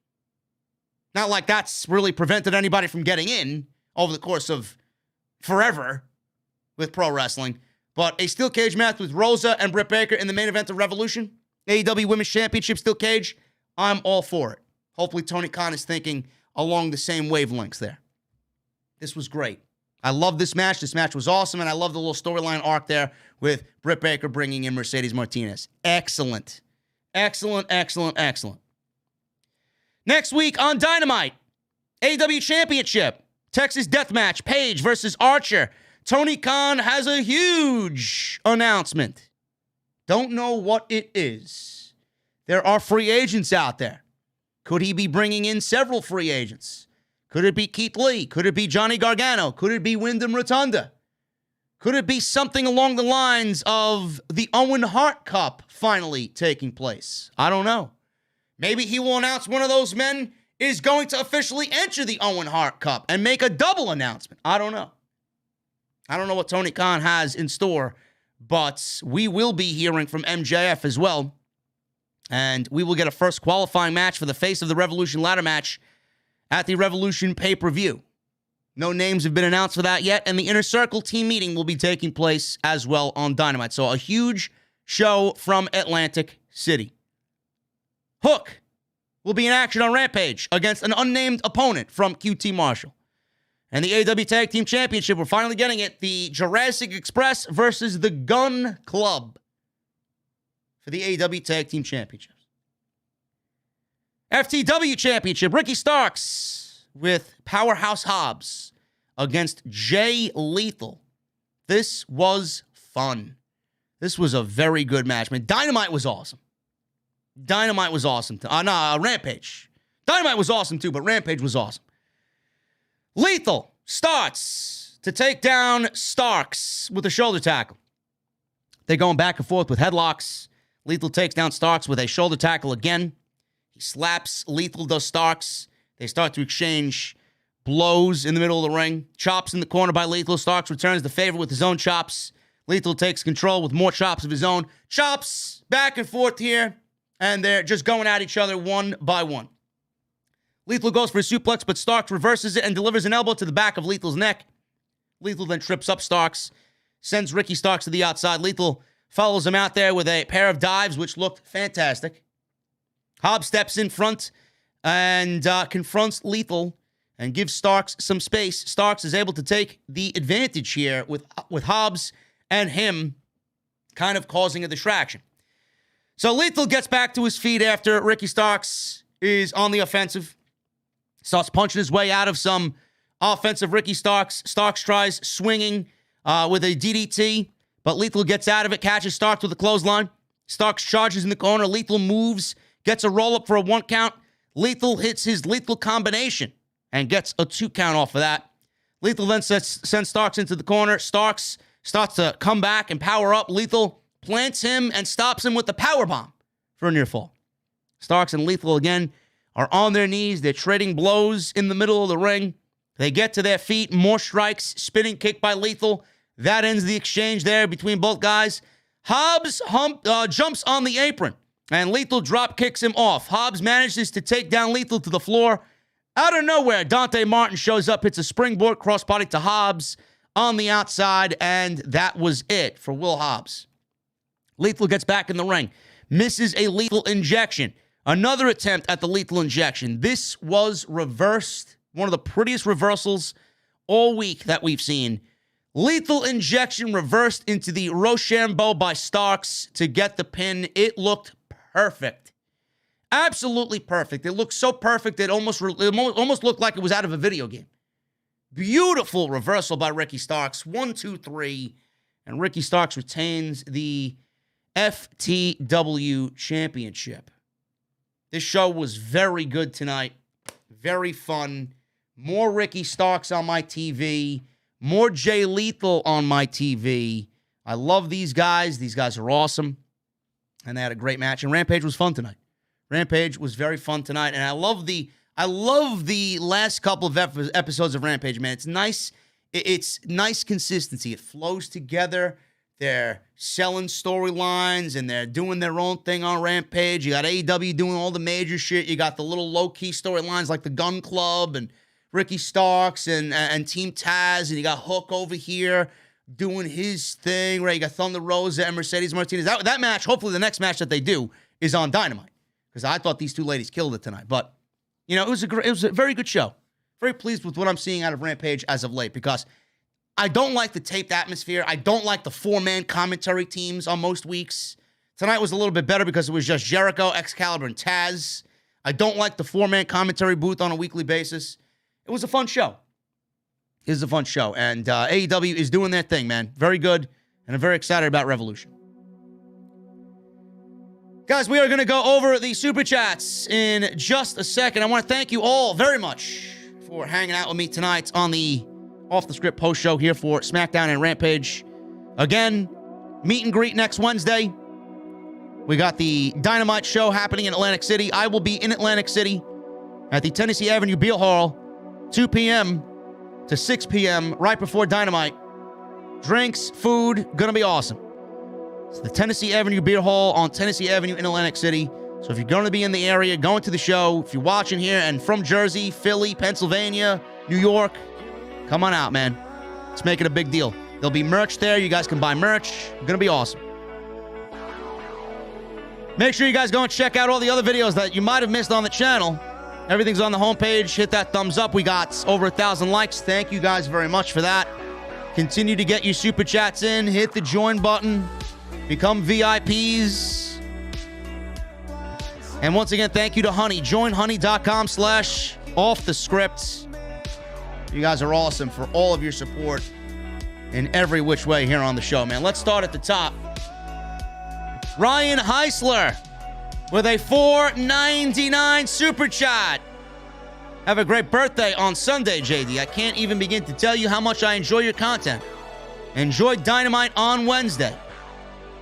Not like that's really prevented anybody from getting in over the course of forever with pro wrestling. But a steel cage match with Rosa and Britt Baker in the main event of Revolution, AEW Women's Championship steel cage, I'm all for it. Hopefully Tony Khan is thinking along the same wavelengths there. This was great. I love this match. This match was awesome, and I love the little storyline arc there with Britt Baker bringing in Mercedes Martinez. Excellent. Excellent, excellent, excellent. Next week on Dynamite, AEW Championship, Texas Deathmatch, Paige versus Archer. Tony Khan has a huge announcement. Don't know what it is. There are free agents out there. Could he be bringing in several free agents? Could it be Keith Lee? Could it be Johnny Gargano? Could it be Wyndham Rotunda? Could it be something along the lines of the Owen Hart Cup finally taking place? I don't know. Maybe he will announce one of those men is going to officially enter the Owen Hart Cup and make a double announcement. I don't know. I don't know what Tony Khan has in store, but we will be hearing from MJF as well. And we will get a first qualifying match for the Face of the Revolution ladder match at the Revolution pay-per-view. No names have been announced for that yet, and the Inner Circle team meeting will be taking place as well on Dynamite. So a huge show from Atlantic City. Hook will be in action on Rampage against an unnamed opponent from QT Marshall. And the AEW Tag Team Championship, we're finally getting it. The Jurassic Express versus the Gun Club for the AEW Tag Team Championships. FTW Championship, Ricky Starks with Powerhouse Hobbs against Jay Lethal. This was fun. This was a very good match, man. Dynamite was awesome. Dynamite was awesome. Rampage. Dynamite was awesome too, but Rampage was awesome. Lethal starts to take down Starks with a shoulder tackle. They're going back and forth with headlocks. Lethal takes down Starks with a shoulder tackle again. He slaps Lethal, does Starks. They start to exchange blows in the middle of the ring. Chops in the corner by Lethal. Starks returns the favor with his own chops. Lethal takes control with more chops of his own. Chops back and forth here. And they're just going at each other one by one. Lethal goes for a suplex, but Starks reverses it and delivers an elbow to the back of Lethal's neck. Lethal then trips up Starks, sends Ricky Starks to the outside. Lethal follows him out there with a pair of dives, which looked fantastic. Hobbs steps in front and confronts Lethal and gives Starks some space. Starks is able to take the advantage here with Hobbs and him kind of causing a distraction. So Lethal gets back to his feet after Ricky Starks is on the offensive. Starts punching his way out of some offensive Ricky Starks. Starks tries swinging with a DDT, but Lethal gets out of it, catches Starks with a clothesline. Starks charges in the corner. Lethal moves, gets a roll-up for a 1 count. Lethal hits his lethal combination and gets a 2 count off of that. Lethal then sends Starks into the corner. Starks starts to come back and power up. Lethal plants him and stops him with the powerbomb for a near fall. Starks and Lethal again are on their knees. They're trading blows in the middle of the ring. They get to their feet. More strikes. Spinning kick by Lethal. That ends the exchange there between both guys. Hobbs jumps on the apron, and Lethal drop kicks him off. Hobbs manages to take down Lethal to the floor. Out of nowhere, Dante Martin shows up, hits a springboard crossbody to Hobbs on the outside, and that was it for Will Hobbs. Lethal gets back in the ring, misses a lethal injection. Another attempt at the lethal injection. This was reversed. One of the prettiest reversals all week that we've seen. Lethal injection reversed into the Rochambeau by Starks to get the pin. It looked perfect. Absolutely perfect. It looked so perfect it almost looked like it was out of a video game. Beautiful reversal by Ricky Starks. 1, 2, 3. And Ricky Starks retains the FTW Championship. This show was very good tonight. Very fun. More Ricky Starks on my TV. More Jay Lethal on my TV. I love these guys. These guys are awesome. And they had a great match. And Rampage was fun tonight. Rampage was very fun tonight. And I love the last couple of episodes of Rampage, man. It's nice. It's nice consistency. It flows together. They're selling storylines, and they're doing their own thing on Rampage. You got AEW doing all the major shit. You got the little low-key storylines like the Gun Club and Ricky Starks and Team Taz, and you got Hook over here doing his thing, right? You got Thunder Rosa and Mercedes Martinez. That match, hopefully the next match that they do is on Dynamite, because I thought these two ladies killed it tonight. But, you know, it was a very good show. Very pleased with what I'm seeing out of Rampage as of late, because I don't like the taped atmosphere. I don't like the 4-man commentary teams on most weeks. Tonight was a little bit better because it was just Jericho, Excalibur, and Taz. I don't like the 4-man commentary booth on a weekly basis. It was a fun show. It was a fun show. And AEW is doing their thing, man. Very good. And I'm very excited about Revolution. Guys, we are going to go over the Super Chats in just a second. I want to thank you all very much for hanging out with me tonight on the Off the Script post show here for SmackDown and Rampage. Again, meet and greet next Wednesday. We got the Dynamite show happening in Atlantic City. I will be in Atlantic City at the Tennessee Avenue Beer Hall, 2 p.m. to 6 p.m. right before Dynamite. Drinks, food, gonna be awesome. It's the Tennessee Avenue Beer Hall on Tennessee Avenue in Atlantic City. So if you're going to be in the area, going to the show, if you're watching here and from Jersey, Philly, Pennsylvania, New York, come on out, man. Let's make it a big deal. There'll be merch there. You guys can buy merch. It's going to be awesome. Make sure you guys go and check out all the other videos that you might have missed on the channel. Everything's on the homepage. Hit that thumbs up. We got over 1,000 likes. Thank you guys very much for that. Continue to get your Super Chats in. Hit the join button. Become VIPs. And once again, thank you to Honey. JoinHoney.com/offthescript. You guys are awesome for all of your support in every which way here on the show, man. Let's start at the top. Ryan Heisler with a $4.99 Super Chat. Have a great birthday on Sunday, JD. I can't even begin to tell you how much I enjoy your content. Enjoy Dynamite on Wednesday.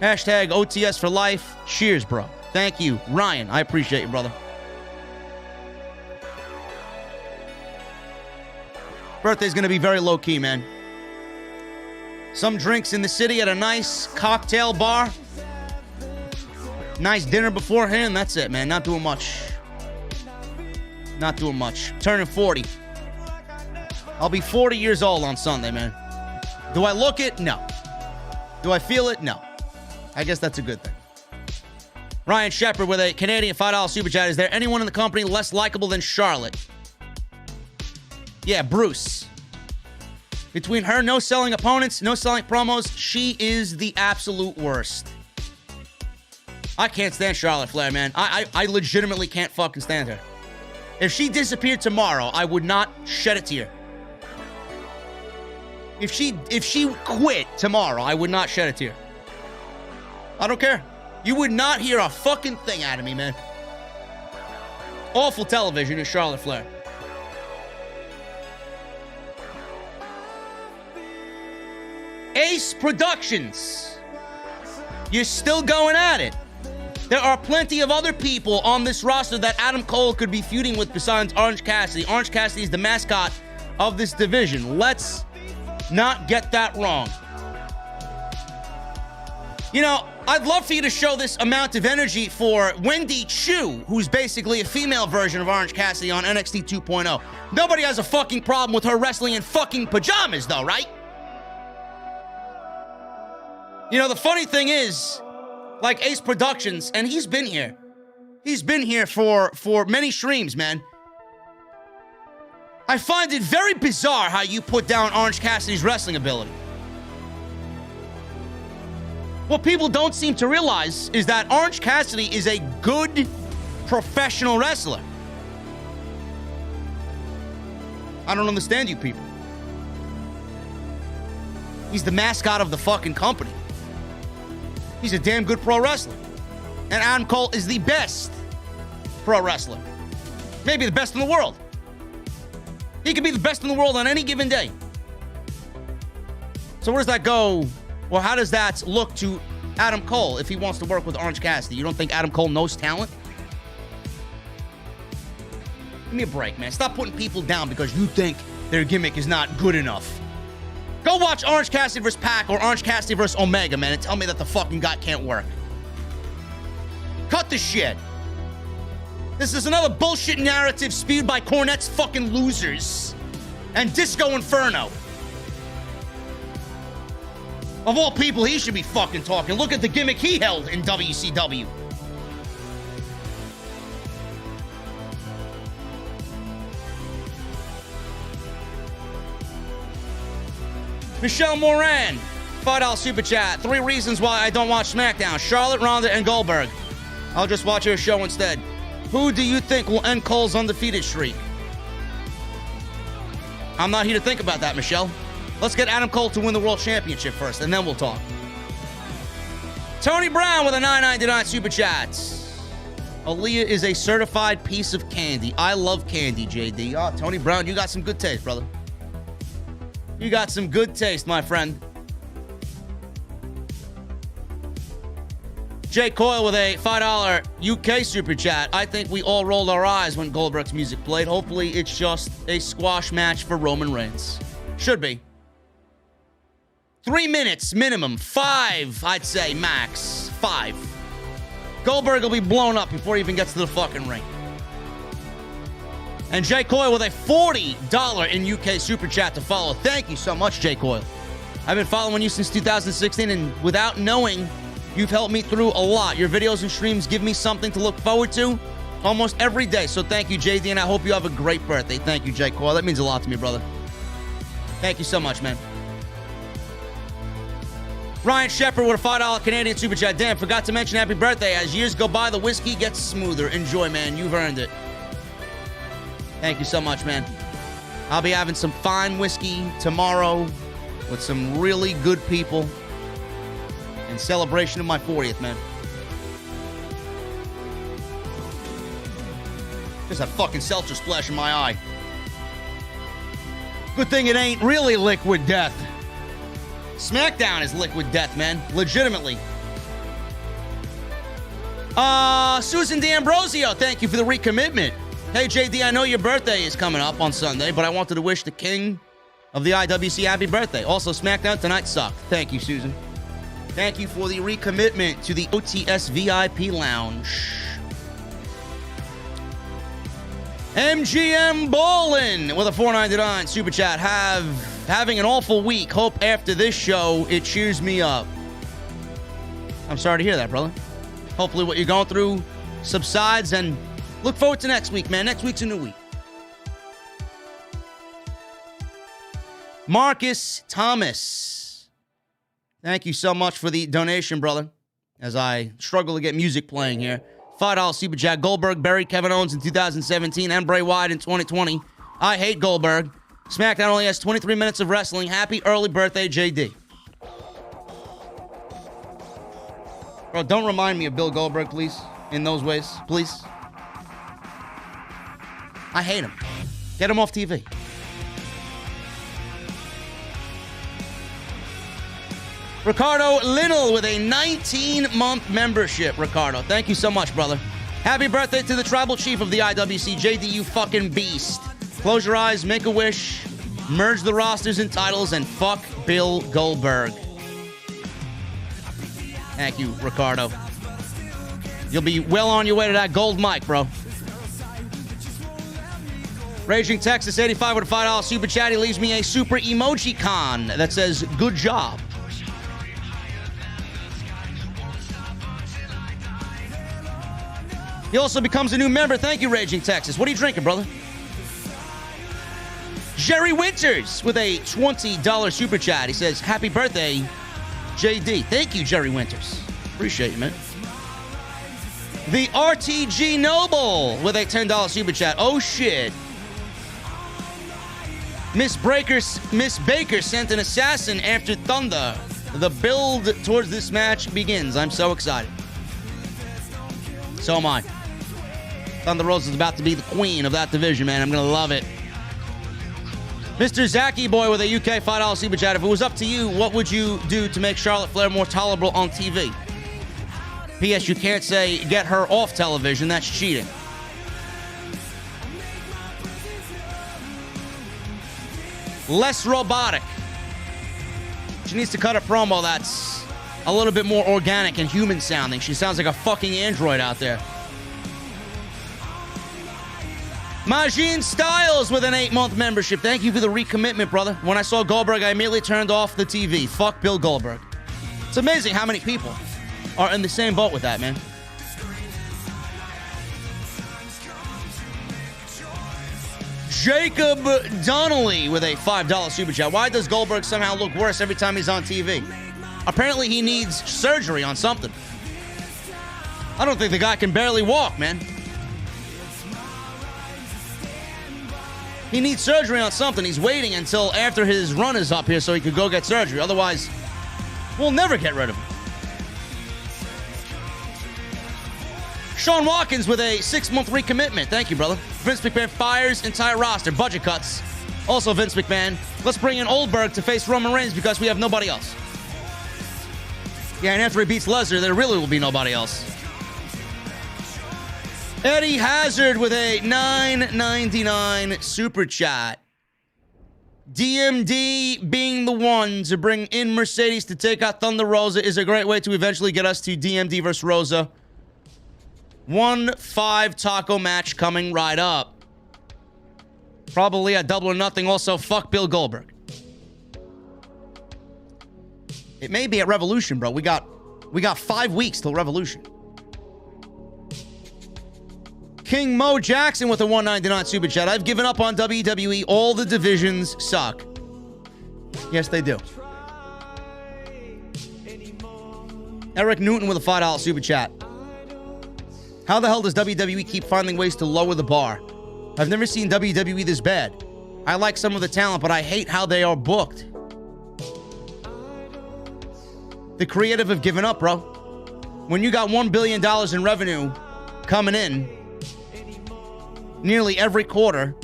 Hashtag OTS for life. Cheers, bro. Thank you, Ryan. I appreciate you, brother. Birthday's going to be very low-key, man. Some drinks in the city at a nice cocktail bar. Nice dinner beforehand. That's it, man. Not doing much. Not doing much. Turning 40. I'll be 40 years old on Sunday, man. Do I look it? No. Do I feel it? No. I guess that's a good thing. Ryan Shepard with a Canadian $5 Super Chat. Is there anyone in the company less likable than Charlotte? Yeah, Bruce. Between her no selling opponents, no selling promos, she is the absolute worst. I can't stand Charlotte Flair, man. I legitimately can't fucking stand her. If she disappeared tomorrow, I would not shed a tear. If she quit tomorrow, I would not shed a tear. I don't care. You would not hear a fucking thing out of me, man. Awful television is Charlotte Flair. Ace Productions. You're still going at it. There are plenty of other people on this roster that Adam Cole could be feuding with besides Orange Cassidy. Orange Cassidy is the mascot of this division. Let's not get that wrong. You know, I'd love for you to show this amount of energy for Wendy Chu, who's basically a female version of Orange Cassidy on NXT 2.0. Nobody has a fucking problem with her wrestling in fucking pajamas, though, right? You know, the funny thing is, like Ace Productions, and he's been here. He's been here for many streams, man. I find it very bizarre how you put down Orange Cassidy's wrestling ability. What people don't seem to realize is that Orange Cassidy is a good professional wrestler. I don't understand you people. He's the mascot of the fucking company. He's a damn good pro wrestler. And Adam Cole is the best pro wrestler. Maybe the best in the world. He could be the best in the world on any given day. So where does that go? Or how does that look to Adam Cole if he wants to work with Orange Cassidy? You don't think Adam Cole knows talent? Give me a break, man. Stop putting people down because you think their gimmick is not good enough. Go watch Orange Cassidy vs. Pac or Orange Cassidy vs. Omega, man, and tell me that the fucking guy can't work. Cut the shit. This is another bullshit narrative spewed by Cornette's fucking losers and Disco Inferno. Of all people, he should be fucking talking. Look at the gimmick he held in WCW. Michelle Moran, $5 super chat. 3 reasons why I don't watch SmackDown. Charlotte, Ronda, and Goldberg. I'll just watch her show instead. Who do you think will end Cole's undefeated streak? I'm not here to think about that, Michelle. Let's get Adam Cole to win the World Championship first, and then we'll talk. Tony Brown with a $9.99 super chat. Aliyah is a certified piece of candy. I love candy, JD. Oh, Tony Brown, you got some good taste, brother. You got some good taste, my friend. Jay Coyle with a $5 UK super chat. I think we all rolled our eyes when Goldberg's music played. Hopefully it's just a squash match for Roman Reigns. Should be. 3 minutes minimum. 5, I'd say, max. 5. Goldberg will be blown up before he even gets to the fucking ring. And Jay Coyle with a $40 in UK super chat to follow. Thank you so much, Jay Coyle. I've been following you since 2016, and without knowing, you've helped me through a lot. Your videos and streams give me something to look forward to almost every day. So thank you, JD, and I hope you have a great birthday. Thank you, Jay Coyle. That means a lot to me, brother. Thank you so much, man. Ryan Shepard with a $5 Canadian super chat. Damn, forgot to mention happy birthday. As years go by, the whiskey gets smoother. Enjoy, man. You've earned it. Thank you so much, man. I'll be having some fine whiskey tomorrow with some really good people in celebration of my 40th, man. Just that fucking seltzer splash in my eye. Good thing it ain't really liquid death. SmackDown is liquid death, man. Legitimately. Susan D'Ambrosio, thank you for the recommitment. Hey, JD, I know your birthday is coming up on Sunday, but I wanted to wish the king of the IWC happy birthday. Also, SmackDown tonight sucked. Thank you, Susan. Thank you for the recommitment to the OTS VIP Lounge. MGM Bowling with a $4.99 super chat. Having an awful week. Hope after this show it cheers me up. I'm sorry to hear that, brother. Hopefully what you're going through subsides, and look forward to next week, man. Next week's a new week. Marcus Thomas. Thank you so much for the donation, brother, as I struggle to get music playing here. $5 super chat. Goldberg buried Kevin Owens in 2017 and Bray Wyatt in 2020. I hate Goldberg. SmackDown only has 23 minutes of wrestling. Happy early birthday, JD. Bro, don't remind me of Bill Goldberg, please, in those ways, please. I hate him. Get him off TV. Ricardo Linnell with a 19-month membership. Ricardo, thank you so much, brother. Happy birthday to the tribal chief of the IWC, JD, you fucking beast. Close your eyes, make a wish, merge the rosters and titles, and fuck Bill Goldberg. Thank you, Ricardo. You'll be well on your way to that gold mic, bro. Raging Texas 85 with a $5 super chat. He leaves me a super emoji con that says, good job. He also becomes a new member. Thank you, Raging Texas. What are you drinking, brother? Jerry Winters with a $20 super chat. He says, happy birthday JD. Thank you, Jerry Winters. Appreciate you, man. The RTG Noble with a $10 super chat. Oh, shit. Miss Baker sent an assassin after Thunder. The build towards this match begins. I'm so excited. So am I. Thunder Rosa is about to be the queen of that division, man. I'm going to love it. Mr. Zacky Boy with a UK $5 super chat. If it was up to you, what would you do to make Charlotte Flair more tolerable on TV? P.S. You can't say get her off television. That's cheating. Less robotic. She needs to cut a promo that's a little bit more organic and human sounding. She sounds like a fucking android out there. Majin Styles with an 8-month membership. Thank you for the recommitment, brother. When I saw Goldberg, I immediately turned off the TV. Fuck Bill Goldberg. It's amazing how many people are in the same boat with that, man. Jacob Donnelly with a $5 super chat. Why does Goldberg somehow look worse every time he's on TV? Apparently he needs surgery on something. I don't think the guy can barely walk, man. He needs surgery on something. He's waiting until after his run is up here so he could go get surgery. Otherwise, we'll never get rid of him. Sean Watkins with a 6-month recommitment. Thank you, brother. Vince McMahon fires entire roster. Budget cuts. Also, Vince McMahon, let's bring in Oldberg to face Roman Reigns because we have nobody else. Yeah, and after he beats Lesnar, there really will be nobody else. Eddie Hazard with a $9.99 super chat. DMD being the one to bring in Mercedes to take out Thunder Rosa is a great way to eventually get us to DMD versus Rosa. 1-5 taco match coming right up. Probably a Double or Nothing. Also, fuck Bill Goldberg. It may be at Revolution, bro. We got 5 weeks till Revolution. King Mo Jackson with a $1.99 super chat. I've given up on WWE. All the divisions suck. Yes, they do. Eric Newton with a $5 super chat. How the hell does WWE keep finding ways to lower the bar? I've never seen WWE this bad. I like some of the talent, but I hate how they are booked. The creative have given up, bro. When you got $1 billion in revenue coming in nearly every quarter,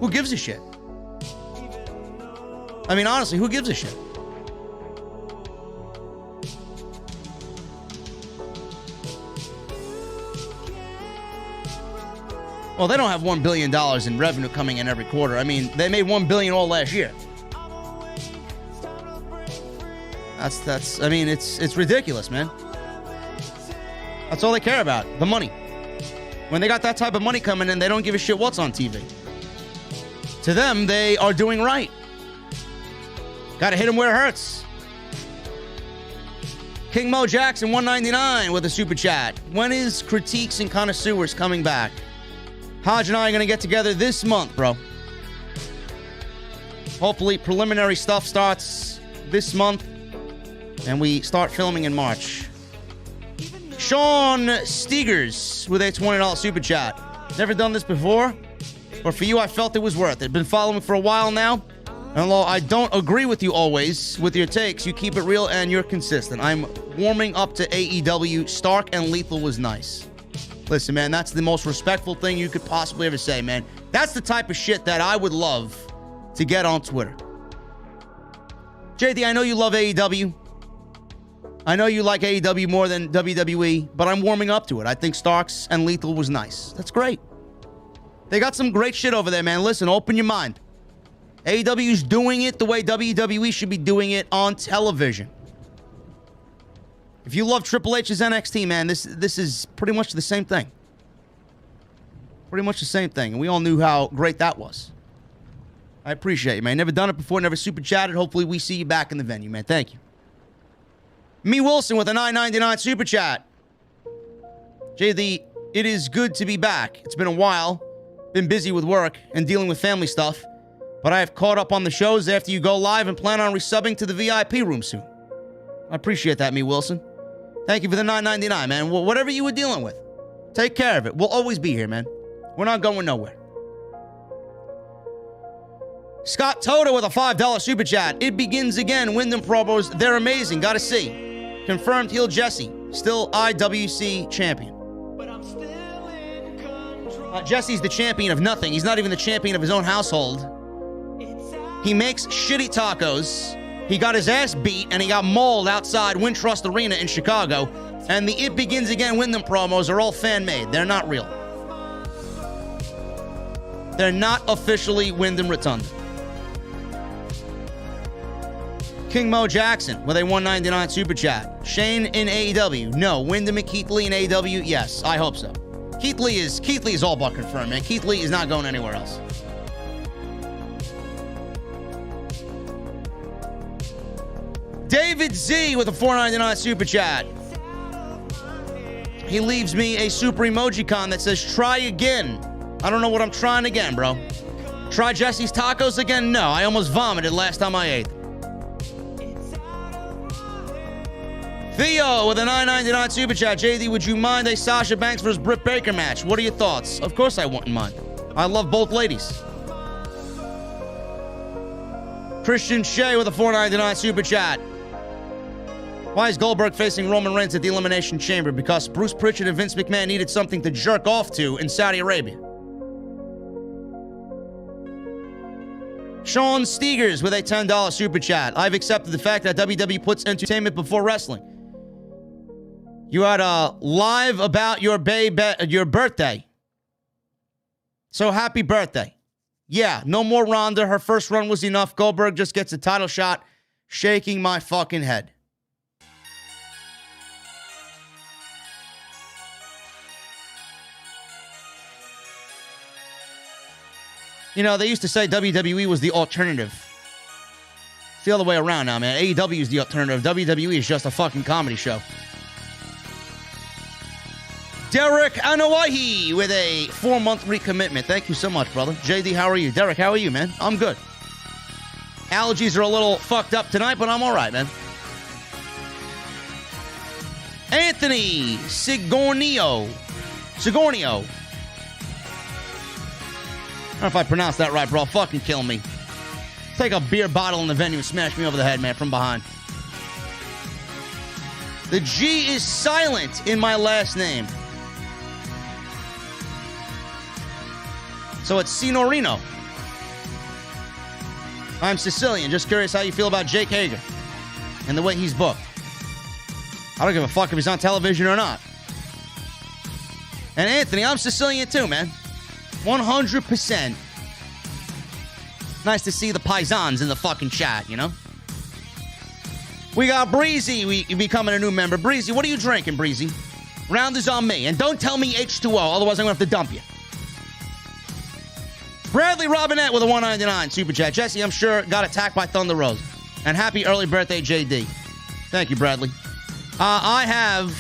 who gives a shit? I mean, honestly, who gives a shit? Well, they don't have $1 billion in revenue coming in every quarter. I mean, they made $1 billion all last year. I mean, it's ridiculous, man. That's all they care about, the money. When they got that type of money coming in, they don't give a shit what's on TV. To them, they are doing right. Gotta hit them where it hurts. King Mo Jackson, $1.99 with a super chat. When is Critiques and Connoisseurs coming back? Hodge and I are going to get together this month, bro. Hopefully, preliminary stuff starts this month, and we start filming in March. Sean Stegers with a $20 super chat. Never done this before, but for you, I felt it was worth it. Been following for a while now, and although I don't agree with you always with your takes, you keep it real and you're consistent. I'm warming up to AEW. Stark and Lethal was nice. Listen, man, that's the most respectful thing you could possibly ever say, man. That's the type of shit that I would love to get on Twitter. JD, I know you love AEW. I know you like AEW more than WWE, but I'm warming up to it. I think Starks and Lethal was nice. That's great. They got some great shit over there, man. Listen, open your mind. AEW's doing it the way WWE should be doing it on television. If you love Triple H's NXT, man, this is pretty much the same thing. Pretty much the same thing. And we all knew how great that was. I appreciate you, man. Never done it before, never super chatted. Hopefully we see you back in the venue, man. Thank you. Me Wilson with a $9.99 super chat. JD, it is good to be back. It's been a while. Been busy with work and dealing with family stuff. But I have caught up on the shows after you go live and plan on resubbing to the VIP room soon. I appreciate that, me Wilson. Thank you for the $9.99, man. Whatever you were dealing with, take care of it. We'll always be here, man. We're not going nowhere. Scott Toto with a $5 super chat. It begins again. Wyndham promos, they're amazing. Gotta see. Confirmed heel Jesse. Still IWC champion. Jesse's the champion of nothing. He's not even the champion of his own household. He makes shitty tacos. He got his ass beat and he got mauled outside Wintrust Arena in Chicago. And the It Begins Again Wyndham promos are all fan-made. They're not real. They're not officially Wyndham Rotunda. King Mo Jackson with a $1.99 super chat. Shane in AEW. No. Wyndham and Keith Lee in AEW. Yes, I hope so. Keith Lee is all but confirmed, man. Keith Lee is not going anywhere else. David Z with a $4.99 super chat. He leaves me a super emoji-con that says, try again. I don't know what I'm trying again, bro. Try Jesse's tacos again? No, I almost vomited last time I ate. Theo with a $9.99 super chat. JD, would you mind a Sasha Banks versus Britt Baker match? What are your thoughts? Of course I wouldn't mind. I love both ladies. Christian Shea with a $4.99 super chat. Why is Goldberg facing Roman Reigns at the Elimination Chamber? Because Bruce Pritchard and Vince McMahon needed something to jerk off to in Saudi Arabia. Sean Steegers with a $10 super chat. I've accepted the fact that WWE puts entertainment before wrestling. You had a live about your birthday. So happy birthday. Yeah, no more Ronda. Her first run was enough. Goldberg just gets a title shot. Shaking my fucking head. You know, they used to say WWE was the alternative. It's the other way around now, man. AEW is the alternative. WWE is just a fucking comedy show. Derek Anoahi with a 4-month recommitment. Thank you so much, brother. JD, how are you? Derek, how are you, man? I'm good. Allergies are a little fucked up tonight, but I'm all right, man. Anthony Sigornio. I don't know if I pronounced that right, bro. Fucking kill me. Take a beer bottle in the venue and smash me over the head, man, from behind. The G is silent in my last name. So it's Signorino. I'm Sicilian. Just curious how you feel about Jake Hager and the way he's booked. I don't give a fuck if he's on television or not. And Anthony, I'm Sicilian too, man. 100%. Nice to see the paisans in the fucking chat, you know? We got Breezy. We becoming a new member. Breezy, what are you drinking, Breezy? Round is on me. And don't tell me H2O, otherwise I'm going to have to dump you. Bradley Robinette with a $1.99 super chat. Jesse, I'm sure, got attacked by Thunder Rosa. And happy early birthday, JD. Thank you, Bradley. I have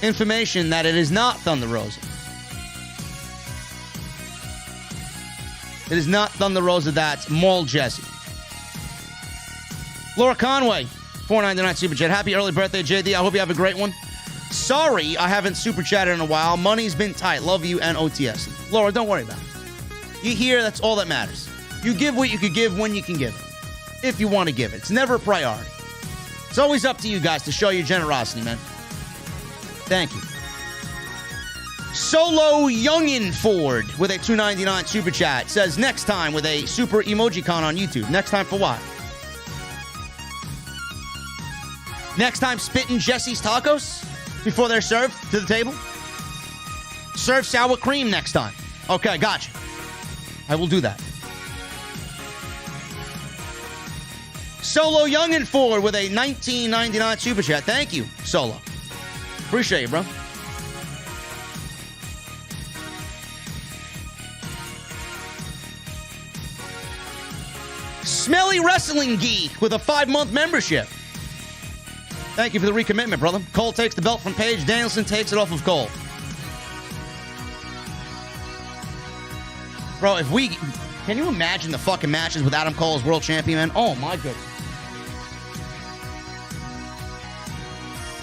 information that it is not Thunder Rosa. It is not Thunder Rosa that's mauled Jesse. Laura Conway, $4.99 super chat. Happy early birthday, JD. I hope you have a great one. Sorry I haven't super chatted in a while. Money's been tight. Love you and OTS. Laura, don't worry about it. You here, that's all that matters. You give what you could give when you can give it. If you want to give it. It's never a priority. It's always up to you guys to show your generosity, man. Thank you. Solo Youngin Ford with a $2.99 super chat says next time with a super emoji-con on YouTube. Next time for what? Next time spitting Jesse's tacos before they're served to the table? Serve sour cream next time. Okay, gotcha. I will do that. Solo Youngin Ford with a $19.99 super chat. Thank you, Solo. Appreciate you, bro. Smelly Wrestling Geek with a 5-month membership. Thank you for the recommitment, brother. Cole takes the belt from Paige. Danielson takes it off of Cole. Bro, if we... Can you imagine the fucking matches with Adam Cole as world champion, man? Oh, my goodness.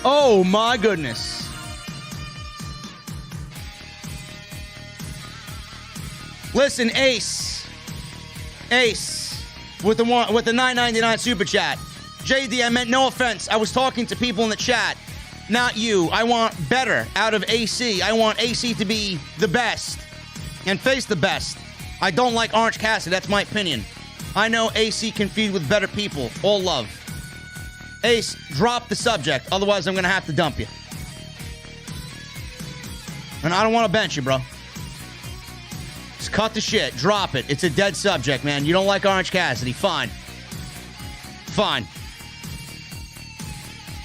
Oh, my goodness. Listen, Ace, with the $9.99 super chat. JD, I meant no offense. I was talking to people in the chat, not you. I want better out of AC. I want AC to be the best and face the best. I don't like Orange Cassidy. That's my opinion. I know AC can feud with better people. All love. Ace, drop the subject. Otherwise, I'm going to have to dump you. And I don't want to bench you, bro. Just cut the shit. Drop it. It's a dead subject, man. You don't like Orange Cassidy. Fine. Fine.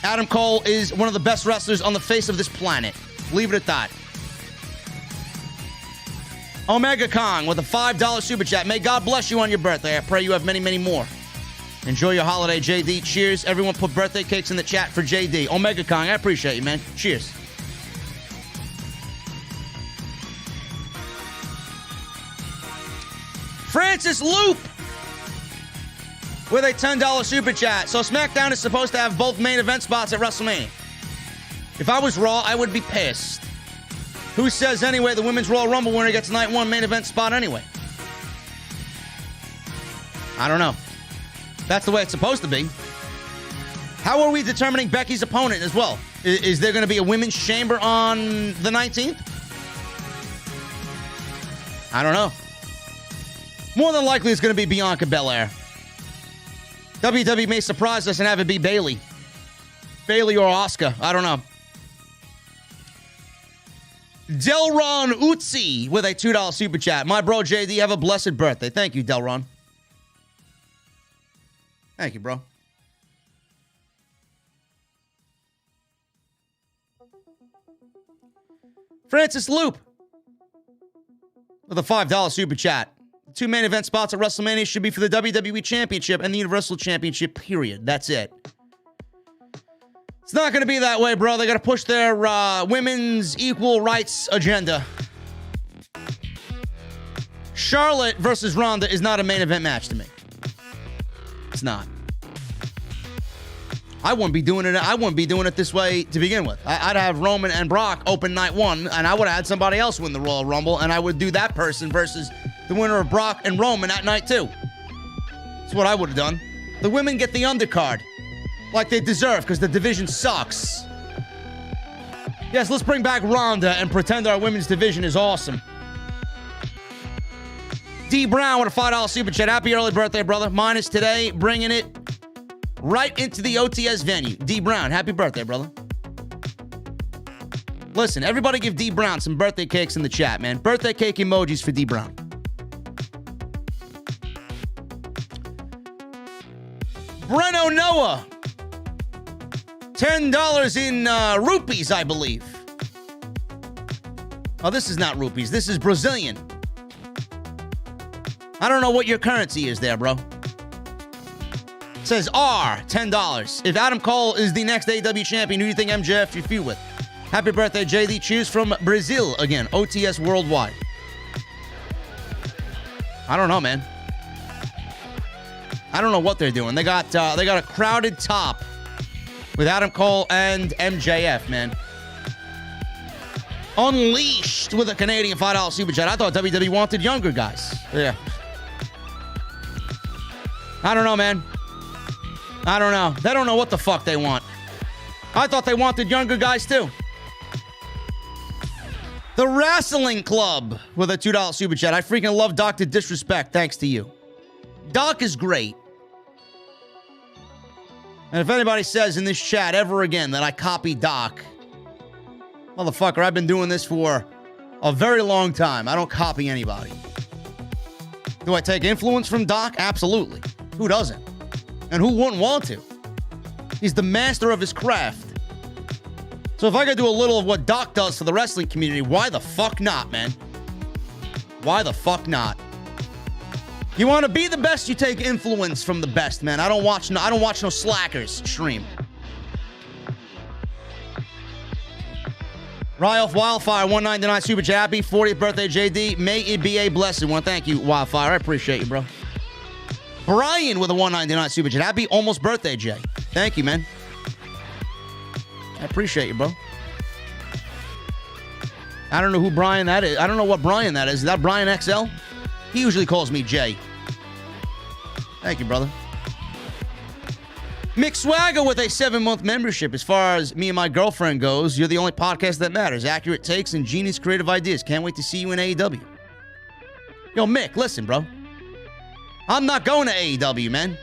Adam Cole is one of the best wrestlers on the face of this planet. Leave it at that. Omega Kong with a $5 super chat. May God bless you on your birthday. I pray you have many, many more. Enjoy your holiday, JD. Cheers. Everyone put birthday cakes in the chat for JD. Omega Kong, I appreciate you, man. Cheers. Francis Loop with a $10 super chat. So SmackDown is supposed to have both main event spots at WrestleMania. If I was Raw, I would be pissed. Who says anyway the Women's Royal Rumble winner gets night one main event spot anyway? I don't know. That's the way it's supposed to be. How are we determining Becky's opponent as well? Is there going to be a women's chamber on the 19th? I don't know. More than likely it's going to be Bianca Belair. WWE may surprise us and have it be Bayley. Bayley or Asuka. I don't know. Delron Utsi with a $2 super chat. My bro JD, have a blessed birthday. Thank you, Delron. Thank you, bro. Francis Loop with a $5 super chat. Two main event spots at WrestleMania should be for the WWE Championship and the Universal Championship, period. That's it. It's not going to be that way, bro. They got to push their women's equal rights agenda. Charlotte versus Ronda is not a main event match to me. It's not. I wouldn't be doing it. I wouldn't be doing it this way to begin with. I'd have Roman and Brock open night one, and I would have had somebody else win the Royal Rumble, and I would do that person versus the winner of Brock and Roman at night two. That's what I would have done. The women get the undercard, like they deserve, because the division sucks. Yes, let's bring back Ronda and pretend our women's division is awesome. D Brown with a $5 super chat. Happy early birthday, brother. Mine is today, bringing it right into the OTS venue. D Brown, happy birthday, brother. Listen, everybody give D Brown some birthday cakes in the chat, man. Birthday cake emojis for D Brown. Breno Noah. $10 in rupees, I believe. Oh, this is not rupees. This is Brazilian. I don't know what your currency is there, bro. It says R, $10. If Adam Cole is the next AEW champion, who do you think MJF should feud with? Happy birthday, JD. Choose from Brazil again. OTS worldwide. I don't know, man. I don't know what they're doing. They got a crowded top with Adam Cole and MJF, man. Unleashed with a Canadian $5 super chat. I thought WWE wanted younger guys. Yeah. I don't know, man. I don't know. They don't know what the fuck they want. I thought they wanted younger guys, too. The Wrestling Club with a $2 super chat. I freaking love Dr. Disrespect. Thanks to you. Doc is great. And if anybody says in this chat ever again that I copy Doc, motherfucker, I've been doing this for a very long time. I don't copy anybody. Do I take influence from Doc? Absolutely. Who doesn't? And who wouldn't want to? He's the master of his craft. So if I could do a little of what Doc does for the wrestling community, why the fuck not, man? Why the fuck not? You want to be the best, you take influence from the best, man. I don't watch no slackers stream. Ralph Wildfire, $1.99 super chat. Happy 40th birthday, JD. May it be a blessed one. Thank you, Wildfire. I appreciate you, bro. Brian with a $1.99 super chat. Happy almost birthday, Jay. Thank you, man. I appreciate you, bro. I don't know who Brian that is. I don't know what Brian that is. Is that Brian XL? He usually calls me Jay. Thank you, brother. Mick Swagger with a 7-month membership. As far as me and my girlfriend goes, you're the only podcast that matters. Accurate takes and genius creative ideas. Can't wait to see you in AEW. Yo, Mick, listen, bro. I'm not going to AEW, man.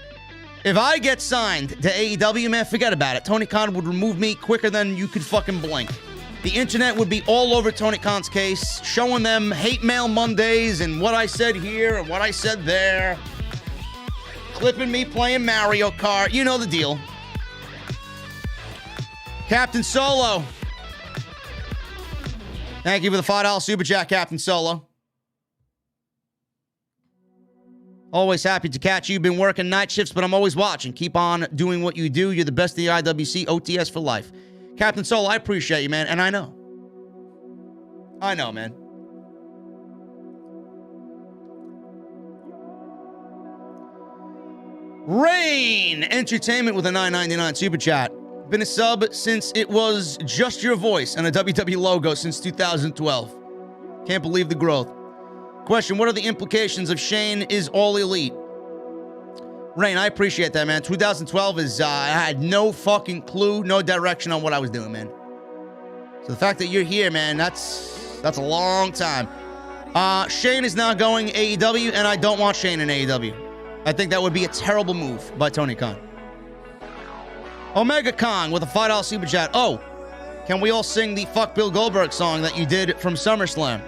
If I get signed to AEW, man, forget about it. Tony Khan would remove me quicker than you could fucking blink. The internet would be all over Tony Khan's case, showing them hate mail Mondays and what I said here and what I said there. Clipping me playing Mario Kart. You know the deal. Captain Solo. Thank you for the $5 super chat, Captain Solo. Always happy to catch you. Been working night shifts, but I'm always watching. Keep on doing what you do. You're the best in the IWC. OTS for life. Captain Solo, I appreciate you, man. And I know. I know, man. Rain Entertainment with a $9.99 super chat. Been a sub since it was just your voice and a WWE logo since 2012. Can't believe the growth. Question, what are the implications of Shane is all elite? Rain, I appreciate that, man. 2012 is, I had no fucking clue, no direction on what I was doing, man. So the fact that you're here, man, that's a long time. Shane is now going AEW, and I don't want Shane in AEW. I think that would be a terrible move by Tony Khan. Omega Kong with a $5 super chat. Oh, can we all sing the Fuck Bill Goldberg song that you did from SummerSlam?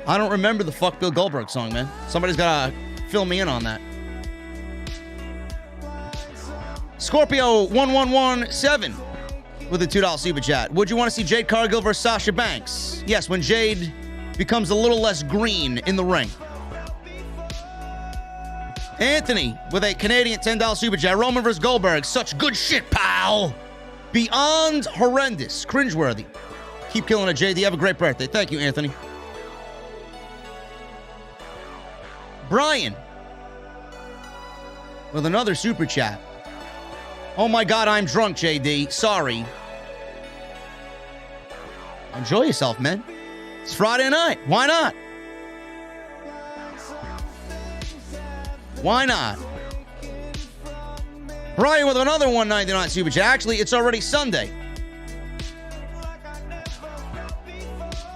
I don't remember the Fuck Bill Goldberg song, man. Somebody's got to fill me in on that. Scorpio 1117 with a $2 super chat. Would you want to see Jade Cargill versus Sasha Banks? Yes, when Jade becomes a little less green in the ring. Anthony with a Canadian $10 super chat. Roman versus Goldberg. Such good shit, pal. Beyond horrendous. Cringeworthy. Keep killing it, JD. Have a great birthday. Thank you, Anthony. Brian with another super chat. Oh my God, I'm drunk, JD. Sorry. Enjoy yourself, man. It's Friday night. Why not? Why not? Brian with another $1.99 super chat. Actually, it's already Sunday.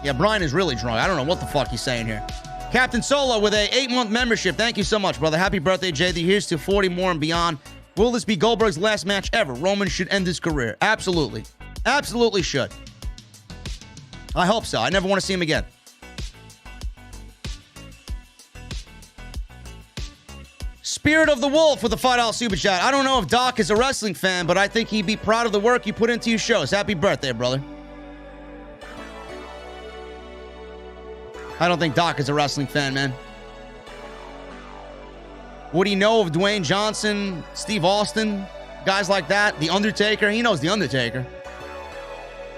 Yeah, Brian is really drunk. I don't know what the fuck he's saying here. Captain Solo with a 8-month membership. Thank you so much, brother. Happy birthday, JD. Here's to 40 more and beyond. Will this be Goldberg's last match ever? Roman should end his career. Absolutely. Absolutely should. I hope so. I never want to see him again. Spirit of the Wolf with a $5 super chat. I don't know if Doc is a wrestling fan, but I think he'd be proud of the work you put into your shows. Happy birthday, brother. I don't think Doc is a wrestling fan, man. Would he know of Dwayne Johnson, Steve Austin, guys like that? The Undertaker? He knows The Undertaker.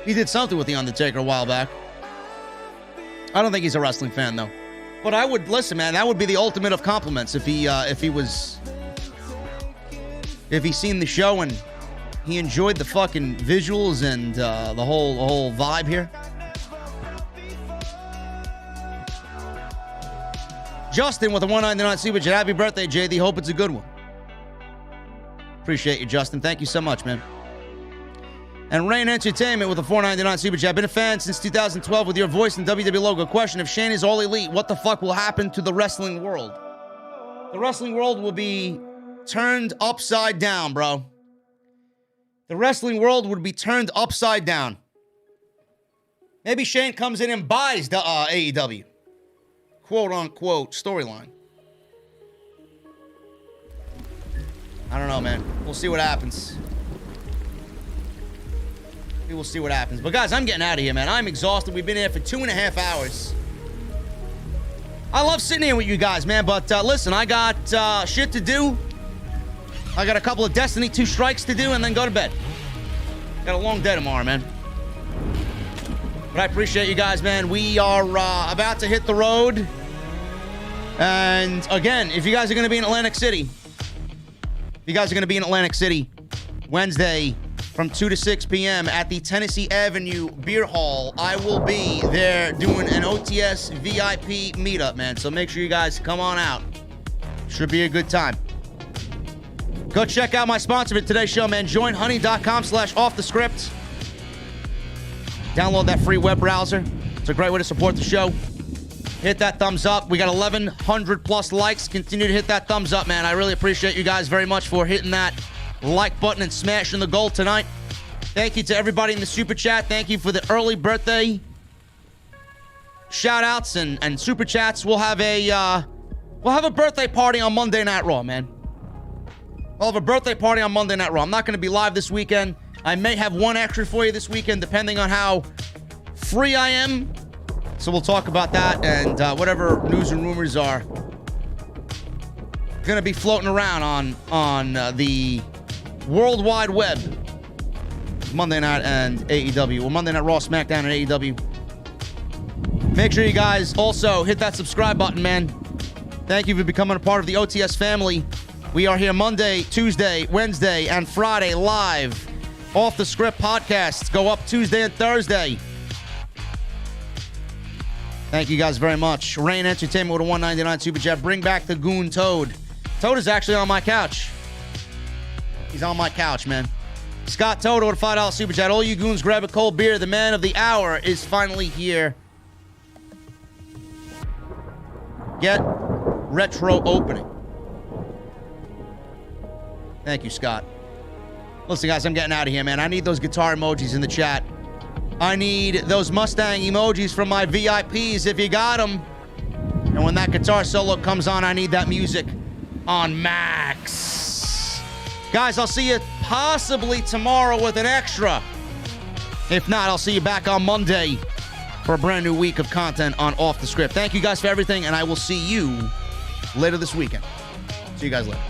He did something with The Undertaker a while back. I don't think he's a wrestling fan, though. But I would, listen, man, that would be the ultimate of compliments if he seen the show and he enjoyed the fucking visuals and the whole vibe here. Justin with a $1.99 super chat. Happy birthday, JD. Hope it's a good one. Appreciate you, Justin. Thank you so much, man. And Rain Entertainment with a $4.99 super chat. Been a fan since 2012 with your voice and WWE logo. Question, if Shane is all elite, what the fuck will happen to the wrestling world? The wrestling world will be turned upside down, bro. The wrestling world would be turned upside down. Maybe Shane comes in and buys the AEW. Quote-unquote storyline. I don't know, man. We'll see what happens. We will see what happens. But, guys, I'm getting out of here, man. I'm exhausted. We've been here for 2.5 hours. I love sitting here with you guys, man. But, listen, I got shit to do. I got a couple of Destiny 2 strikes to do and then go to bed. Got a long day tomorrow, man. But I appreciate you guys, man. We are about to hit the road. And again, if you guys are going to be in Atlantic City, Wednesday, from 2 to 6 p.m. at the Tennessee Avenue Beer Hall. I will be there doing an OTS VIP meetup, man. So make sure you guys come on out. Should be a good time. Go check out my sponsor for today's show, man. Joinhoney.com/offthescript. Download that free web browser. It's a great way to support the show. Hit that thumbs up. We got 1,100 plus likes. Continue to hit that thumbs up, man. I really appreciate you guys very much for hitting that like button and smashing the goal tonight. Thank you to everybody in the super chat. Thank you for the early birthday shout outs and super chats. We'll have a birthday party on Monday Night Raw, man. We'll have a birthday party on Monday Night Raw. I'm not going to be live this weekend. I may have one extra for you this weekend, depending on how free I am. So we'll talk about that and whatever news and rumors are going to be floating around on the World Wide Web. Monday Night and AEW. Well, Monday Night Raw, SmackDown, and AEW. Make sure you guys also hit that subscribe button, man. Thank you for becoming a part of the OTS family. We are here Monday, Tuesday, Wednesday, and Friday live. Off the Script podcasts go up Tuesday and Thursday. Thank you guys very much. Rain Entertainment with a $1.99 super chat. Bring back the Goon Toad. Toad is actually on my couch. He's on my couch, man. Scott Toad with a $5 super chat. All you goons grab a cold beer. The man of the hour is finally here. Get retro opening. Thank you, Scott. Listen, guys, I'm getting out of here, man. I need those guitar emojis in the chat. I need those Mustang emojis from my VIPs if you got them. And when that guitar solo comes on, I need that music on max. Guys, I'll see you possibly tomorrow with an extra. If not, I'll see you back on Monday for a brand new week of content on Off the Script. Thank you guys for everything, and I will see you later this weekend. See you guys later.